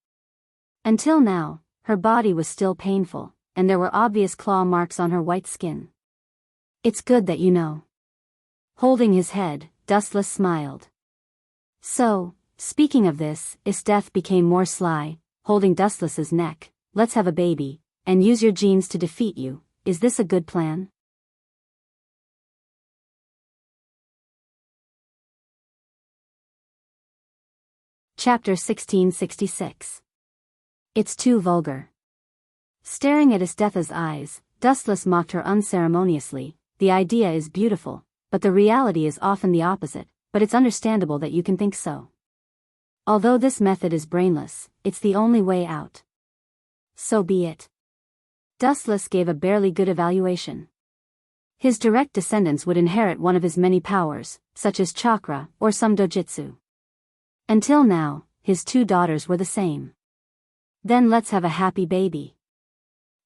Until now, her body was still painful, and there were obvious claw marks on her white skin. It's good that you know. Holding his head, Dustless smiled. So, speaking of this, Isteth became more sly, holding Dustless's neck, let's have a baby, and use your genes to defeat you, is this a good plan? Chapter 1666. It's too vulgar. Staring at Isteth's eyes, Dustless mocked her unceremoniously, the idea is beautiful, but the reality is often the opposite, but it's understandable that you can think so. Although this method is brainless, it's the only way out. So be it. Dustless gave a barely good evaluation. His direct descendants would inherit one of his many powers, such as chakra or some dojutsu. Until now, his 2 daughters were the same. Then let's have a happy baby.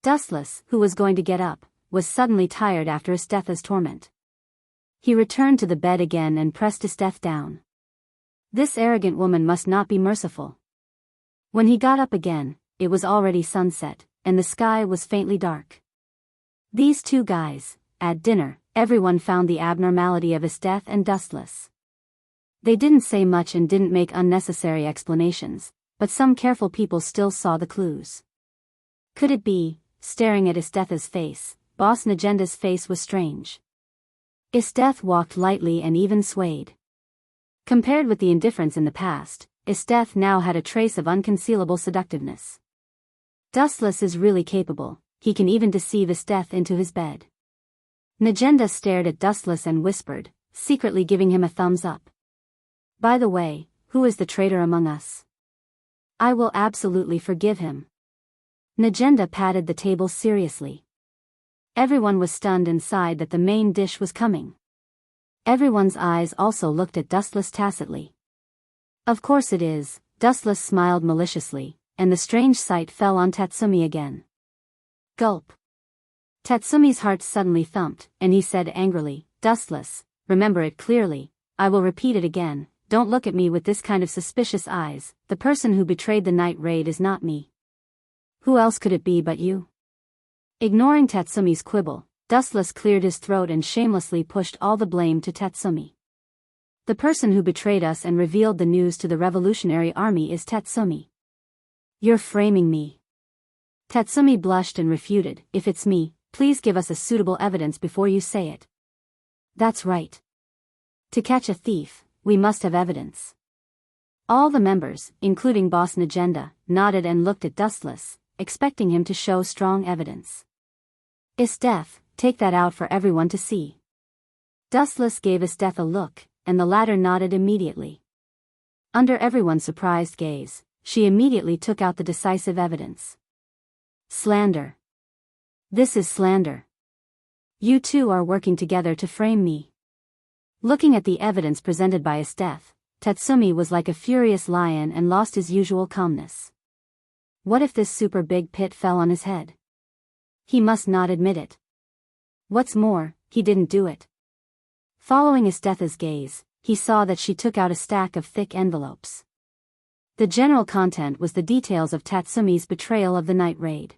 Dustless, who was going to get up, was suddenly tired after Isteth's torment. He returned to the bed again and pressed Isteth down. This arrogant woman must not be merciful. When he got up again, it was already sunset, and the sky was faintly dark. These 2 guys, at dinner, everyone found the abnormality of Isteth and Dustless. They didn't say much and didn't make unnecessary explanations, but some careful people still saw the clues. Could it be, staring at Isteth's face, Boss Nagenda's face was strange. Isteth walked lightly and even swayed. Compared with the indifference in the past, Isteth now had a trace of unconcealable seductiveness. Dustless is really capable, he can even deceive Isteth into his bed. Nagenda stared at Dustless and whispered, secretly giving him a thumbs up. By the way, who is the traitor among us? I will absolutely forgive him. Nagenda patted the table seriously. Everyone was stunned and sighed that the main dish was coming. Everyone's eyes also looked at Dustless tacitly. Of course it is, Dustless smiled maliciously, and the strange sight fell on Tatsumi again. Gulp. Tatsumi's heart suddenly thumped, and he said angrily, Dustless, remember it clearly, I will repeat it again, don't look at me with this kind of suspicious eyes, the person who betrayed the night raid is not me. Who else could it be but you? Ignoring Tatsumi's quibble, Dustless cleared his throat and shamelessly pushed all the blame to Tatsumi. The person who betrayed us and revealed the news to the Revolutionary Army is Tatsumi. You're framing me. Tatsumi blushed and refuted, if it's me, please give us a suitable evidence before you say it. That's right. To catch a thief, We must have evidence. All the members, including Boss Najenda, nodded and looked at Dustless, expecting him to show strong evidence. Isteth, take that out for everyone to see. Dustless gave Isteth a look, and the latter nodded immediately. Under everyone's surprised gaze, she immediately took out the decisive evidence. Slander. This is slander. You two are working together to frame me. Looking at the evidence presented by Isteth, Tatsumi was like a furious lion and lost his usual calmness. What if this super big pit fell on his head? He must not admit it. What's more, he didn't do it. Following Isteth's gaze, he saw that she took out a stack of thick envelopes. The general content was the details of Tatsumi's betrayal of the night raid.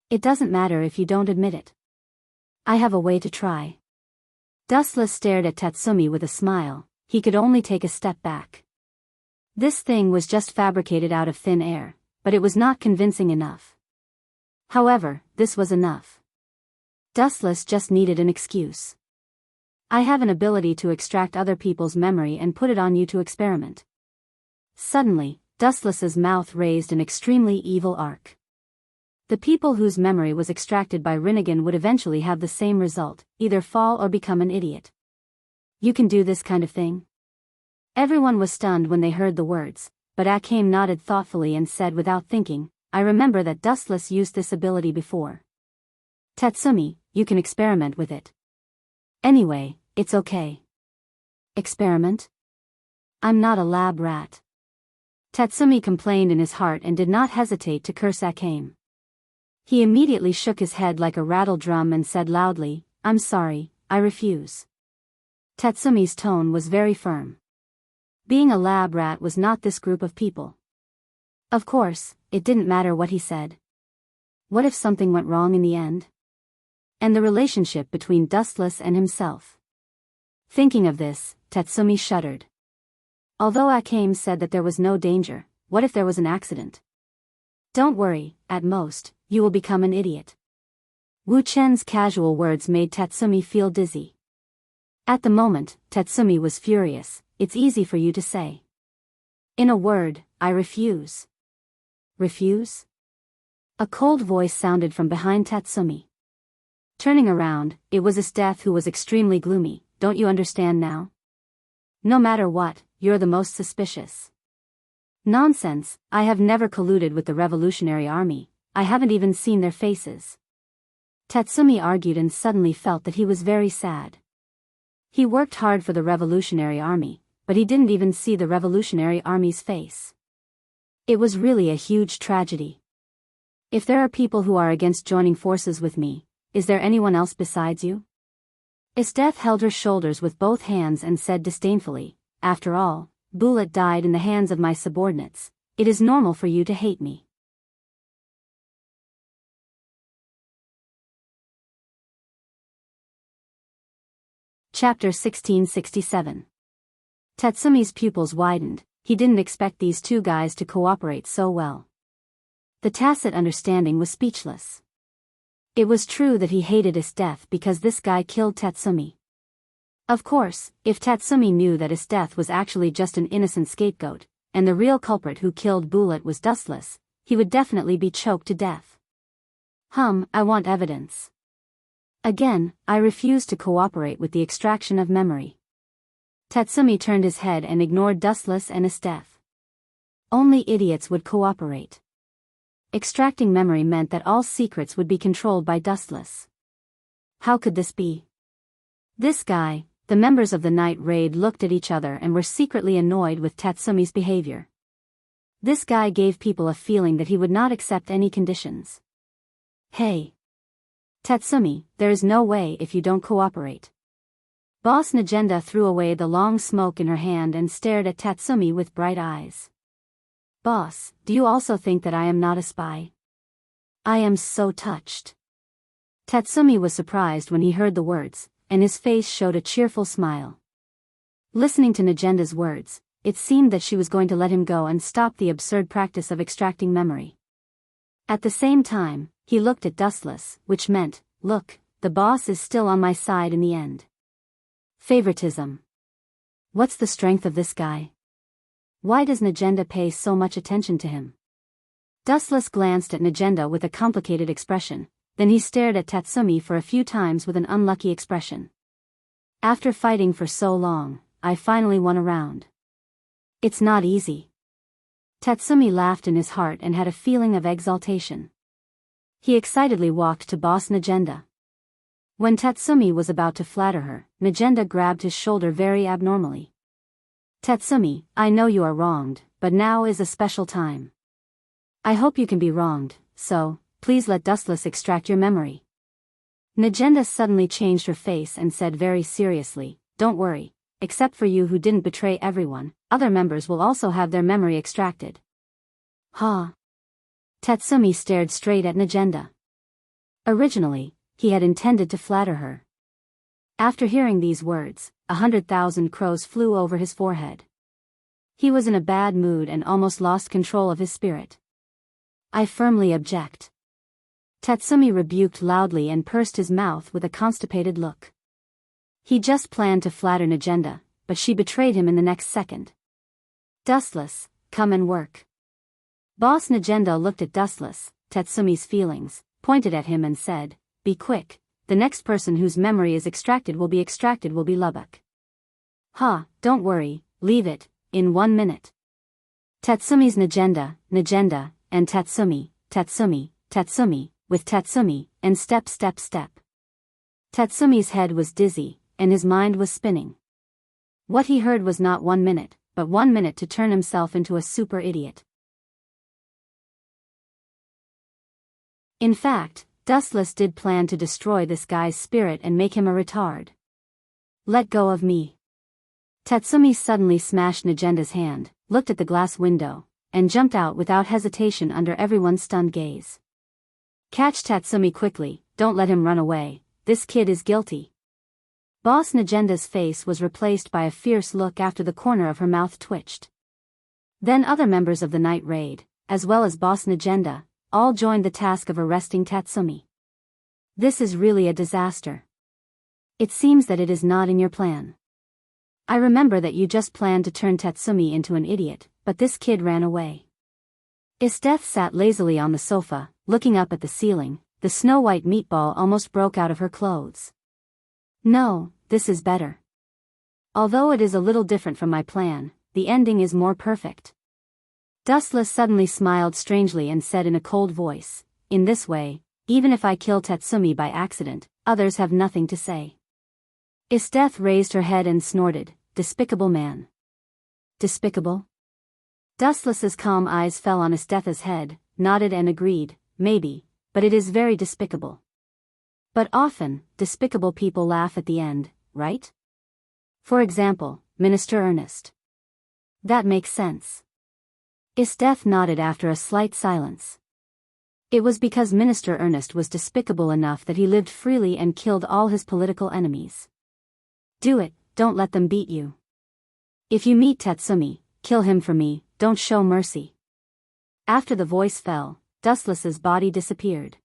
It doesn't matter if you don't admit it. I have a way to try. Dustless stared at Tatsumi with a smile. He could only take a step back. This thing was just fabricated out of thin air, but it was not convincing enough. However, this was enough. Dustless just needed an excuse. I have an ability to extract other people's memory and put it on you to experiment. Suddenly, Dustless's mouth raised an extremely evil arc. The people whose memory was extracted by Rinnegan would eventually have the same result, either fall or become an idiot. You can do this kind of thing? Everyone was stunned when they heard the words, but Akame nodded thoughtfully and said without thinking, I remember that Dustless used this ability before. Tatsumi, you can experiment with it. Anyway, it's okay. Experiment? I'm not a lab rat. Tatsumi complained in his heart and did not hesitate to curse Akame. He immediately shook his head like a rattle drum and said loudly, I'm sorry, I refuse. Tatsumi's tone was very firm. Being a lab rat was not this group of people. Of course, it didn't matter what he said. What if something went wrong in the end? And the relationship between Dustless and himself. Thinking of this, Tatsumi shuddered. Although Akame said that there was no danger, what if there was an accident? Don't worry, at most, you will become an idiot. Wu Chen's casual words made Tatsumi feel dizzy. At the moment, Tatsumi was furious. It's easy for you to say. In a word, I refuse. Refuse? A cold voice sounded from behind Tatsumi. Turning around, it was Isteth who was extremely gloomy. Don't you understand now? No matter what, you're the most suspicious. Nonsense, I have never colluded with the Revolutionary Army. I haven't even seen their faces. Tatsumi argued and suddenly felt that he was very sad. He worked hard for the Revolutionary Army, but he didn't even see the Revolutionary Army's face. It was really a huge tragedy. If there are people who are against joining forces with me, is there anyone else besides you? Isteth held her shoulders with both hands and said disdainfully, after all, Bullet died in the hands of my subordinates. It is normal for you to hate me. Chapter 1667. Tatsumi's pupils widened. He didn't expect these two guys to cooperate so well. The tacit understanding was speechless. It was true that he hated Isteth because this guy killed Tatsumi. Of course, if Tatsumi knew that Isteth was actually just an innocent scapegoat, and the real culprit who killed Bullet was Dustless, he would definitely be choked to death. I want evidence. Again, I refuse to cooperate with the extraction of memory. Tatsumi turned his head and ignored Dustless and Isteth. Only idiots would cooperate. Extracting memory meant that all secrets would be controlled by Dustless. How could this be? This guy, the members of the night raid looked at each other and were secretly annoyed with Tatsumi's behavior. This guy gave people a feeling that he would not accept any conditions. Hey! Tatsumi, there is no way if you don't cooperate. Boss Najenda threw away the long smoke in her hand and stared at Tatsumi with bright eyes. Boss, do you also think that I am not a spy? I am so touched. Tatsumi was surprised when he heard the words, and his face showed a cheerful smile. Listening to Najenda's words, it seemed that she was going to let him go and stop the absurd practice of extracting memory. At the same time, he looked at Dustless, which meant, look, the boss is still on my side in the end. Favoritism. What's the strength of this guy? Why does Najenda pay so much attention to him? Dustless glanced at Najenda with a complicated expression, then he stared at Tatsumi for a few times with an unlucky expression. After fighting for so long, I finally won a round. It's not easy. Tatsumi laughed in his heart and had a feeling of exaltation. He excitedly walked to boss Najenda. When Tatsumi was about to flatter her, Najenda grabbed his shoulder very abnormally. Tatsumi, I know you are wronged, but now is a special time. I hope you can be wronged, so, please let Dustless extract your memory. Najenda suddenly changed her face and said very seriously, don't worry, except for you who didn't betray everyone, other members will also have their memory extracted. Huh? Tatsumi stared straight at Najenda. Originally, he had intended to flatter her. After hearing these words, 100,000 crows flew over his forehead. He was in a bad mood and almost lost control of his spirit. I firmly object. Tatsumi rebuked loudly and pursed his mouth with a constipated look. He just planned to flatter Najenda, but she betrayed him in the next second. Dustless, come and work. Boss Najenda looked at Dustless, Tatsumi's feelings, pointed at him and said, be quick, the next person whose memory is extracted will be Lubbock. Ha, don't worry, leave it, in 1 minute. Tatsumi's Najenda, and Tatsumi, with Tatsumi, and step. Tatsumi's head was dizzy, and his mind was spinning. What he heard was not 1 minute, but 1 minute to turn himself into a super idiot. In fact, Dustless did plan to destroy this guy's spirit and make him a retard. Let go of me. Tatsumi suddenly smashed Najenda's hand, looked at the glass window, and jumped out without hesitation under everyone's stunned gaze. Catch Tatsumi quickly, don't let him run away, this kid is guilty. Boss Najenda's face was replaced by a fierce look after the corner of her mouth twitched. Then other members of the night raid, as well as Boss Najenda, all joined the task of arresting Tatsumi. This is really a disaster. It seems that it is not in your plan. I remember that you just planned to turn Tatsumi into an idiot, but this kid ran away. Isdeth sat lazily on the sofa, looking up at the ceiling, the snow-white meatball almost broke out of her clothes. No, this is better. Although it is a little different from my plan, the ending is more perfect. Dustless suddenly smiled strangely and said in a cold voice, in this way, even if I kill Tatsumi by accident, others have nothing to say. Isdeth raised her head and snorted, despicable man. Despicable? Dustless's calm eyes fell on Isdeth's head, nodded and agreed, maybe, but it is very despicable. But often, despicable people laugh at the end, right? For example, Minister Ernest. That makes sense. Isdeth nodded after a slight silence. It was because Minister Ernest was despicable enough that he lived freely and killed all his political enemies. Do it, don't let them beat you. If you meet Tatsumi, kill him for me, don't show mercy. After the voice fell, Dustless's body disappeared.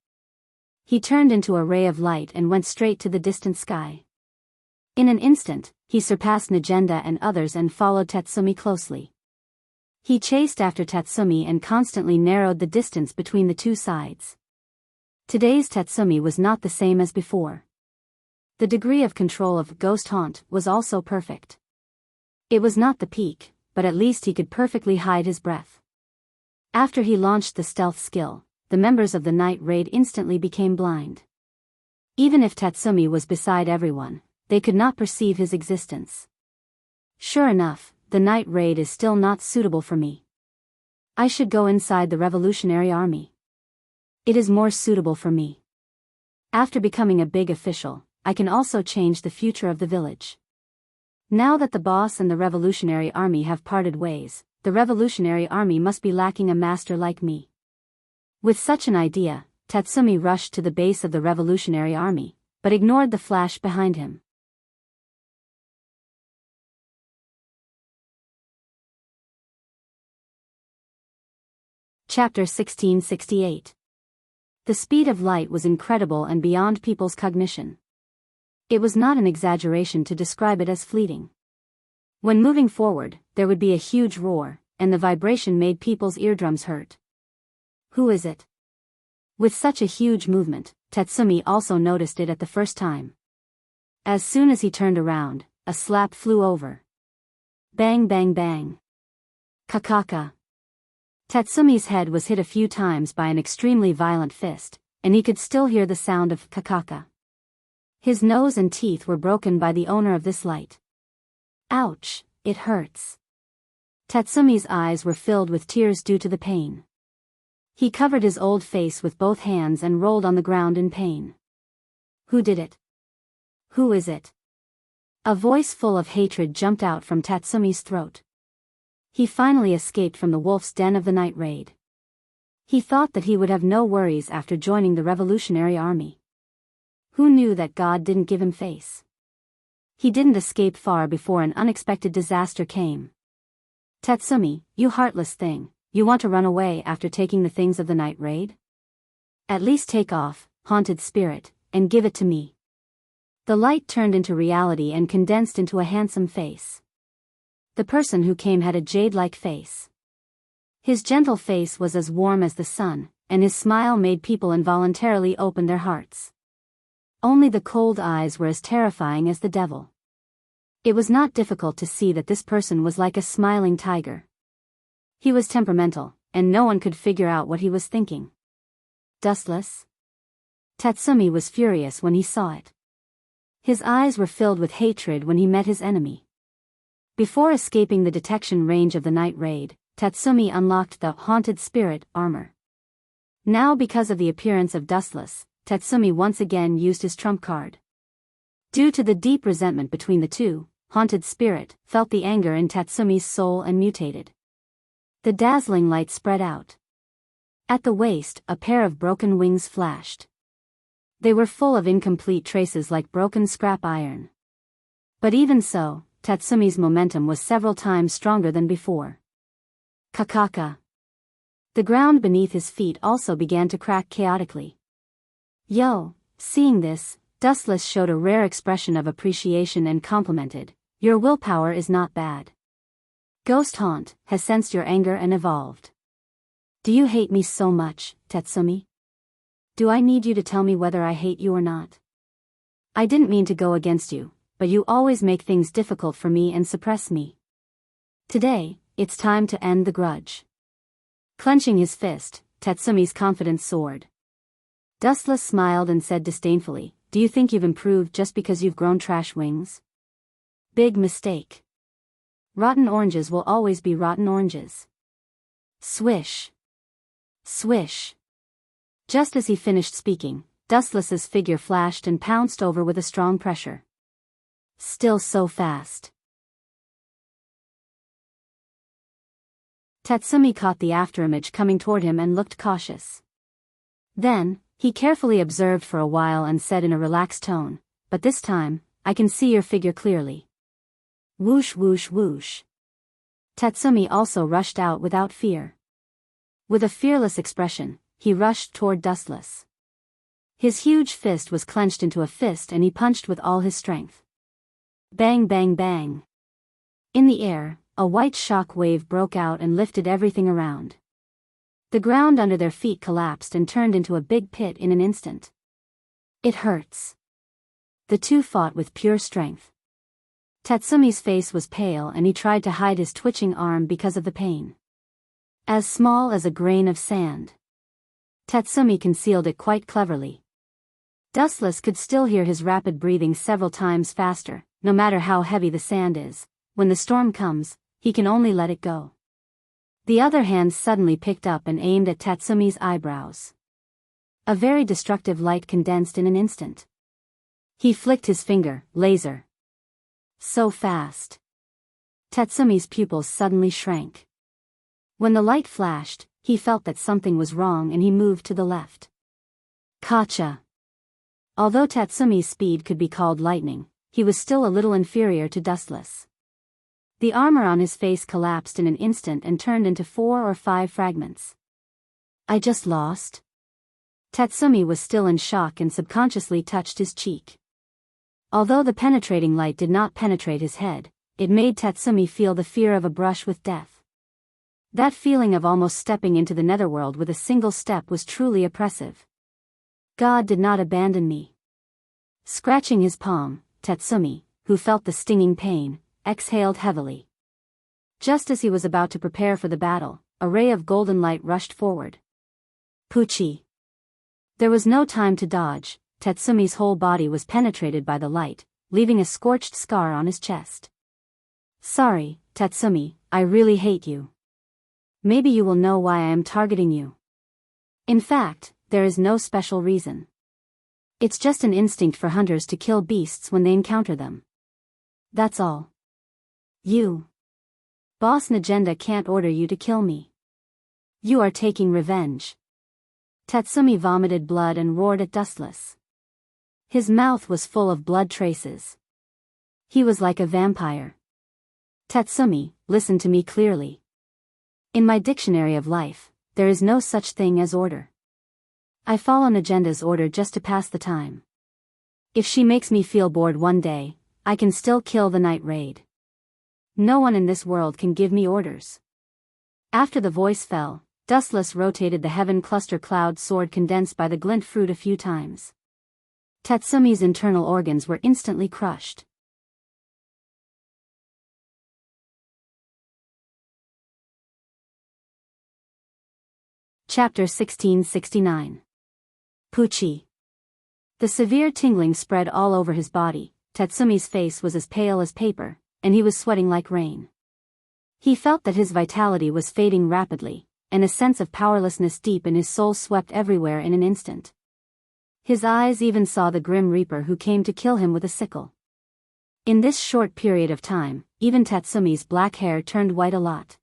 He turned into a ray of light and went straight to the distant sky. In an instant, he surpassed Najenda and others and followed Tatsumi closely. He chased after Tatsumi and constantly narrowed the distance between the two sides. Today's Tatsumi was not the same as before. The degree of control of Ghost Haunt was also perfect. It was not the peak, but at least he could perfectly hide his breath. After he launched the stealth skill, the members of the night raid instantly became blind. Even if Tatsumi was beside everyone, they could not perceive his existence. Sure enough, the night raid is still not suitable for me. I should go inside the Revolutionary Army. It is more suitable for me. After becoming a big official, I can also change the future of the village. Now that the boss and the Revolutionary Army have parted ways, the Revolutionary Army must be lacking a master like me. With such an idea, Tatsumi rushed to the base of the Revolutionary Army, but ignored the flash behind him. Chapter 1668. The speed of light was incredible and beyond people's cognition. It was not an exaggeration to describe it as fleeting. When moving forward, there would be a huge roar, and the vibration made people's eardrums hurt. Who is it? With such a huge movement, Tatsumi also noticed it at the first time. As soon as he turned around, a slap flew over. Bang bang bang. Kakaka. Tatsumi's head was hit a few times by an extremely violent fist, and he could still hear the sound of kakaka. His nose and teeth were broken by the owner of this light. Ouch, it hurts. Tatsumi's eyes were filled with tears due to the pain. He covered his old face with both hands and rolled on the ground in pain. Who did it? Who is it? A voice full of hatred jumped out from Tatsumi's throat. He finally escaped from the wolf's den of the night raid. He thought that he would have no worries after joining the Revolutionary Army. Who knew that God didn't give him face? He didn't escape far before an unexpected disaster came. Tatsumi, you heartless thing, you want to run away after taking the things of the night raid? At least take off, haunted spirit, and give it to me. The light turned into reality and condensed into a handsome face. The person who came had a jade-like face. His gentle face was as warm as the sun, and his smile made people involuntarily open their hearts. Only the cold eyes were as terrifying as the devil. It was not difficult to see that this person was like a smiling tiger. He was temperamental, and no one could figure out what he was thinking. Dustless? Tatsumi was furious when he saw it. His eyes were filled with hatred when he met his enemy. Before escaping the detection range of the night raid, Tatsumi unlocked the Haunted Spirit armor. Now because of the appearance of Dustless, Tatsumi once again used his trump card. Due to the deep resentment between the two, Haunted Spirit felt the anger in Tatsumi's soul and mutated. The dazzling light spread out. At the waist, a pair of broken wings flashed. They were full of incomplete traces like broken scrap iron. But even so, Tatsumi's momentum was several times stronger than before. Kakaka. The ground beneath his feet also began to crack chaotically. Yo, seeing this, Dustless showed a rare expression of appreciation and complimented, your willpower is not bad. Ghost Haunt has sensed your anger and evolved. Do you hate me so much, Tatsumi? Do I need you to tell me whether I hate you or not? I didn't mean to go against you, but you always make things difficult for me and suppress me. Today, it's time to end the grudge. Clenching his fist, Tatsumi's confidence soared. Dustless smiled and said disdainfully, do you think you've improved just because you've grown trash wings? Big mistake. Rotten oranges will always be rotten oranges. Swish. Swish. Just as he finished speaking, Dustless's figure flashed and pounced over with a strong pressure. Still so fast. Tatsumi caught the afterimage coming toward him and looked cautious. Then, he carefully observed for a while and said in a relaxed tone, but this time, I can see your figure clearly. Whoosh whoosh whoosh. Tatsumi also rushed out without fear. With a fearless expression, he rushed toward Dustless. His huge fist was clenched into a fist and he punched with all his strength. Bang bang bang. In the air, a white shock wave broke out and lifted everything around. The ground under their feet collapsed and turned into a big pit in an instant. It hurts. The two fought with pure strength. Tatsumi's face was pale and he tried to hide his twitching arm because of the pain. As small as a grain of sand. Tatsumi concealed it quite cleverly. Dustless could still hear his rapid breathing several times faster, no matter how heavy the sand is. When the storm comes, he can only let it go. The other hand suddenly picked up and aimed at Tatsumi's eyebrows. A very destructive light condensed in an instant. He flicked his finger, laser. So fast. Tatsumi's pupils suddenly shrank. When the light flashed, he felt that something was wrong and he moved to the left. Kacha. Although Tatsumi's speed could be called lightning, he was still a little inferior to Dustless. The armor on his face collapsed in an instant and turned into 4 or 5 fragments. I just lost? Tatsumi was still in shock and subconsciously touched his cheek. Although the penetrating light did not penetrate his head, it made Tatsumi feel the fear of a brush with death. That feeling of almost stepping into the netherworld with a single step was truly oppressive. God did not abandon me. Scratching his palm, Tatsumi, who felt the stinging pain, exhaled heavily. Just as he was about to prepare for the battle, a ray of golden light rushed forward. Pucci. There was no time to dodge. Tatsumi's whole body was penetrated by the light, leaving a scorched scar on his chest. Sorry, Tatsumi, I really hate you. Maybe you will know why I am targeting you. In fact, there is no special reason. It's just an instinct for hunters to kill beasts when they encounter them. That's all. You. Boss Najenda can't order you to kill me. You are taking revenge. Tatsumi vomited blood and roared at Dustless. His mouth was full of blood traces. He was like a vampire. Tatsumi, listen to me clearly. In my dictionary of life, there is no such thing as order. I follow Najenda's order just to pass the time. If she makes me feel bored one day, I can still kill the night raid. No one in this world can give me orders. After the voice fell, Dustless rotated the heaven cluster cloud sword condensed by the glint fruit a few times. Tatsumi's internal organs were instantly crushed. Chapter 1669. Pucci. The severe tingling spread all over his body. Tatsumi's face was as pale as paper, and he was sweating like rain. He felt that his vitality was fading rapidly, and a sense of powerlessness deep in his soul swept everywhere in an instant. His eyes even saw the grim reaper who came to kill him with a sickle. In this short period of time, even Tatsumi's black hair turned white a lot.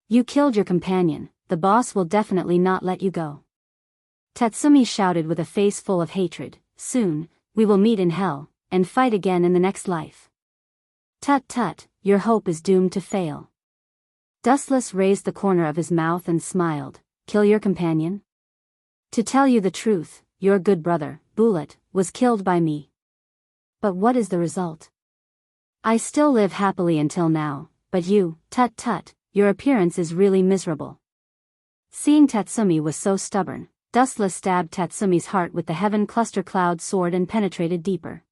You killed your companion, the boss will definitely not let you go. Tatsumi shouted with a face full of hatred, soon, we will meet in hell, and fight again in the next life. Tut tut, your hope is doomed to fail. Dustless raised the corner of his mouth and smiled, kill your companion? To tell you the truth, your good brother, Bullet, was killed by me. But what is the result? I still live happily until now, but you, tut tut, your appearance is really miserable. Seeing Tatsumi was so stubborn, Dustless stabbed Tatsumi's heart with the heaven cluster cloud sword and penetrated deeper.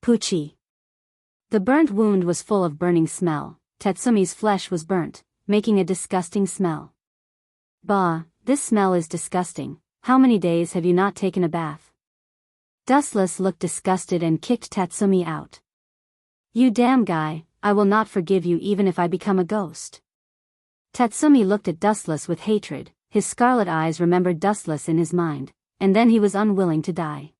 Pucci. The burnt wound was full of burning smell. Tatsumi's flesh was burnt, making a disgusting smell. Bah, this smell is disgusting. How many days have you not taken a bath? Dustless looked disgusted and kicked Tatsumi out. You damn guy, I will not forgive you even if I become a ghost. Tatsumi looked at Dustless with hatred, his scarlet eyes remembered Dustless in his mind, and then he was unwilling to die.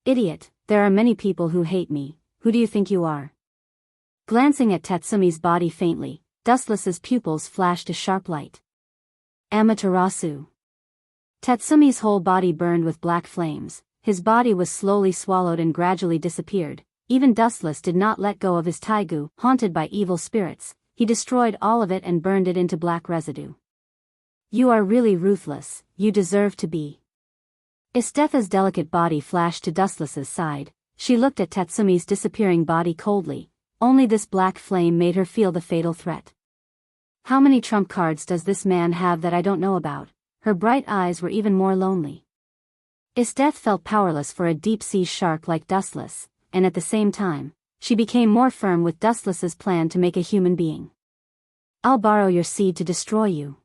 Idiot, there are many people who hate me, who do you think you are? Glancing at Tatsumi's body faintly, Dustless's pupils flashed a sharp light. Amaterasu. Tatsumi's whole body burned with black flames, his body was slowly swallowed and gradually disappeared. Even Dustless did not let go of his taigu, haunted by evil spirits, he destroyed all of it and burned it into black residue. You are really ruthless, you deserve to be. Istetha's delicate body flashed to Dustless's side, she looked at Tatsumi's disappearing body coldly, only this black flame made her feel the fatal threat. How many trump cards does this man have that I don't know about? Her bright eyes were even more lonely. Isteth felt powerless for a deep-sea shark like Dustless, and at the same time, she became more firm with Dustless's plan to make a human being. I'll borrow your seed to destroy you.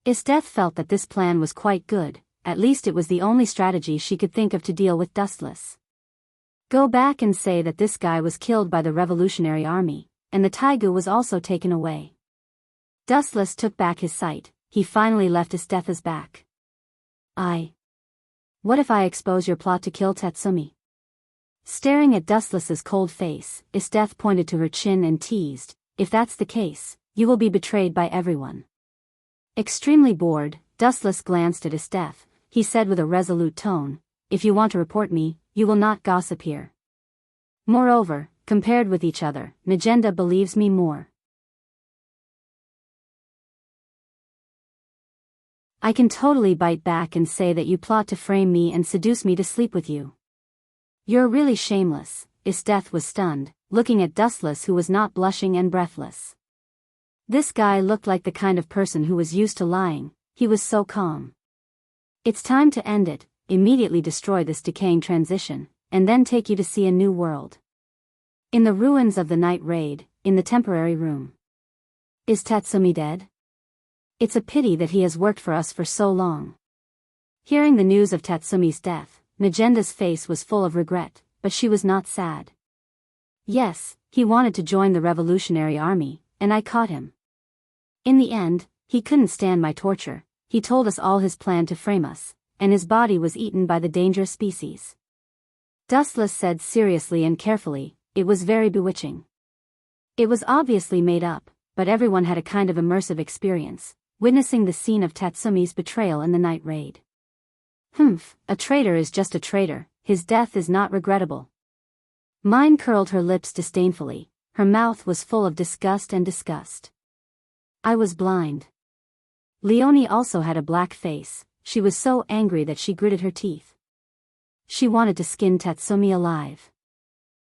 Isteth felt that this plan was quite good, at least it was the only strategy she could think of to deal with Dustless. Go back and say that this guy was killed by the Revolutionary Army, and the taigu was also taken away. Dustless took back his sight, he finally left Istetha's back. What if I expose your plot to kill Tatsumi? Staring at Dustless's cold face, Isteth pointed to her chin and teased, if that's the case, you will be betrayed by everyone. Extremely bored, Dustless glanced at Isteth, he said with a resolute tone, if you want to report me, you will not gossip here. Moreover, compared with each other, Najenda believes me more. I can totally bite back and say that you plot to frame me and seduce me to sleep with you. You're really shameless. His death was stunned, looking at Dustless, who was not blushing and breathless. This guy looked like the kind of person who was used to lying. He was so calm. It's time to end it, immediately destroy this decaying transition, and then take you to see a new world. In the ruins of the night raid, in the temporary room. Is Tatsumi dead? It's a pity that he has worked for us for so long. Hearing the news of Tatsumi's death, Nagenda's face was full of regret, but she was not sad. Yes, he wanted to join the revolutionary army, and I caught him. In the end, he couldn't stand my torture. He told us all his plan to frame us, and his body was eaten by the dangerous species. Dustless said seriously and carefully, it was very bewitching. It was obviously made up, but everyone had a kind of immersive experience, witnessing the scene of Tatsumi's betrayal in the night raid. A traitor is just a traitor, his death is not regrettable. Mine curled her lips disdainfully, her mouth was full of disgust and disgust. I was blind. Leonie also had a black face, she was so angry that she gritted her teeth. She wanted to skin Tatsumi alive.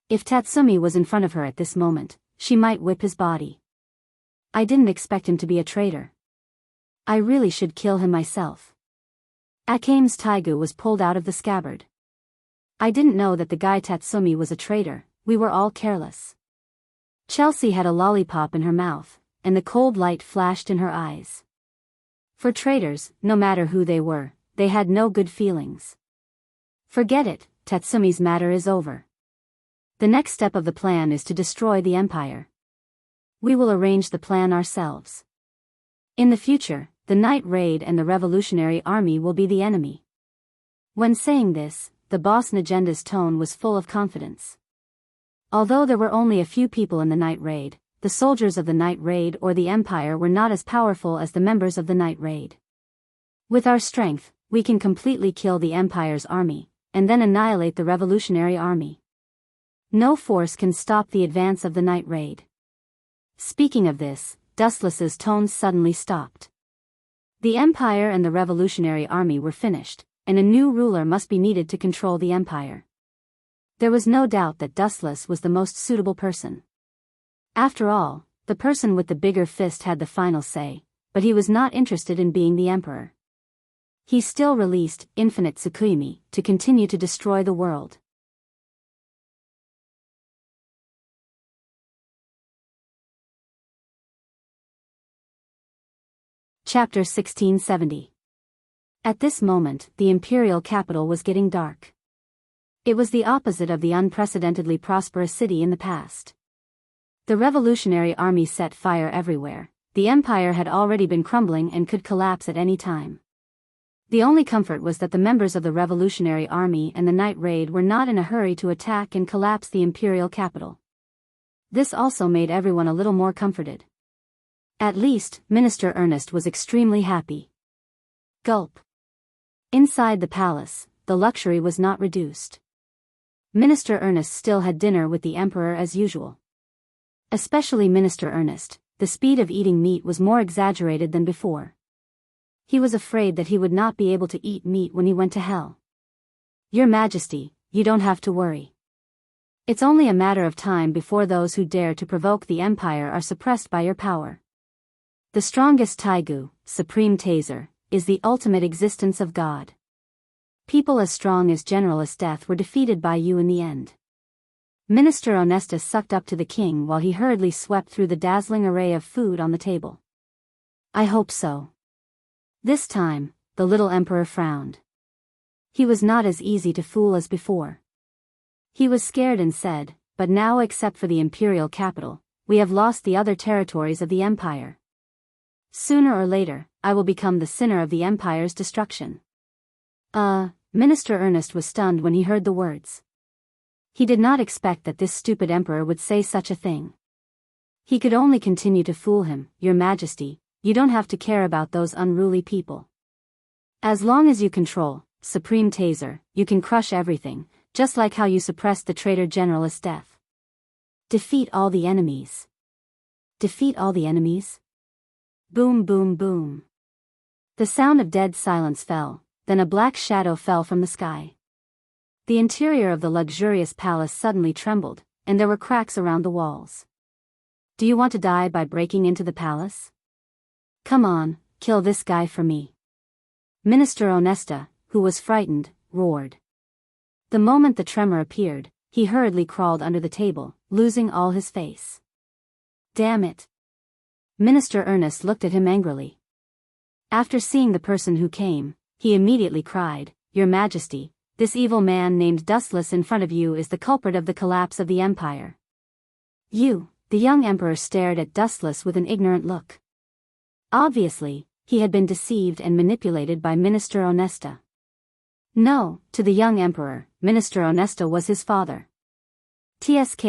If Tatsumi was in front of her at this moment, she might whip his body. I didn't expect him to be a traitor. I really should kill him myself. Akame's taigu was pulled out of the scabbard. I didn't know that the guy Tatsumi was a traitor, we were all careless. Chelsea had a lollipop in her mouth, and the cold light flashed in her eyes. For traitors, no matter who they were, they had no good feelings. Forget it, Tatsumi's matter is over. The next step of the plan is to destroy the Empire. We will arrange the plan ourselves. In the future, the night raid and the revolutionary army will be the enemy. When saying this, the boss Nagenda's tone was full of confidence. Although there were only a few people in the night raid, the soldiers of the night raid or the Empire were not as powerful as the members of the night raid. With our strength, we can completely kill the Empire's army, and then annihilate the revolutionary army. No force can stop the advance of the night raid. Speaking of this, Dustless's tone suddenly stopped. The Empire and the revolutionary army were finished, and a new ruler must be needed to control the Empire. There was no doubt that Dustless was the most suitable person. After all, the person with the bigger fist had the final say, but he was not interested in being the emperor. He still released Infinite Tsukuyomi to continue to destroy the world. Chapter 1670. At this moment, the imperial capital was getting dark. It was the opposite of the unprecedentedly prosperous city in the past. The revolutionary army set fire everywhere. The empire had already been crumbling and could collapse at any time. The only comfort was that the members of the revolutionary army and the night raid were not in a hurry to attack and collapse the imperial capital. This also made everyone a little more comforted. At least, Minister Ernest was extremely happy. Gulp. Inside the palace, the luxury was not reduced. Minister Ernest still had dinner with the emperor as usual. Especially Minister Ernest, the speed of eating meat was more exaggerated than before. He was afraid that he would not be able to eat meat when he went to hell. Your Majesty, you don't have to worry. It's only a matter of time before those who dare to provoke the empire are suppressed by your power. The strongest taigu, supreme taser, is the ultimate existence of God. People as strong as General Esteth were defeated by you in the end. Minister Onesta sucked up to the king while he hurriedly swept through the dazzling array of food on the table. I hope so. This time, the little emperor frowned. He was not as easy to fool as before. He was scared and said, but now except for the imperial capital, we have lost the other territories of the empire. Sooner or later, I will become the sinner of the empire's destruction. Minister Ernest was stunned when he heard the words. He did not expect that this stupid emperor would say such a thing. He could only continue to fool him. Your Majesty, you don't have to care about those unruly people. As long as you control Supreme Taser, you can crush everything, just like how you suppressed the traitor General Esteth. Defeat all the enemies. Defeat all the enemies? Boom boom boom. The sound of dead silence fell, then a black shadow fell from the sky. The interior of the luxurious palace suddenly trembled, and there were cracks around the walls. Do you want to die by breaking into the palace? Come on, kill this guy for me. Minister Onesta, who was frightened, roared. The moment the tremor appeared, he hurriedly crawled under the table, losing all his face. Damn it! Minister Ernest looked at him angrily. After seeing the person who came, he immediately cried, Your Majesty, this evil man named Dustless in front of you is the culprit of the collapse of the empire. You, the young emperor stared at Dustless with an ignorant look. Obviously, he had been deceived and manipulated by Minister Onesta. No, to the young emperor, Minister Onesta was his father. TSK,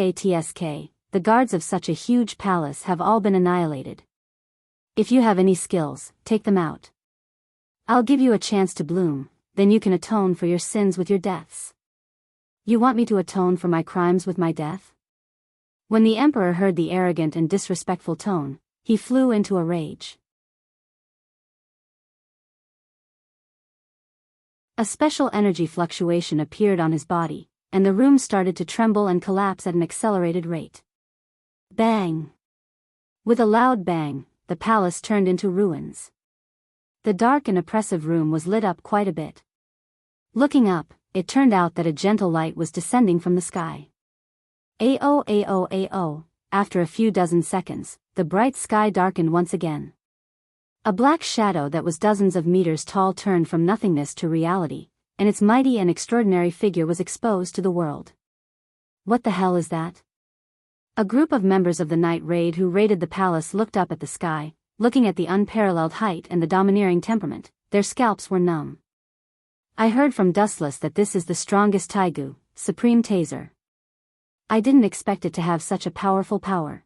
the guards of such a huge palace have all been annihilated. If you have any skills, take them out. I'll give you a chance to bloom, then you can atone for your sins with your deaths. You want me to atone for my crimes with my death? When the emperor heard the arrogant and disrespectful tone, he flew into a rage. A special energy fluctuation appeared on his body, and the room started to tremble and collapse at an accelerated rate. Bang! With a loud bang, the palace turned into ruins. The dark and oppressive room was lit up quite a bit. Looking up, it turned out that a gentle light was descending from the sky. Ao, after a few dozen seconds, the bright sky darkened once again. A black shadow that was dozens of meters tall turned from nothingness to reality, and its mighty and extraordinary figure was exposed to the world. What the hell is that? A group of members of the night raid who raided the palace looked up at the sky, looking at the unparalleled height and the domineering temperament. Their scalps were numb. I heard from Dustless that this is the strongest Taigu, Supreme Taser. I didn't expect it to have such a powerful power.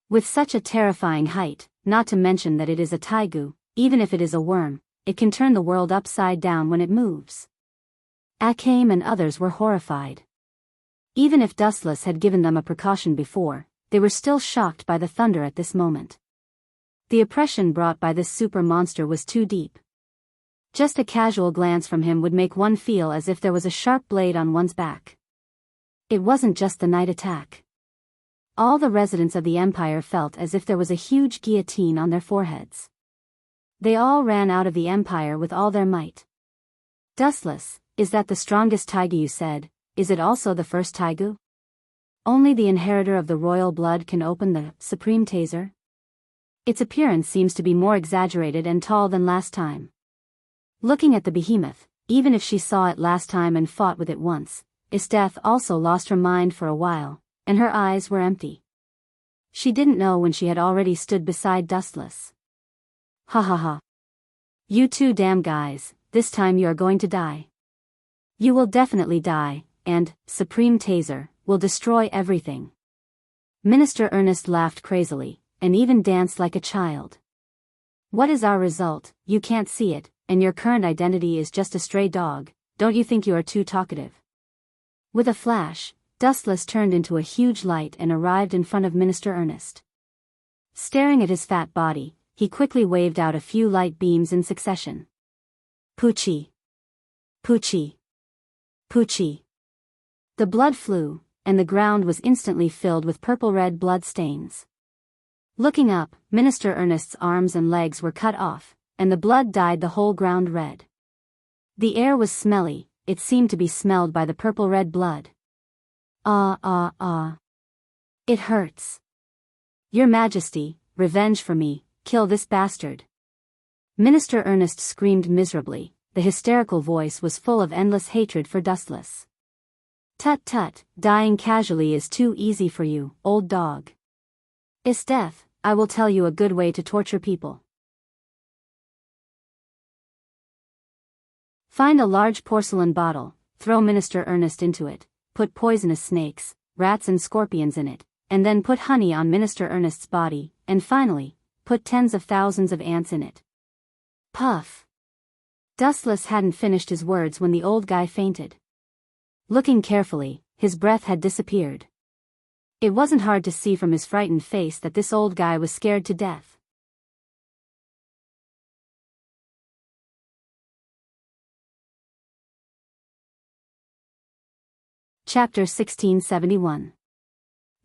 With such a terrifying height, not to mention that it is a Taigu, even if it is a worm, it can turn the world upside down when it moves. Akame and others were horrified. Even if Dustless had given them a precaution before, they were still shocked by the thunder at this moment. The oppression brought by this super monster was too deep. Just a casual glance from him would make one feel as if there was a sharp blade on one's back. It wasn't just the night attack. All the residents of the empire felt as if there was a huge guillotine on their foreheads. They all ran out of the empire with all their might. Dustless, is that the strongest Taigu you said? Is it also the first Taigu? Only the inheritor of the royal blood can open the Supreme Taser? Its appearance seems to be more exaggerated and tall than last time. Looking at the behemoth, even if she saw it last time and fought with it once, Isteth also lost her mind for a while, and her eyes were empty. She didn't know when she had already stood beside Dustless. Ha ha ha. You two damn guys, this time you are going to die. You will definitely die, and, Supreme Taser, will destroy everything. Minister Ernest laughed crazily, and even danced like a child. What is our result? You can't see it, and your current identity is just a stray dog. Don't you think you are too talkative? With a flash, Dustless turned into a huge light and arrived in front of Minister Ernest. Staring at his fat body, he quickly waved out a few light beams in succession. Poochie! Poochie! Poochie! The blood flew, and the ground was instantly filled with purple-red blood stains. Looking up, Minister Ernest's arms and legs were cut off, and the blood dyed the whole ground red. The air was smelly, it seemed to be smelled by the purple-red blood. It hurts. Your Majesty, revenge for me, kill this bastard. Minister Ernest screamed miserably, the hysterical voice was full of endless hatred for Dustless. Tut tut, dying casually is too easy for you, old dog. Isteth, I will tell you a good way to torture people. Find a large porcelain bottle, throw Minister Ernest into it, put poisonous snakes, rats and scorpions in it, and then put honey on Minister Ernest's body, and finally, put tens of thousands of ants in it. Puff! Dustless hadn't finished his words when the old guy fainted. Looking carefully, his breath had disappeared. It wasn't hard to see from his frightened face that this old guy was scared to death. Chapter 1671.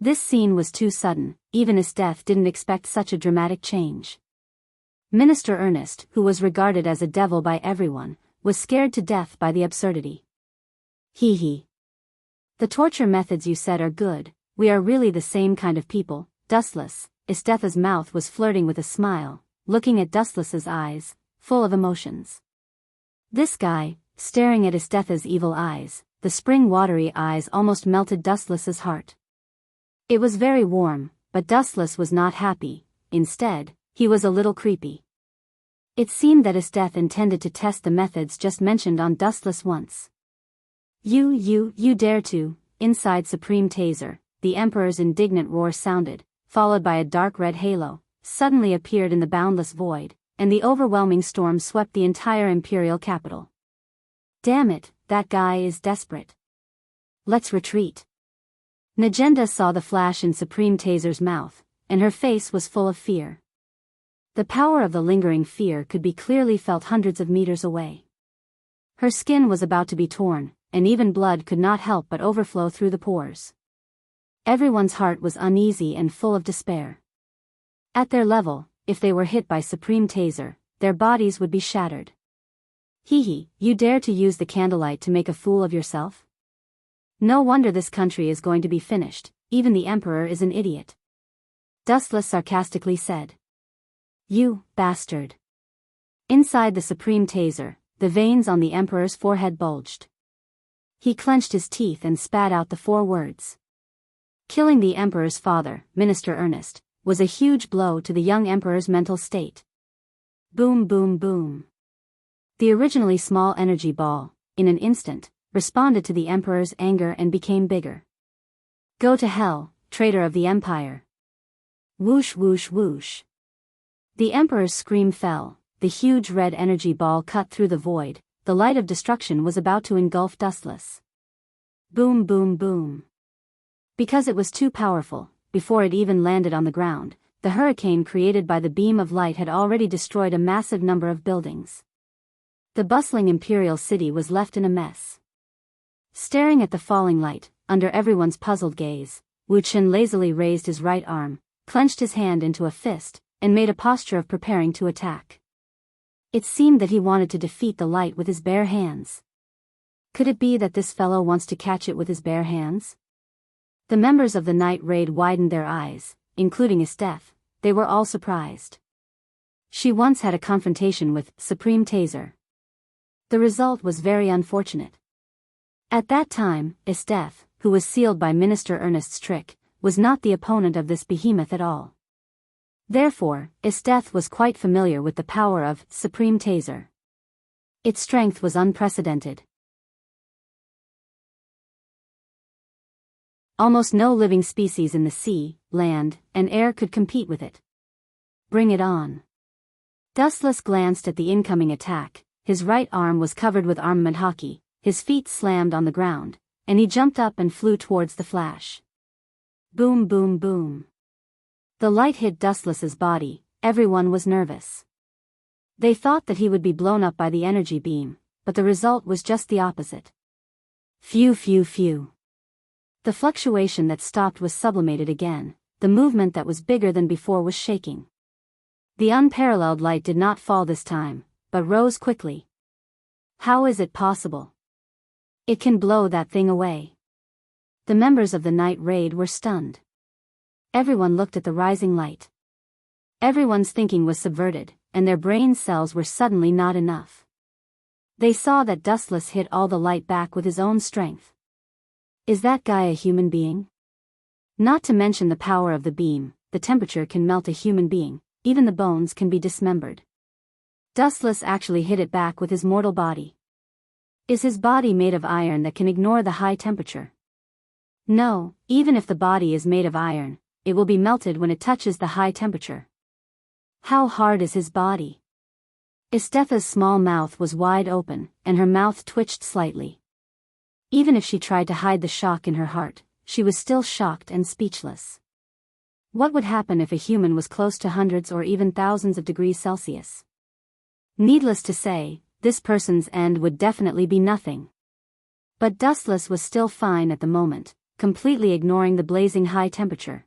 This scene was too sudden, even Esteth didn't expect such a dramatic change. Minister Ernest, who was regarded as a devil by everyone, was scared to death by the absurdity. Hee. The torture methods you said are good, we are really the same kind of people, Dustless. Esteth's mouth was flirting with a smile, looking at Dustless's eyes, full of emotions. This guy, staring at Esteth's evil eyes, the spring-watery eyes almost melted Dustless's heart. It was very warm, but Dustless was not happy. Instead, he was a little creepy. It seemed that Esteth intended to test the methods just mentioned on Dustless once. You dare to, inside Supreme Taser, the Emperor's indignant roar sounded, followed by a dark red halo, suddenly appeared in the boundless void, and the overwhelming storm swept the entire imperial capital. Damn it, that guy is desperate. Let's retreat. Najenda saw the flash in Supreme Taser's mouth, and her face was full of fear. The power of the lingering fear could be clearly felt hundreds of meters away. Her skin was about to be torn, and even blood could not help but overflow through the pores. Everyone's heart was uneasy and full of despair. At their level, if they were hit by Supreme Taser, their bodies would be shattered. Hee, you dare to use the candlelight to make a fool of yourself? No wonder this country is going to be finished, even the Emperor is an idiot. Dustless sarcastically said. You bastard. Inside the Supreme Taser, the veins on the Emperor's forehead bulged. He clenched his teeth and spat out the 4 words. Killing the Emperor's father, Minister Ernest, was a huge blow to the young Emperor's mental state. Boom boom boom. The originally small energy ball, in an instant, responded to the Emperor's anger and became bigger. Go to hell, traitor of the Empire. Whoosh whoosh whoosh. The Emperor's scream fell, the huge red energy ball cut through the void, the light of destruction was about to engulf Dustless. Boom boom boom. Because it was too powerful, before it even landed on the ground, the hurricane created by the beam of light had already destroyed a massive number of buildings. The bustling imperial city was left in a mess. Staring at the falling light, under everyone's puzzled gaze, Wu Chen lazily raised his right arm, clenched his hand into a fist, and made a posture of preparing to attack. It seemed that he wanted to defeat the light with his bare hands. Could it be that this fellow wants to catch it with his bare hands? The members of the night raid widened their eyes, including Esteth. They were all surprised. She once had a confrontation with Supreme Taser. The result was very unfortunate. At that time, Esteth, who was sealed by Minister Ernest's trick, was not the opponent of this behemoth at all. Therefore, Esteth was quite familiar with the power of Supreme Taser. Its strength was unprecedented. Almost no living species in the sea, land, and air could compete with it. Bring it on. Dustless glanced at the incoming attack. His right arm was covered with armament hockey, his feet slammed on the ground, and he jumped up and flew towards the flash. Boom boom boom. The light hit Dustless's body. Everyone was nervous. They thought that he would be blown up by the energy beam, but the result was just the opposite. Phew phew phew. The fluctuation that stopped was sublimated again, the movement that was bigger than before was shaking. The unparalleled light did not fall this time, but rose quickly. How is it possible? It can blow that thing away. The members of the night raid were stunned. Everyone looked at the rising light. Everyone's thinking was subverted, and their brain cells were suddenly not enough. They saw that Dustless hit all the light back with his own strength. Is that guy a human being? Not to mention the power of the beam, the temperature can melt a human being, even the bones can be dismembered. Dustless actually hit it back with his mortal body. Is his body made of iron that can ignore the high temperature? No, even if the body is made of iron, it will be melted when it touches the high temperature. How hard is his body? Esteth's small mouth was wide open, and her mouth twitched slightly. Even if she tried to hide the shock in her heart, she was still shocked and speechless. What would happen if a human was close to hundreds or even thousands of degrees Celsius? Needless to say, this person's end would definitely be nothing. But Dustless was still fine at the moment, completely ignoring the blazing high temperature.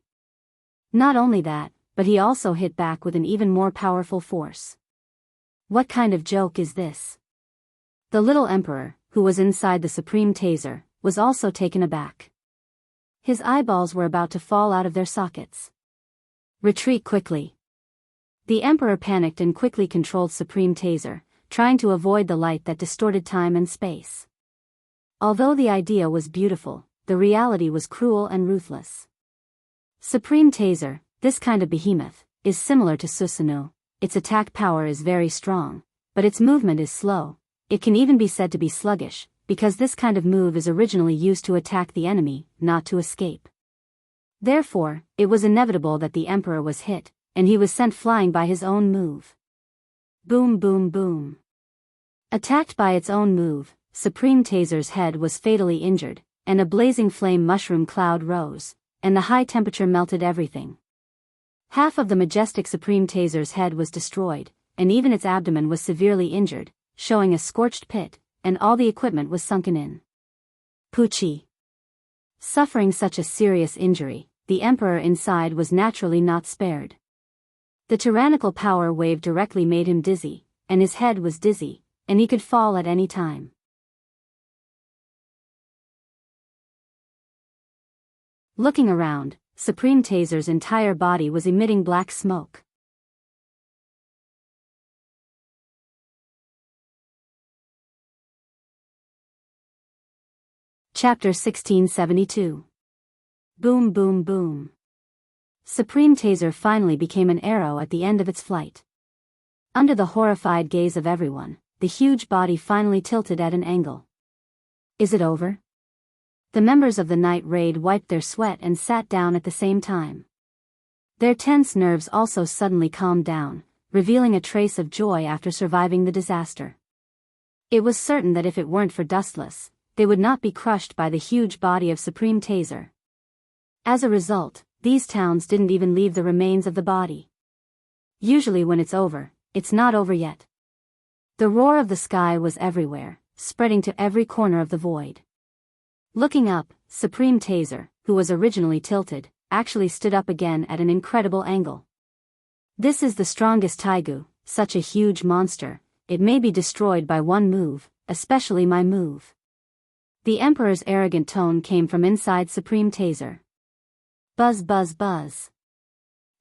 Not only that, but he also hit back with an even more powerful force. What kind of joke is this? The little emperor, who was inside the supreme taser, was also taken aback. His eyeballs were about to fall out of their sockets. Retreat quickly. The emperor panicked and quickly controlled supreme taser, trying to avoid the light that distorted time and space. Although the idea was beautiful, the reality was cruel and ruthless. Supreme taser, this kind of behemoth, is similar to Susanoo. Its attack power is very strong, but its movement is slow. It can even be said to be sluggish, because this kind of move is originally used to attack the enemy, not to escape. Therefore, it was inevitable that the emperor was hit, and he was sent flying by his own move. Boom boom boom. Attacked by its own move, Supreme Taser's head was fatally injured, and a blazing flame mushroom cloud rose, and the high temperature melted everything. Half of the majestic Supreme Taser's head was destroyed, and even its abdomen was severely injured, showing a scorched pit, and all the equipment was sunken in. Poochie. Suffering such a serious injury, the emperor inside was naturally not spared. The tyrannical power wave directly made him dizzy, and his head was dizzy, and he could fall at any time. Looking around, Supreme Taser's entire body was emitting black smoke. Chapter 1672. Boom boom boom. Supreme Taser finally became an arrow at the end of its flight. Under the horrified gaze of everyone, the huge body finally tilted at an angle. Is it over? The members of the night raid wiped their sweat and sat down at the same time. Their tense nerves also suddenly calmed down, revealing a trace of joy after surviving the disaster. It was certain that if it weren't for Dustless, they would not be crushed by the huge body of Supreme Taser. As a result, these towns didn't even leave the remains of the body. Usually when it's over, it's not over yet. The roar of the sky was everywhere, spreading to every corner of the void. Looking up, Supreme Taser, who was originally tilted, actually stood up again at an incredible angle. This is the strongest Taigu, such a huge monster. It may be destroyed by one move, especially my move. The Emperor's arrogant tone came from inside Supreme Taser. Buzz buzz buzz.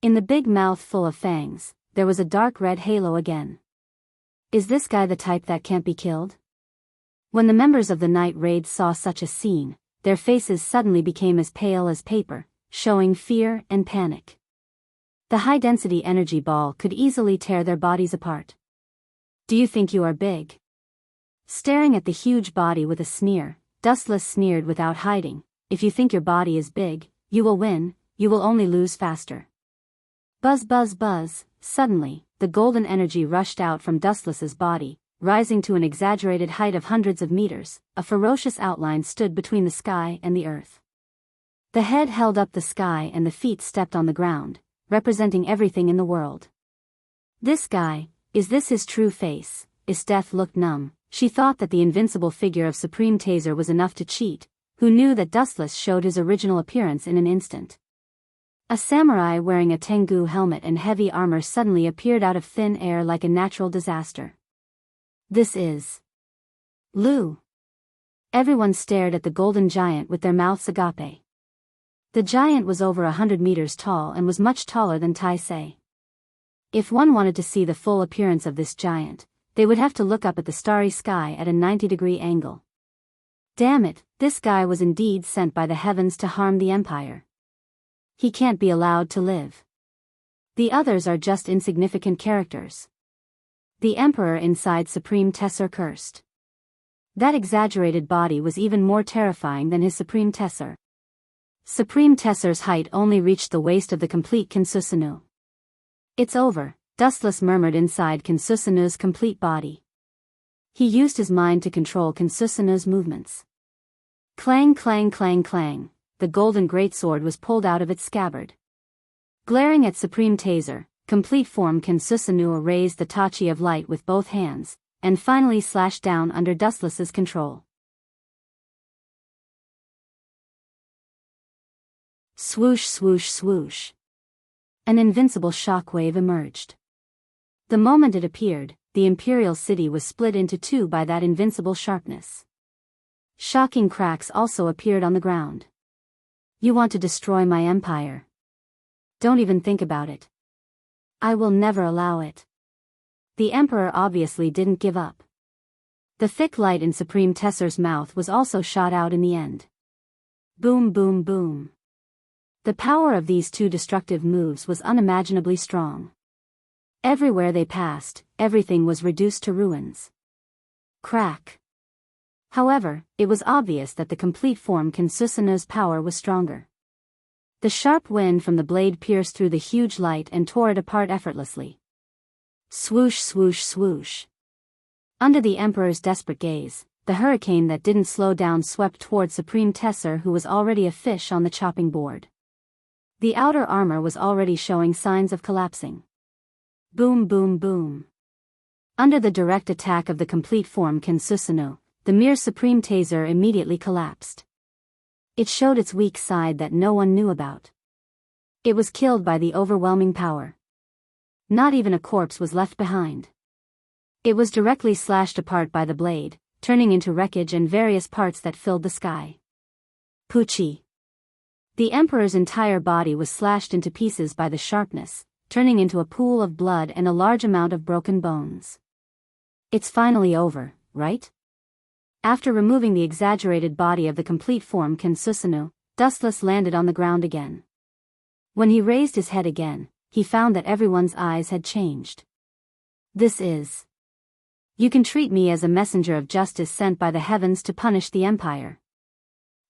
In the big mouth full of fangs, there was a dark red halo again. Is this guy the type that can't be killed? When the members of the night raid saw such a scene, their faces suddenly became as pale as paper, showing fear and panic. The high-density energy ball could easily tear their bodies apart. Do you think you are big? Staring at the huge body with a sneer, Dustless sneered without hiding. If you think your body is big, you will win, you will only lose faster. Buzz buzz buzz. Suddenly, the golden energy rushed out from Dustless's body, rising to an exaggerated height of hundreds of meters. A ferocious outline stood between the sky and the earth. The head held up the sky and the feet stepped on the ground, representing everything in the world. This guy, is this his true face? Death looked numb. She thought that the invincible figure of Supreme Taser was enough to cheat, who knew that Dustless showed his original appearance in an instant. A samurai wearing a Tengu helmet and heavy armor suddenly appeared out of thin air like a natural disaster. This is Lu. Everyone stared at the golden giant with their mouths agape. The giant was over 100 meters tall and was much taller than Taisei. If one wanted to see the full appearance of this giant, they would have to look up at the starry sky at a 90-degree angle. Damn it, this guy was indeed sent by the heavens to harm the Empire. He can't be allowed to live. The others are just insignificant characters. The Emperor inside Supreme Taser cursed. That exaggerated body was even more terrifying than his Supreme Taser. Supreme Taser's height only reached the waist of the complete Kinsusanoo. It's over, Dustless murmured inside Kinsusanoo's complete body. He used his mind to control Kinsusanoo's movements. Clang clang clang clang, the golden greatsword was pulled out of its scabbard. Glaring at Supreme Taser, complete form Kinsusanoo raised the Tachi of light with both hands, and finally slashed down under Dustless's control. Swoosh, swoosh, swoosh. An invincible shockwave emerged. The moment it appeared, the imperial city was split into two by that invincible sharpness. Shocking cracks also appeared on the ground. You want to destroy my empire? Don't even think about it. I will never allow it. The emperor obviously didn't give up. The thick light in Supreme Tesser's mouth was also shot out in the end. Boom, boom, boom. The power of these two destructive moves was unimaginably strong. Everywhere they passed, everything was reduced to ruins. Crack. However, it was obvious that the complete form Kensusanu's power was stronger. The sharp wind from the blade pierced through the huge light and tore it apart effortlessly. Swoosh, swoosh, swoosh. Under the emperor's desperate gaze, the hurricane that didn't slow down swept toward Supreme Tesser, who was already a fish on the chopping board. The outer armor was already showing signs of collapsing. Boom, boom, boom. Under the direct attack of the complete form Kensusanu, the mere Supreme Taser immediately collapsed. It showed its weak side that no one knew about. It was killed by the overwhelming power. Not even a corpse was left behind. It was directly slashed apart by the blade, turning into wreckage and various parts that filled the sky. Poochie. The emperor's entire body was slashed into pieces by the sharpness, turning into a pool of blood and a large amount of broken bones. It's finally over, right? After removing the exaggerated body of the complete form Kensusanu, Dustless landed on the ground again. When he raised his head again, he found that everyone's eyes had changed. This is. You can treat me as a messenger of justice sent by the heavens to punish the empire.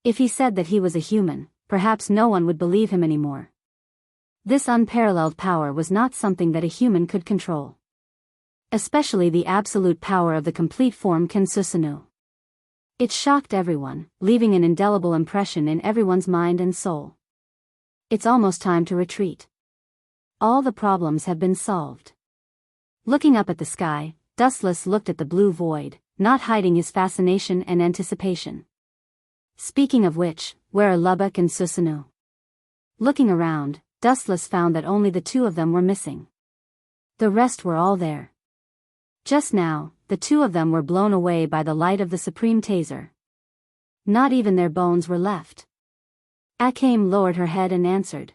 If he said that he was a human, perhaps no one would believe him anymore. This unparalleled power was not something that a human could control. Especially the absolute power of the complete form Kensusanu. It shocked everyone, leaving an indelible impression in everyone's mind and soul. It's almost time to retreat. All the problems have been solved. Looking up at the sky, Dustless looked at the blue void, not hiding his fascination and anticipation. Speaking of which, where are Lubbock and Susanu? Looking around, Dustless found that only the two of them were missing. The rest were all there. Just now, the two of them were blown away by the light of the Supreme Taser. Not even their bones were left. Akame lowered her head and answered.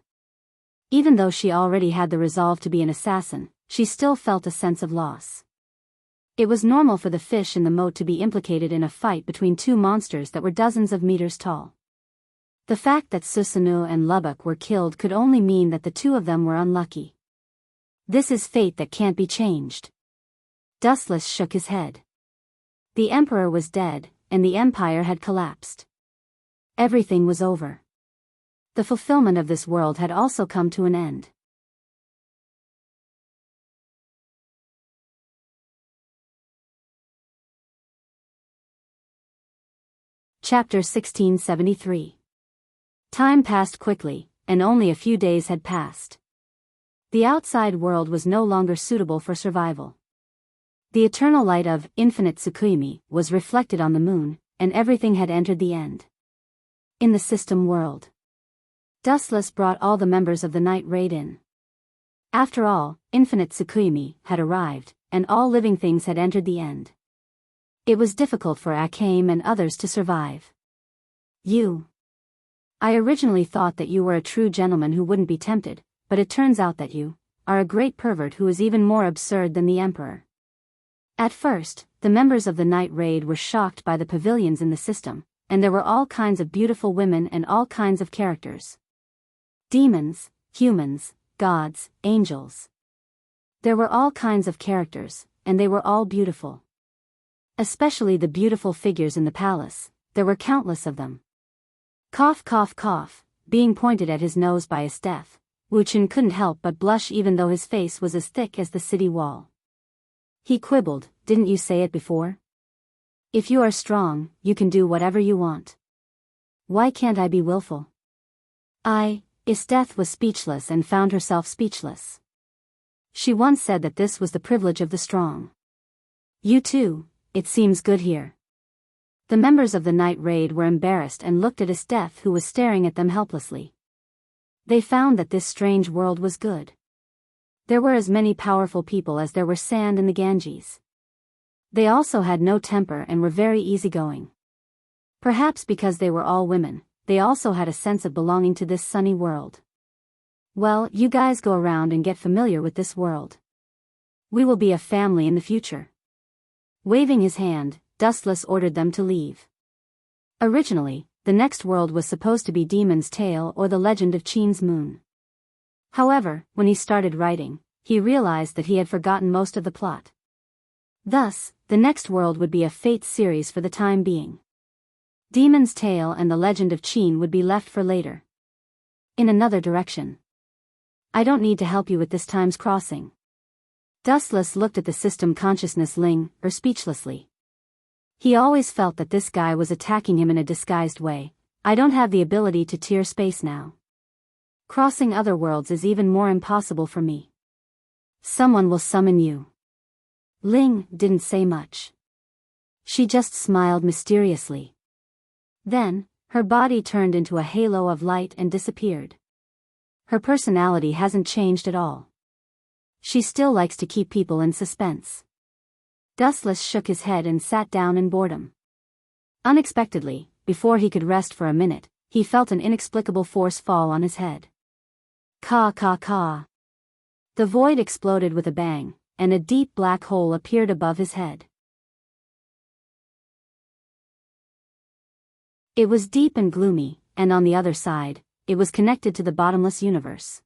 Even though she already had the resolve to be an assassin, she still felt a sense of loss. It was normal for the fish in the moat to be implicated in a fight between two monsters that were dozens of meters tall. The fact that Susanu and Lubbock were killed could only mean that the two of them were unlucky. This is fate that can't be changed. Dustless shook his head. The Emperor was dead, and the Empire had collapsed. Everything was over. The fulfillment of this world had also come to an end. Chapter 1673. Time passed quickly, and only a few days had passed. The outside world was no longer suitable for survival. The eternal light of infinite Tsukuyomi was reflected on the moon, and everything had entered the end. In the system world, Dustless brought all the members of the night raid in. After all, infinite Tsukuyomi had arrived, and all living things had entered the end. It was difficult for Akame and others to survive. I originally thought that you were a true gentleman who wouldn't be tempted, but it turns out that you are a great pervert who is even more absurd than the Emperor. At first, the members of the night raid were shocked by the pavilions in the system, and there were all kinds of beautiful women and all kinds of characters. Demons, humans, gods, angels. There were all kinds of characters, and they were all beautiful. Especially the beautiful figures in the palace, there were countless of them. Cough, cough, cough, being pointed at his nose by a Steph, Wuchen couldn't help but blush even though his face was as thick as the city wall. He quibbled, "Didn't you say it before? If you are strong, you can do whatever you want. Why can't I be willful?" Isteth was speechless and found herself speechless. She once said that this was the privilege of the strong. You too, it seems good here. The members of the night raid were embarrassed and looked at Isteth, who was staring at them helplessly. They found that this strange world was good. There were as many powerful people as there were sand in the Ganges. They also had no temper and were very easygoing. Perhaps because they were all women, they also had a sense of belonging to this sunny world. Well, you guys go around and get familiar with this world. We will be a family in the future. Waving his hand, Dustless ordered them to leave. Originally, the next world was supposed to be Demon's Tale or the Legend of Chin's Moon. However, when he started writing, he realized that he had forgotten most of the plot. Thus, the next world would be a Fate series for the time being. Demon's Tale and the Legend of Chin would be left for later. In another direction. I don't need to help you with this time's crossing. Dustless looked at the system consciousness Ling, speechlessly. He always felt that this guy was attacking him in a disguised way. I don't have the ability to tear space now. Crossing other worlds is even more impossible for me. Someone will summon you. Ling didn't say much. She just smiled mysteriously. Then, her body turned into a halo of light and disappeared. Her personality hasn't changed at all. She still likes to keep people in suspense. Dustless shook his head and sat down in boredom. Unexpectedly, before he could rest for a minute, he felt an inexplicable force fall on his head. Ka ka ka. The void exploded with a bang, and a deep black hole appeared above his head. It was deep and gloomy, and on the other side, it was connected to the bottomless universe.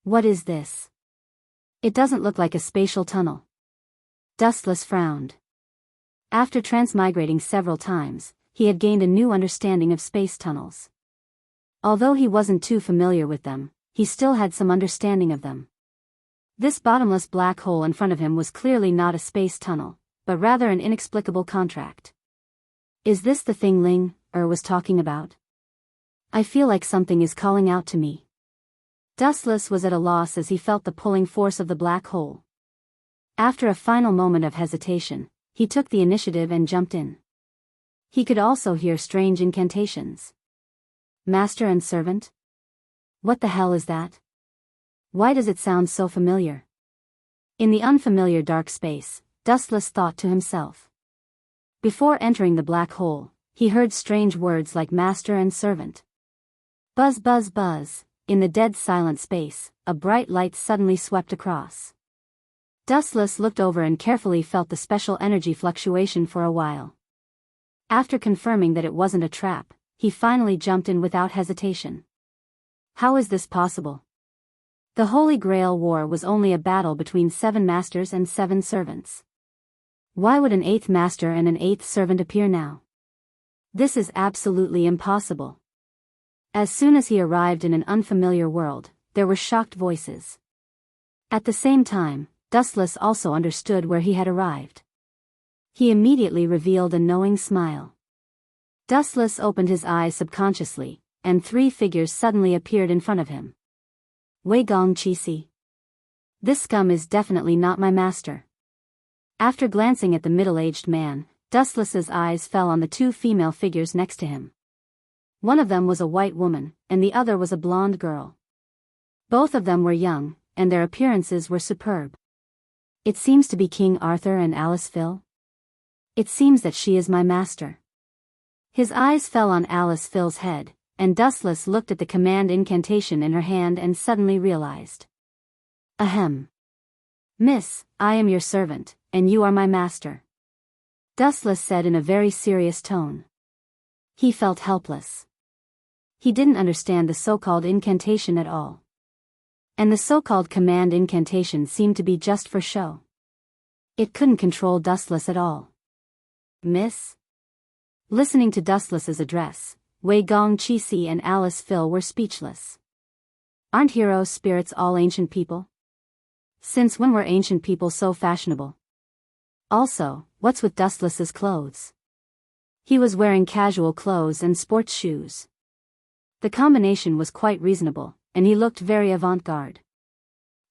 What is this? It doesn't look like a spatial tunnel. Dustless frowned. After transmigrating several times, he had gained a new understanding of space tunnels. Although he wasn't too familiar with them, he still had some understanding of them. This bottomless black hole in front of him was clearly not a space tunnel, but rather an inexplicable contract. Is this the thing Ling was talking about? I feel like something is calling out to me. Dustless was at a loss as he felt the pulling force of the black hole. After a final moment of hesitation, he took the initiative and jumped in. He could also hear strange incantations. Master and servant? What the hell is that? Why does it sound so familiar? In the unfamiliar dark space, Dustless thought to himself. Before entering the black hole, he heard strange words like master and servant. Buzz buzz buzz, in the dead silent space, a bright light suddenly swept across. Dustless looked over and carefully felt the special energy fluctuation for a while. After confirming that it wasn't a trap, he finally jumped in without hesitation. How is this possible? The Holy Grail War was only a battle between 7 masters and 7 servants. Why would an 8th master and an 8th servant appear now? This is absolutely impossible. As soon as he arrived in an unfamiliar world, there were shocked voices. At the same time, Dustless also understood where he had arrived. He immediately revealed a knowing smile. Dustless opened his eyes subconsciously, and 3 figures suddenly appeared in front of him. Wei Gong Chi. This scum is definitely not my master. After glancing at the middle-aged man, Dustless's eyes fell on the 2 female figures next to him. One of them was a white woman, and the other was a blonde girl. Both of them were young, and their appearances were superb. It seems to be King Arthur and Alice Phil. It seems that she is my master. His eyes fell on Alice Phil's head, and Dustless looked at the command incantation in her hand and suddenly realized. Ahem. Miss, I am your servant, and you are my master. Dustless said in a very serious tone. He felt helpless. He didn't understand the so-called incantation at all. And the so-called command incantation seemed to be just for show. It couldn't control Dustless at all. Miss? Listening to Dustless's address, Wei Gong Chi and Alice Phil were speechless. Aren't hero spirits all ancient people? Since when were ancient people so fashionable? Also, what's with Dustless's clothes? He was wearing casual clothes and sports shoes. The combination was quite reasonable, and he looked very avant-garde.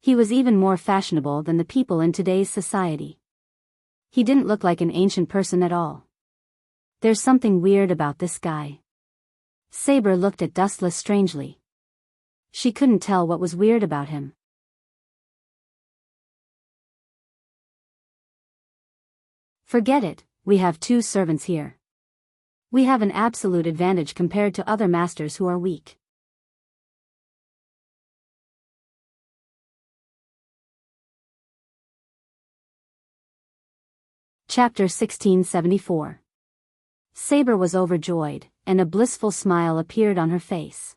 He was even more fashionable than the people in today's society. He didn't look like an ancient person at all. There's something weird about this guy. Saber looked at Dustless strangely. She couldn't tell what was weird about him. Forget it, we have 2 servants here. We have an absolute advantage compared to other masters who are weak. Chapter 1674. Saber was overjoyed, and a blissful smile appeared on her face.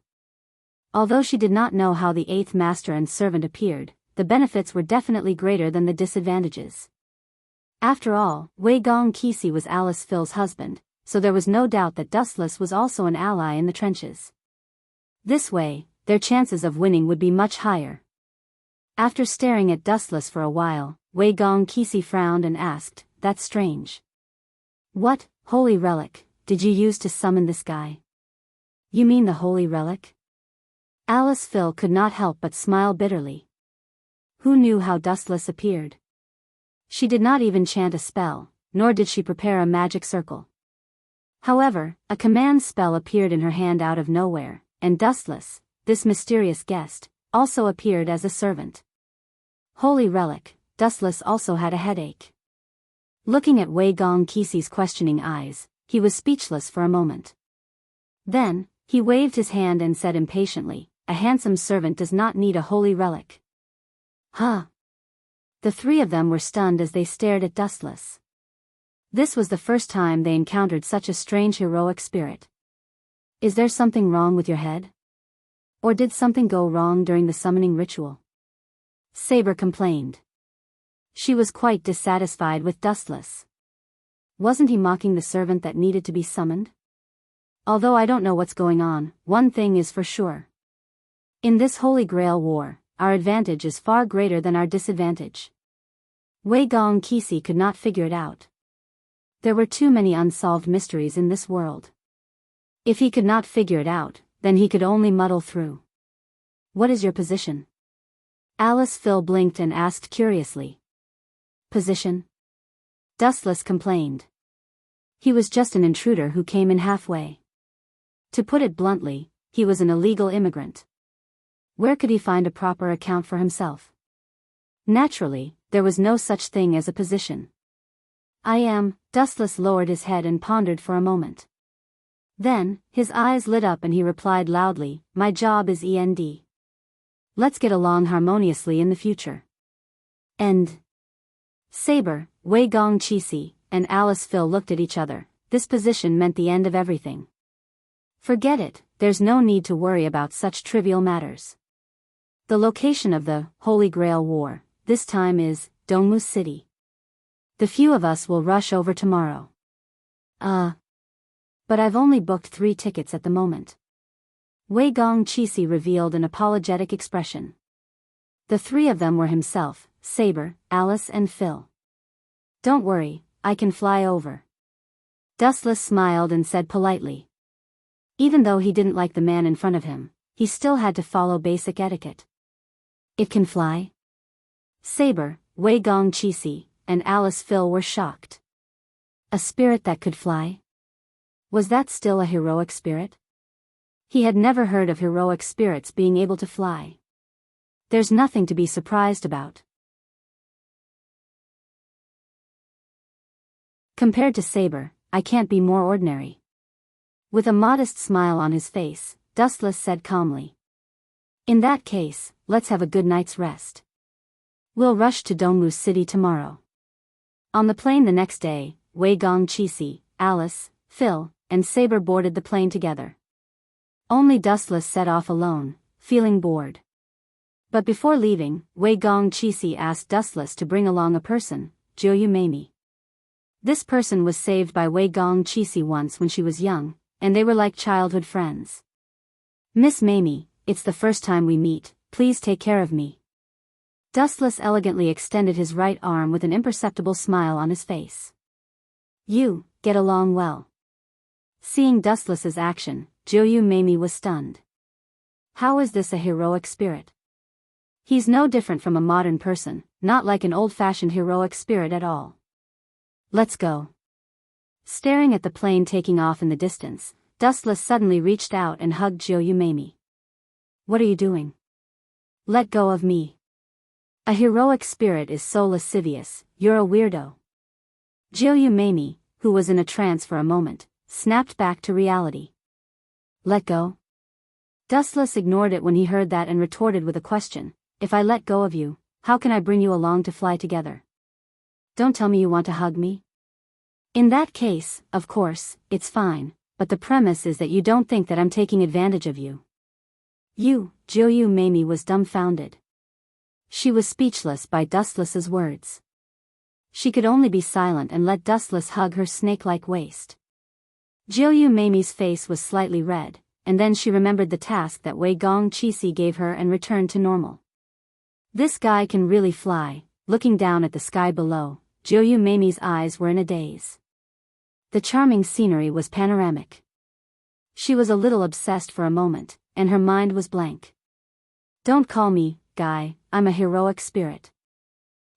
Although she did not know how the 8th master and servant appeared, the benefits were definitely greater than the disadvantages. After all, Wei Gong Qixi was Alice Phil's husband, so there was no doubt that Dustless was also an ally in the trenches. This way, their chances of winning would be much higher. After staring at Dustless for a while, Wei Gong Qixi frowned and asked, "That's strange. What, holy relic, did you use to summon this guy?" "You mean the holy relic?" Alice Phil could not help but smile bitterly. Who knew how Dustless appeared? She did not even chant a spell, nor did she prepare a magic circle. However, a command spell appeared in her hand out of nowhere, and Dustless, this mysterious guest, also appeared as a servant. Holy relic, Dustless also had a headache. Looking at Wei Gong Qixi's questioning eyes, he was speechless for a moment. Then, he waved his hand and said impatiently, "A handsome servant does not need a holy relic." Huh? The 3 of them were stunned as they stared at Dustless. This was the first time they encountered such a strange heroic spirit. "Is there something wrong with your head? Or did something go wrong during the summoning ritual?" Saber complained. She was quite dissatisfied with Dustless. Wasn't he mocking the servant that needed to be summoned? "Although I don't know what's going on, one thing is for sure. In this Holy Grail war, our advantage is far greater than our disadvantage." Wei Gong Qixi could not figure it out. There were too many unsolved mysteries in this world. If he could not figure it out, then he could only muddle through. "What is your position?" Alice Phil blinked and asked curiously. "Position?" Dustless complained. He was just an intruder who came in halfway. To put it bluntly, he was an illegal immigrant. Where could he find a proper account for himself? Naturally, there was no such thing as a position. "I am." Dustless lowered his head and pondered for a moment. Then, his eyes lit up and he replied loudly, "My job is END. Let's get along harmoniously in the future." And Saber, Wei Gong Qixi, and Alice Phil looked at each other. This position meant the end of everything. Forget it, there's no need to worry about such trivial matters. The location of the Holy Grail War, this time, is Dongmu City. The few of us will rush over tomorrow. But I've only booked 3 tickets at the moment. Wei Gong Qixi revealed an apologetic expression. The 3 of them were himself, Saber, Alice and Phil. "Don't worry, I can fly over." Dustless smiled and said politely. Even though he didn't like the man in front of him, he still had to follow basic etiquette. "It can fly?" Saber, Wei Gong Qixi, and Alice Phil were shocked. A spirit that could fly? Was that still a heroic spirit? He had never heard of heroic spirits being able to fly. There's nothing to be surprised about. Compared to Saber, I can't be more ordinary. With a modest smile on his face, Dustless said calmly. "In that case, let's have a good night's rest. We'll rush to Dongmu City tomorrow." On the plane the next day, Wei Gong Qixi, Alice, Phil, and Saber boarded the plane together. Only Dustless set off alone, feeling bored. But before leaving, Wei Gong Qixi asked Dustless to bring along a person, Jiuyu Meimi. This person was saved by Wei Gong Qixi once when she was young, and they were like childhood friends. "Miss Meimi, it's the first time we meet, please take care of me." Dustless elegantly extended his right arm with an imperceptible smile on his face. "You, get along well." Seeing Dustless's action, Jiuyu Meimi was stunned. How is this a heroic spirit? He's no different from a modern person, not like an old-fashioned heroic spirit at all. "Let's go." Staring at the plane taking off in the distance, Dustless suddenly reached out and hugged Jiuyu Meimi. What are you doing? Let go of me. A heroic spirit is so lascivious, you're a weirdo. Jiu Mamie, who was in a trance for a moment, snapped back to reality. Let go? Dustless ignored it when he heard that and retorted with a question. If I let go of you, how can I bring you along to fly together? Don't tell me you want to hug me? In that case, of course, it's fine, but the premise is that you don't think that I'm taking advantage of you. Jiu Mamie was dumbfounded. She was speechless by Dustless's words. She could only be silent and let Dustless hug her snake-like waist. Jiu Mamie's face was slightly red, and then she remembered the task that Wei Gong Qixi gave her and returned to normal. This guy can really fly. Looking down at the sky below, Jiu Mamie's eyes were in a daze. The charming scenery was panoramic. She was a little obsessed for a moment, and her mind was blank. Don't call me, guy, I'm a heroic spirit.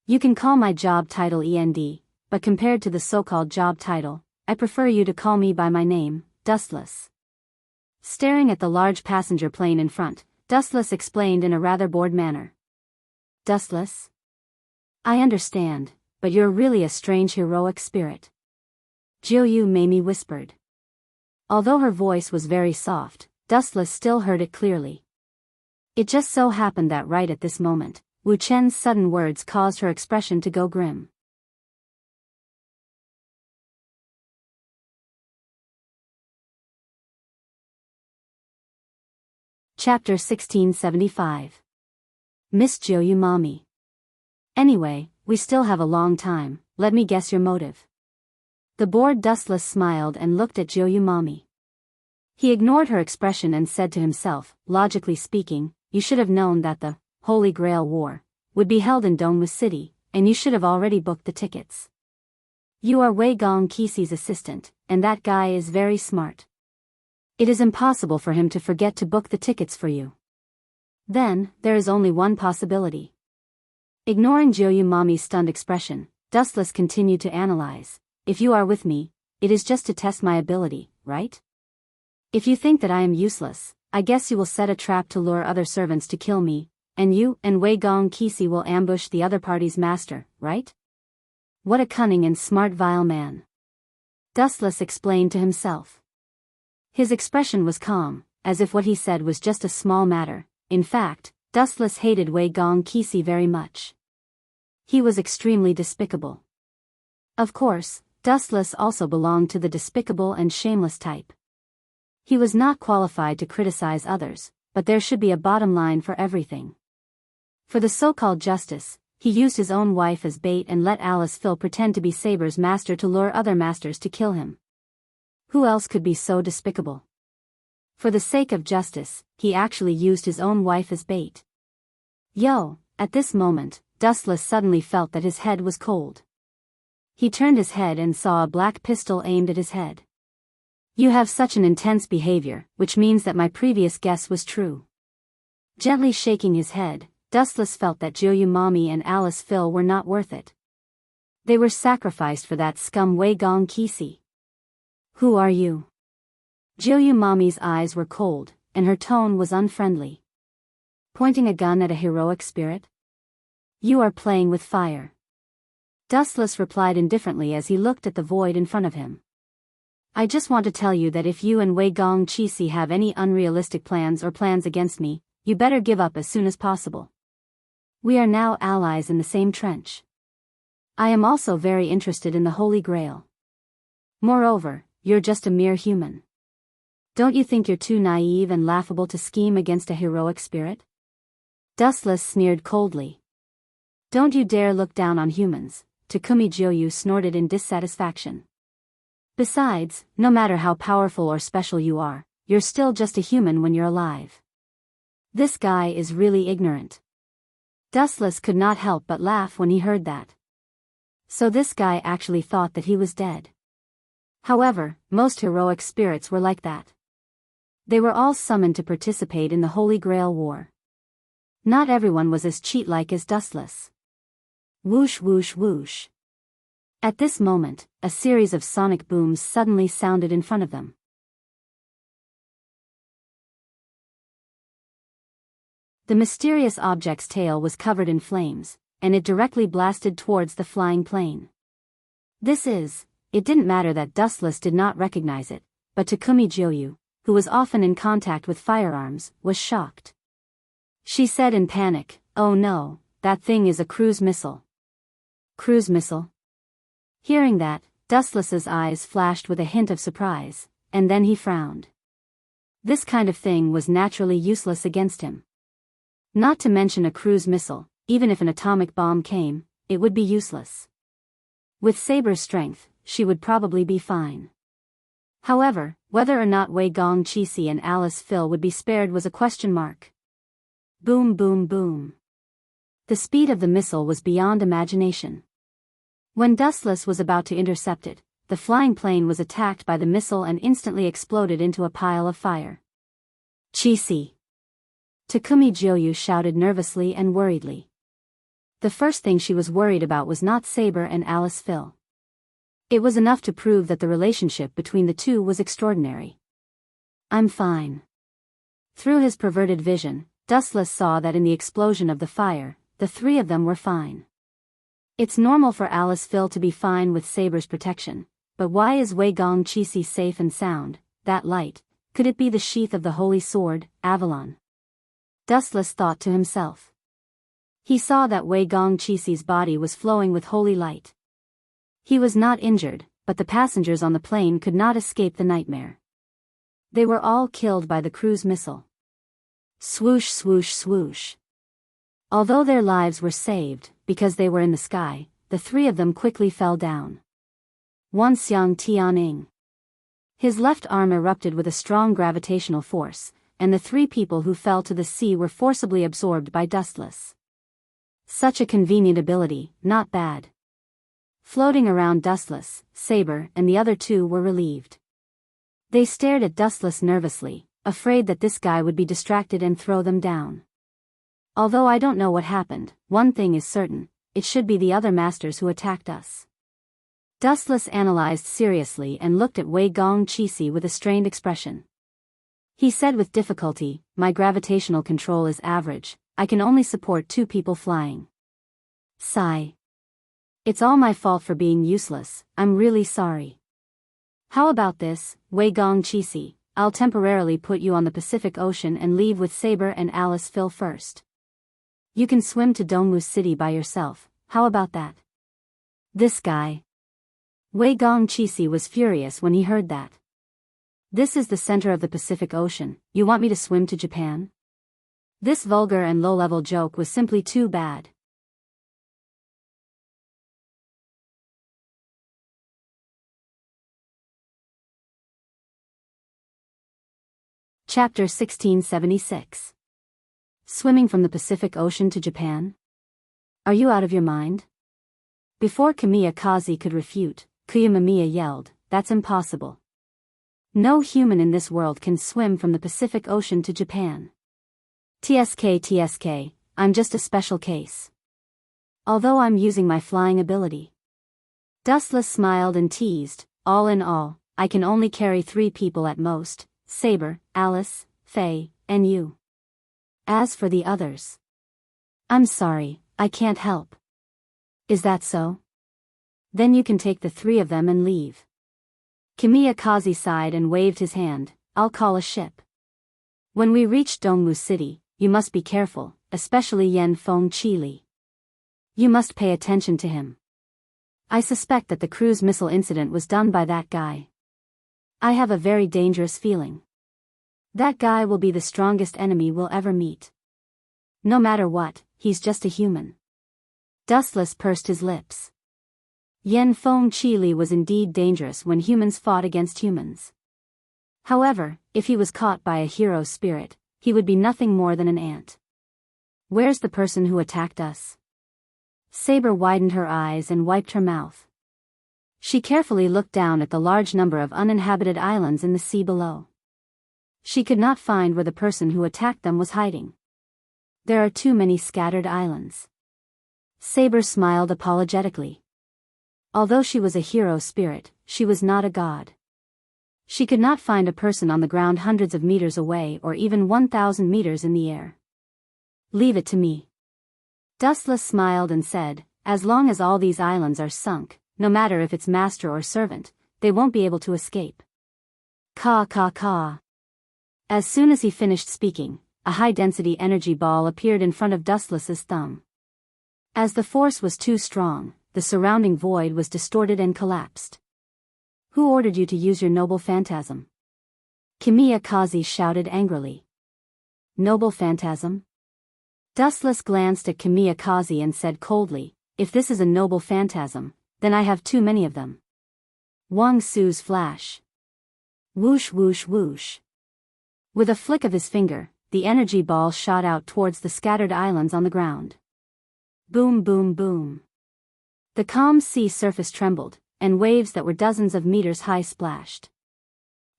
You can call my job title END, but compared to the so-called job title, I prefer you to call me by my name, Dustless. Staring at the large passenger plane in front, Dustless explained in a rather bored manner. Dustless? I understand, but you're really a strange heroic spirit. Jiu Mamie whispered. Although her voice was very soft, Dustless still heard it clearly. It just so happened that right at this moment, Wu Chen's sudden words caused her expression to go grim. Chapter 1675. Miss Jiu Mamie. Anyway, we still have a long time, let me guess your motive. The bored Dustless smiled and looked at Jiu Mamie. He ignored her expression and said to himself, logically speaking, you should have known that the Holy Grail War would be held in Dongwu City, and you should have already booked the tickets. You are Wei Gong Qixi's assistant, and that guy is very smart. It is impossible for him to forget to book the tickets for you. Then, there is only one possibility. Ignoring Jiu Mamie's stunned expression, Dustless continued to analyze. If you are with me, it is just to test my ability, right? If you think that I am useless, I guess you will set a trap to lure other servants to kill me, and you and Wei Gong Qixi will ambush the other party's master, right? What a cunning and smart vile man. Dustless explained to himself. His expression was calm, as if what he said was just a small matter. In fact, Dustless hated Wei Gong Qixi very much. He was extremely despicable. Of course, Dustless also belonged to the despicable and shameless type. He was not qualified to criticize others, but there should be a bottom line for everything. For the so-called justice, he used his own wife as bait and let Alice Phil pretend to be Saber's master to lure other masters to kill him. Who else could be so despicable? For the sake of justice, he actually used his own wife as bait. At this moment, Dustless suddenly felt that his head was cold. He turned his head and saw a black pistol aimed at his head. You have such an intense behavior, which means that my previous guess was true. Gently shaking his head, Dustless felt that Jiu Mamie and Alice Phil were not worth it. They were sacrificed for that scum Wei Gong Qixi. Who are you? Jiu Mamie's eyes were cold, and her tone was unfriendly. Pointing a gun at a heroic spirit? You are playing with fire. Dustless replied indifferently as he looked at the void in front of him. I just want to tell you that if you and Wei Gong Qixi have any unrealistic plans against me, you better give up as soon as possible. We are now allies in the same trench. I am also very interested in the Holy Grail. Moreover, you're just a mere human. Don't you think you're too naive and laughable to scheme against a heroic spirit? Dustless sneered coldly. Don't you dare look down on humans, Takumi Jiu snorted in dissatisfaction. Besides, no matter how powerful or special you are, you're still just a human when you're alive. This guy is really ignorant. Dustless could not help but laugh when he heard that. So this guy actually thought that he was dead. However, most heroic spirits were like that. They were all summoned to participate in the Holy Grail War. Not everyone was as cheat-like as Dustless. Whoosh whoosh whoosh. At this moment, a series of sonic booms suddenly sounded in front of them. The mysterious object's tail was covered in flames, and it directly blasted towards the flying plane. It didn't matter that Dustless did not recognize it, but Takumi Joyu, who was often in contact with firearms, was shocked. She said in panic, "Oh no, that thing is a cruise missile." Cruise missile? Hearing that, Dustless's eyes flashed with a hint of surprise, and then he frowned. This kind of thing was naturally useless against him. Not to mention a cruise missile, even if an atomic bomb came, it would be useless. With Saber's strength, she would probably be fine. However, whether or not Wei Gong Qixi and Alice Phil would be spared was a question mark. Boom boom boom. The speed of the missile was beyond imagination. When Dustless was about to intercept it, the flying plane was attacked by the missile and instantly exploded into a pile of fire. Qixi! Takumi Joyu shouted nervously and worriedly. The first thing she was worried about was not Saber and Alice Phil. It was enough to prove that the relationship between the two was extraordinary. "I'm fine." Through his perverted vision, Dustless saw that in the explosion of the fire, the three of them were fine. It's normal for Alice Phil to be fine with Saber's protection, but why is Wei Gong Qixi safe and sound? That light, could it be the sheath of the holy sword, Avalon? Dustless thought to himself. He saw that Wei Gong Qixi's body was flowing with holy light. He was not injured, but the passengers on the plane could not escape the nightmare. They were all killed by the cruise missile. Swoosh swoosh swoosh. Although their lives were saved, because they were in the sky, the three of them quickly fell down. Wan Xiang Tianing. His left arm erupted with a strong gravitational force, and the three people who fell to the sea were forcibly absorbed by Dustless. Such a convenient ability, not bad. Floating around Dustless, Saber and the other two were relieved. They stared at Dustless nervously, afraid that this guy would be distracted and throw them down. Although I don't know what happened, one thing is certain, it should be the other masters who attacked us. Dustless analyzed seriously and looked at Wei Gong Qixi with a strained expression. He said with difficulty, "My gravitational control is average, I can only support 2 people flying." Sigh. "It's all my fault for being useless, I'm really sorry." "How about this, Wei Gong Qixi, I'll temporarily put you on the Pacific Ocean and leave with Saber and Alice Phil first. You can swim to Dongmu City by yourself, how about that?" This guy. Wei Gong Qixi was furious when he heard that. "This is the center of the Pacific Ocean, you want me to swim to Japan?" This vulgar and low-level joke was simply too bad. Chapter 1676. Swimming from the Pacific Ocean to Japan? Are you out of your mind? Before Kamiya Kazi could refute, Kuyamamiya yelled, "That's impossible. No human in this world can swim from the Pacific Ocean to Japan. TSK, I'm just a special case. Although I'm using my flying ability." Dustless smiled and teased, "All in all, I can only carry 3 people at most, Saber, Alice, Faye, and you. As for the others, I'm sorry, I can't help." "Is that so? Then you can take the 3 of them and leave." Kamiya Kazi sighed and waved his hand, "I'll call a ship. When we reach Dongmu City, you must be careful, especially Yen Feng Qili. You must pay attention to him. I suspect that the cruise missile incident was done by that guy. I have a very dangerous feeling. That guy will be the strongest enemy we'll ever meet. No matter what, he's just a human." Dustless pursed his lips. Yen Feng Qili was indeed dangerous when humans fought against humans. However, if he was caught by a hero spirit, he would be nothing more than an ant. "Where's the person who attacked us?" Saber widened her eyes and wiped her mouth. She carefully looked down at the large number of uninhabited islands in the sea below. She could not find where the person who attacked them was hiding. "There are too many scattered islands." Saber smiled apologetically. Although she was a hero spirit, she was not a god. She could not find a person on the ground hundreds of meters away or even 1,000 meters in the air. Leave it to me. Dustless smiled and said, as long as all these islands are sunk, no matter if it's master or servant, they won't be able to escape. Caw caw caw. As soon as he finished speaking, a high-density energy ball appeared in front of Dustless's thumb. As the force was too strong, the surrounding void was distorted and collapsed. Who ordered you to use your noble phantasm? Kimiya Kazi shouted angrily. Noble phantasm? Dustless glanced at Kimiya Kazi and said coldly, if this is a noble phantasm, then I have too many of them. Wang Su's flash. Whoosh whoosh whoosh. With a flick of his finger, the energy ball shot out towards the scattered islands on the ground. Boom boom boom. The calm sea surface trembled, and waves that were dozens of meters high splashed.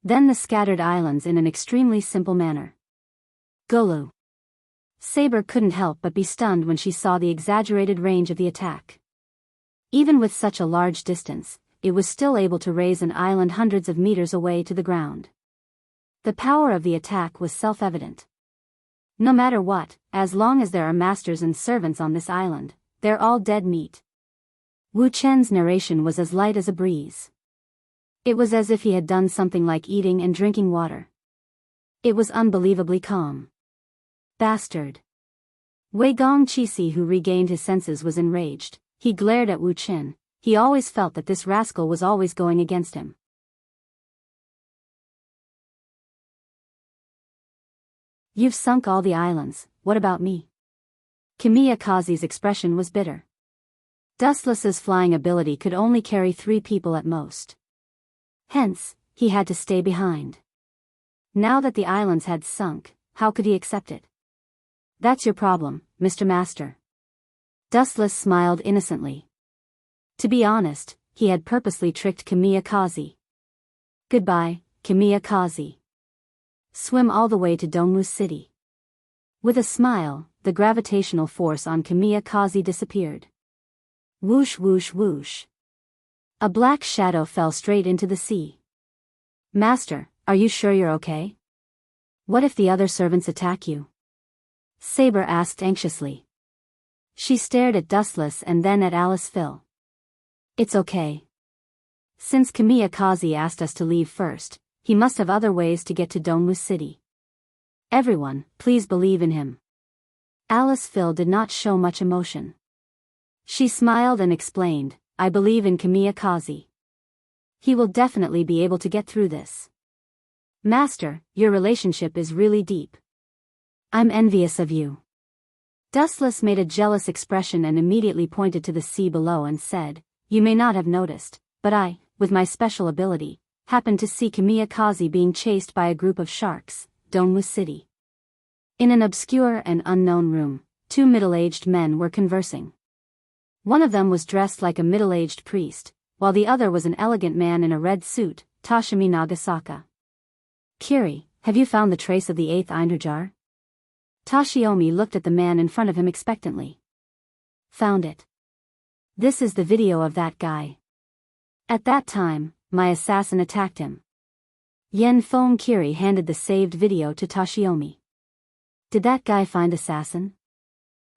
Then the scattered islands in an extremely simple manner. Golu. Saber couldn't help but be stunned when she saw the exaggerated range of the attack. Even with such a large distance, it was still able to raise an island hundreds of meters away to the ground. The power of the attack was self-evident. No matter what, as long as there are masters and servants on this island, they're all dead meat. Wu Chen's narration was as light as a breeze. It was as if he had done something like eating and drinking water. It was unbelievably calm. Bastard. Wei Gong Qixi, who regained his senses, was enraged. He glared at Wu Chen. He always felt that this rascal was always going against him. You've sunk all the islands, what about me? Kimiya Kazi's expression was bitter. Dustless's flying ability could only carry 3 people at most. Hence, he had to stay behind. Now that the islands had sunk, how could he accept it? That's your problem, Mr. Master. Dustless smiled innocently. To be honest, he had purposely tricked Kimiya Kazi. Goodbye, Kimiya Kazi. Swim all the way to Dongmu City. With a smile, the gravitational force on Kimiya Kazi disappeared. Whoosh whoosh whoosh. A black shadow fell straight into the sea. Master, are you sure you're okay? What if the other servants attack you? Saber asked anxiously. She stared at Dustless and then at Alice Phil. It's okay. Since Kimiya Kazi asked us to leave first, he must have other ways to get to Dongmu City. Everyone, please believe in him. Alice Phil did not show much emotion. She smiled and explained, I believe in Kimiya Kazi. He will definitely be able to get through this. Master, your relationship is really deep. I'm envious of you. Dustless made a jealous expression and immediately pointed to the sea below and said, you may not have noticed, but I, with my special ability, happened to see Kimiya Kazi being chased by a group of sharks, Dongmu City. In an obscure and unknown room, 2 middle-aged men were conversing. One of them was dressed like a middle-aged priest, while the other was an elegant man in a red suit, Toshimi Nagasaka. Kiri, have you found the trace of the 8th Einherjar? Toshiomi looked at the man in front of him expectantly. Found it. This is the video of that guy. At that time, my assassin attacked him. Yen Feng Kiri handed the saved video to Toshiomi. Did that guy find assassin?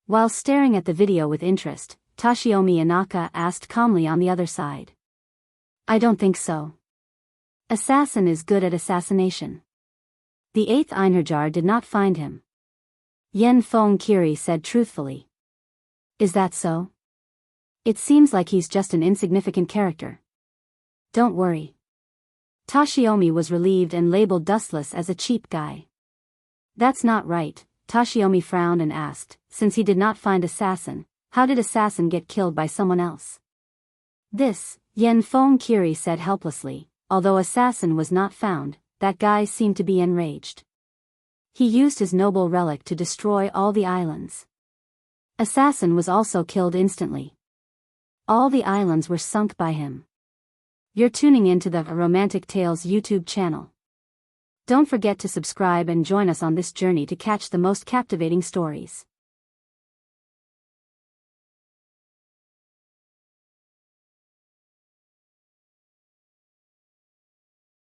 While staring at the video with interest, Toshiomi Inaka asked calmly on the other side. I don't think so. Assassin is good at assassination. The 8th Einherjar did not find him. Yen Feng Kiri said truthfully. Is that so? It seems like he's just an insignificant character. Don't worry. Toshiomi was relieved and labeled Dustless as a cheap guy. That's not right, Toshiomi frowned and asked, since he did not find assassin, how did assassin get killed by someone else? This, Yen Feng Kiri said helplessly, although assassin was not found, that guy seemed to be enraged. He used his noble relic to destroy all the islands. Assassin was also killed instantly. All the islands were sunk by him. You're tuning in to the Romantic Tales YouTube channel. Don't forget to subscribe and join us on this journey to catch the most captivating stories.